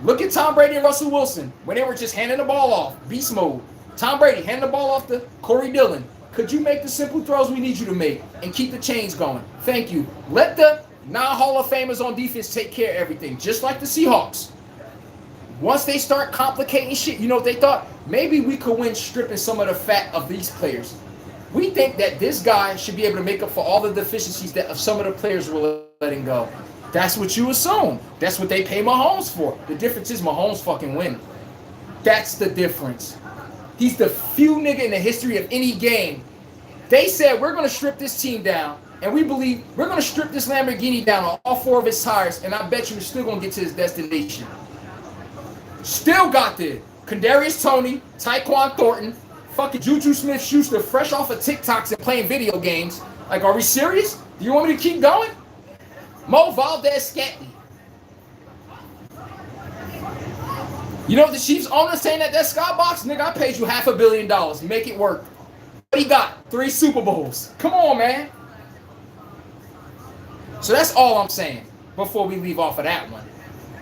Look at Tom Brady and Russell Wilson when they were just handing the ball off. Beast mode. Tom Brady, hand the ball off to Corey Dillon. Could you make the simple throws we need you to make and keep the chains going? Thank you. Let the non-Hall of Famers on defense take care of everything, just like the Seahawks. Once they start complicating shit, you know what they thought? Maybe we could win stripping some of the fat of these players. We think that this guy should be able to make up for all the deficiencies that some of the players were letting go. That's what you assume. That's what they pay Mahomes for. The difference is Mahomes fucking win. That's the difference. He's the few nigga in the history of any game. They said, we're going to strip this team down, and we believe we're going to strip this Lamborghini down on all 4 of its tires, and I bet you we're still going to get to his destination. Still got there. Kadarius Toney, Tyquan Thornton, fucking Juju Smith-Schuster, fresh off of TikToks and playing video games. Like, are we serious? Do you want me to keep going? Mo Valdez-Scantling. You know the Chiefs owner saying that skybox? Nigga, I paid you $500 million. Make it work. What he got? 3 Super Bowls. Come on, man. So that's all I'm saying before we leave off of that one.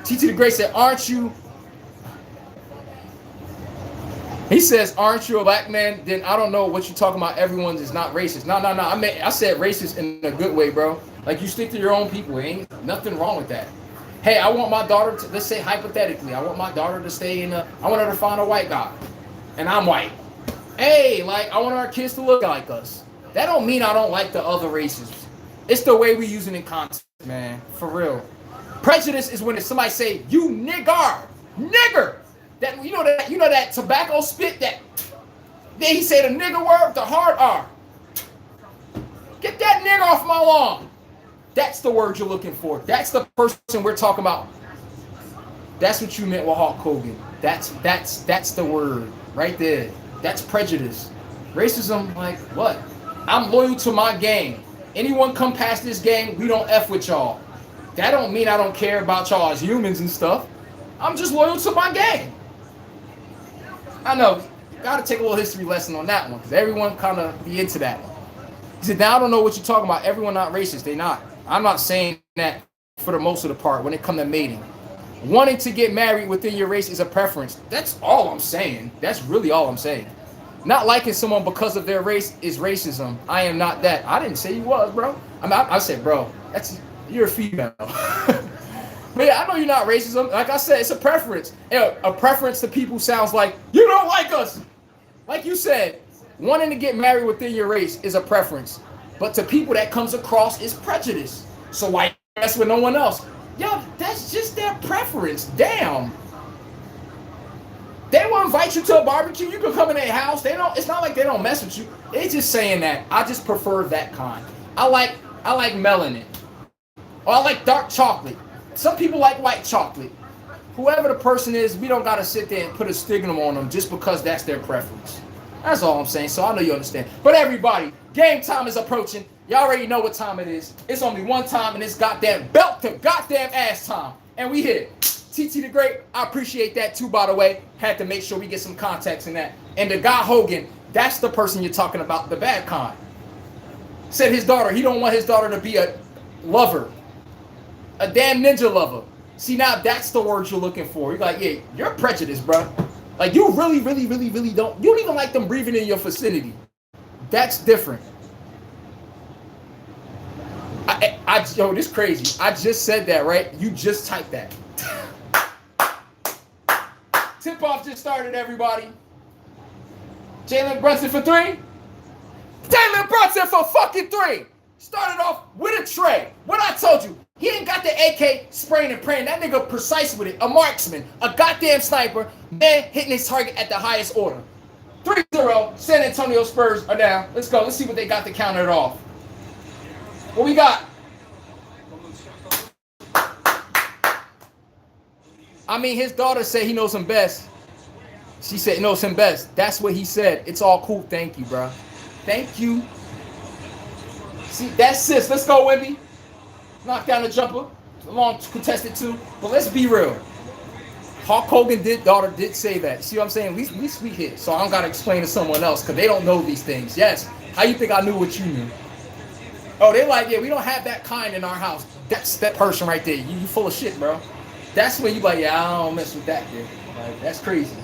TT the Great said, aren't you? He says, aren't you a black man? Then I don't know what you're talking about. Everyone is not racist. No. I said racist in a good way, bro. Like, you stick to your own people. Ain't nothing wrong with that. Hey, I want my daughter to, let's say hypothetically, I want my daughter to stay I want her to find a white guy. And I'm white. Hey, like, I want our kids to look like us. That don't mean I don't like the other races. It's the way we use it in context, man. For real. Prejudice is when somebody say, you nigger. That you know that tobacco spit that then he say the nigger word, the hard R. Get that nigger off my lawn. That's the word you're looking for. That's the person we're talking about. That's what you meant with Hulk Hogan. That's the word right there. That's prejudice. Racism, like what? I'm loyal to my gang. Anyone come past this gang, we don't F with y'all. That don't mean I don't care about y'all as humans and stuff. I'm just loyal to my gang. I know, you gotta take a little history lesson on that one, because everyone kind of be into that. He said, now I don't know what you're talking about. Everyone not racist. They not. I'm not saying that for the most of the part when it comes to mating. Wanting to get married within your race is a preference. That's all I'm saying. That's really all I'm saying. Not liking someone because of their race is racism. I am not that. I didn't say you was, bro. I said, bro, you're a female. But yeah, I know you're not racism. Like I said, it's a preference. A preference to people sounds like, you don't like us. Like you said, wanting to get married within your race is a preference. But to people that comes across is prejudice. So why mess with no one else? Yo, that's just their preference. Damn. They will invite you to a barbecue. You can come in their house. It's not like they don't mess with you. They just saying that. I just prefer that kind. I like melanin. Or I like dark chocolate. Some people like white chocolate. Whoever the person is, we don't got to sit there and put a stigma on them just because that's their preference. That's all I'm saying. So I know you understand. But everybody, game time is approaching. Y'all already know what time it is. It's only one time, and it's goddamn belt to goddamn ass time. And we hit it. TT the Great, I appreciate that too, by the way. Had to make sure we get some context in that. And the guy Hogan, that's the person you're talking about, the bad kind. Said his daughter, he don't want his daughter to be a lover. A damn ninja lover. See, now that's the word you're looking for. You're like, yeah, you're prejudiced, bro. Like, you really don't. You don't even like them breathing in your vicinity. That's different. Yo, this crazy. I just said that, right? You just typed that. Tip-off just started, everybody. Jalen Brunson for 3. Jalen Brunson for fucking 3. Started off with a tray. What I told you, he ain't got the AK spraying and praying. That nigga precise with it. A marksman, a goddamn sniper, man hitting his target at the highest order. 3-0, San Antonio Spurs are down. Let's go. Let's see what they got to counter it off. What we got? I mean, his daughter said he knows him best. She said he knows him best. That's what he said. It's all cool. Thank you, bro. Thank you. See, that's sis. Let's go, Wemby. Knock down the jumper. Long contested too. But let's be real. Hulk Hogan daughter did say that. See what I'm saying? At least we hit. So I don't got to explain to someone else because they don't know these things. Yes. How you think I knew what you knew? Oh, they like, yeah, we don't have that kind in our house. That's that person right there. You full of shit, bro. That's when you like, yeah, I don't mess with that dude. Like, that's crazy.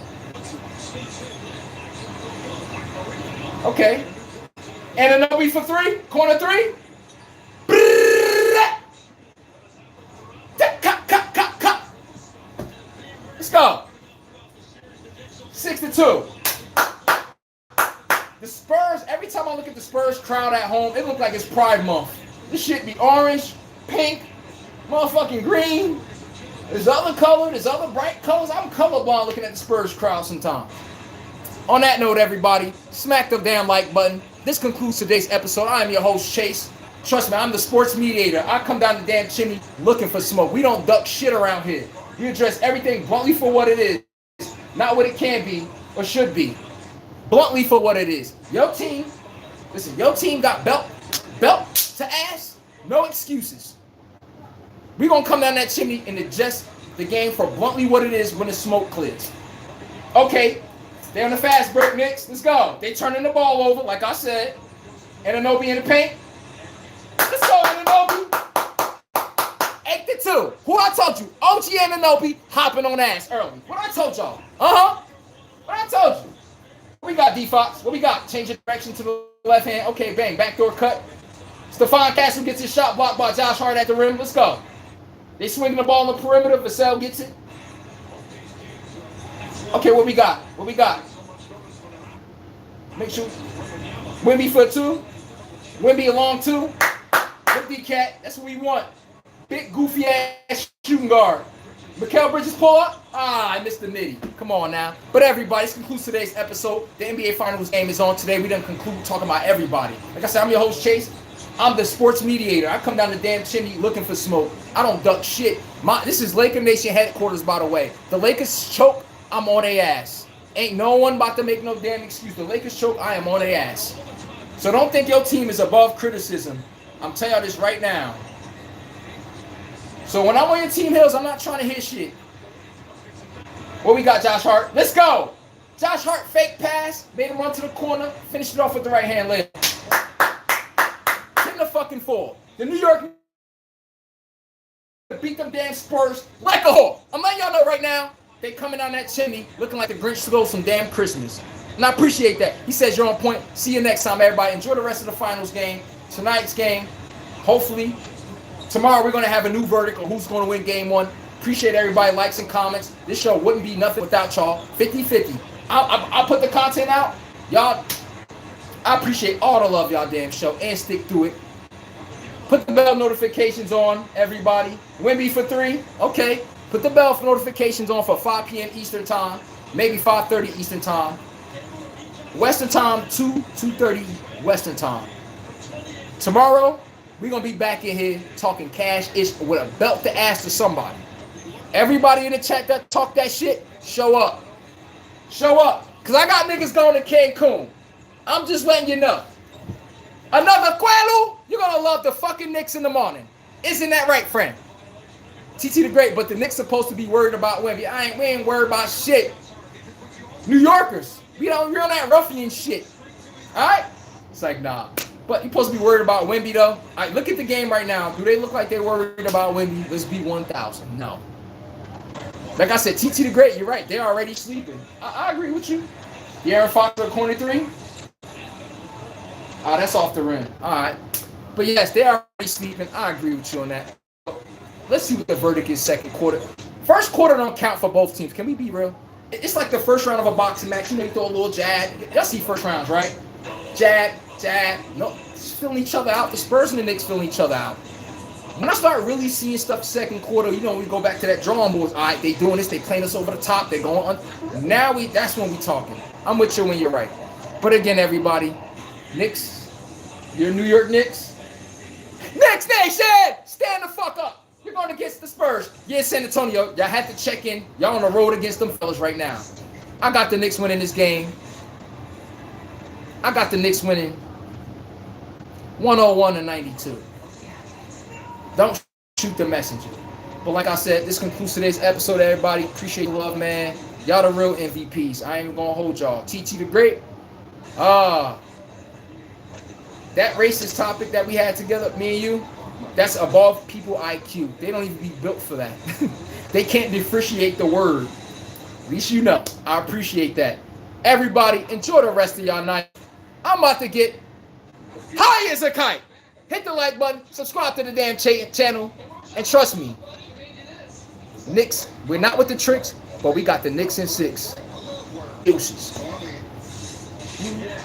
Okay. And another for 3. Corner 3. Let's go. 6-2. The Spurs, every time I look at the Spurs crowd at home, it looks like it's Pride Month. This shit be orange, pink, motherfucking green. There's other color, there's other bright colors. I'm colorblind looking at the Spurs crowd sometimes. On that note, everybody, smack the damn like button. This concludes today's episode. I am your host, Chase. Trust me, I'm the sports mediator. I come down the damn chimney looking for smoke. We don't duck shit around here. We address everything bluntly for what it is, not what it can be or should be. Bluntly for what it is. Your team, listen, your team got belt to ass, no excuses. We're going to come down that chimney and adjust the game for bluntly what it is when the smoke clears. Okay, they're on the fast break, Knicks. Let's go. They turning the ball over, like I said. Anunoby in the paint. Let's go, Anunoby. 8-2. Who I told you? OG Anunoby hopping on ass early. What I told y'all? What I told you? What we got, D-Fox? What we got? Change the direction to the left hand. Okay, bang. Backdoor cut. Stephon Castle gets his shot blocked by Josh Hart at the rim. Let's go. They swinging the ball on the perimeter. Vassell gets it. Okay, what we got? What we got? Make sure. Wemby for 2. Wemby along 2. Wemby cat. That's what we want. Big goofy ass shooting guard. Mikal Bridges pull up. I missed the nitty. Come on now. But everybody, this concludes today's episode. The NBA Finals game is on today. We done conclude talking about everybody. Like I said, I'm your host, Chase. I'm the sports mediator. I come down the damn chimney looking for smoke. I don't duck shit. This is Laker Nation headquarters, by the way. The Lakers choke, I'm on their ass. Ain't no one about to make no damn excuse. The Lakers choke, I am on their ass. So don't think your team is above criticism. I'm telling y'all this right now. So when I'm on your team hills, I'm not trying to hear shit. What we got, Josh Hart? Let's go. Josh Hart fake pass, made him run to the corner, finished it off with the right hand leg. The fucking 4. The New York beat them damn Spurs like a hawk. I'm letting y'all know right now, they coming down that chimney looking like the Grinch stole some damn Christmas. And I appreciate that. He says you're on point. See you next time, everybody. Enjoy the rest of the finals game. Tonight's game, hopefully. Tomorrow we're going to have a new verdict on who's going to win game 1. Appreciate everybody likes and comments. This show wouldn't be nothing without y'all. 50-50. I'll put the content out. Y'all, I appreciate all the love y'all damn show and stick through it. Put the bell notifications on, everybody. Wemby for 3. Okay. Put the bell notifications on for 5 p.m. Eastern time. Maybe 5:30 Eastern time. Western time, 2:30 Western time. Tomorrow, we're going to be back in here talking cash-ish with a belt to ass to somebody. Everybody in the chat that talk that shit, show up. Show up. Because I got niggas going to Cancun. I'm just letting you know. Another Quelu, you're going to love the fucking Knicks in the morning. Isn't that right, friend? TT the Great, but the Knicks supposed to be worried about Wemby. We ain't worried about shit. New Yorkers, we're on that ruffian shit. All right? It's like, nah. But you're supposed to be worried about Wemby, though. All right, look at the game right now. Do they look like they're worried about Wemby? Let's be 1,000. No. Like I said, TT the Great, you're right. They're already sleeping. I agree with you. De'Aaron Fox for corner 3. That's off the rim. All right. But yes, they're already sleeping. I agree with you on that. Let's see what the verdict is second quarter. First quarter don't count for both teams. Can we be real? It's like the first round of a boxing match. You know, you throw a little jab. Y'all see first rounds, right? Jab. No, just filling each other out. The Spurs and the Knicks filling each other out. When I start really seeing stuff second quarter, you know, we go back to that drawing board. All right, they doing this. They playing us over the top. They going on. Now that's when we talking. I'm with you when you're right. But again, everybody, Knicks, your New York Knicks. Knicks Nation, stand the fuck up. You're going against the Spurs. Yeah, San Antonio, y'all had to check in. Y'all on the road against them fellas right now. I got the Knicks winning this game. I got the Knicks winning 101-92. Don't shoot the messenger. But like I said, this concludes today's episode, everybody. Appreciate the love, man. Y'all the real MVPs. I ain't even gonna hold y'all. TT the Great. That racist topic that we had together, me and you, that's above people IQ. They don't even be built for that. They can't differentiate the word. At least you know. I appreciate that. Everybody, enjoy the rest of y'all night. I'm about to get high as a kite. Hit the like button, subscribe to the damn channel, and trust me, Knicks, we're not with the tricks, but we got the Knicks in 6. Deuces.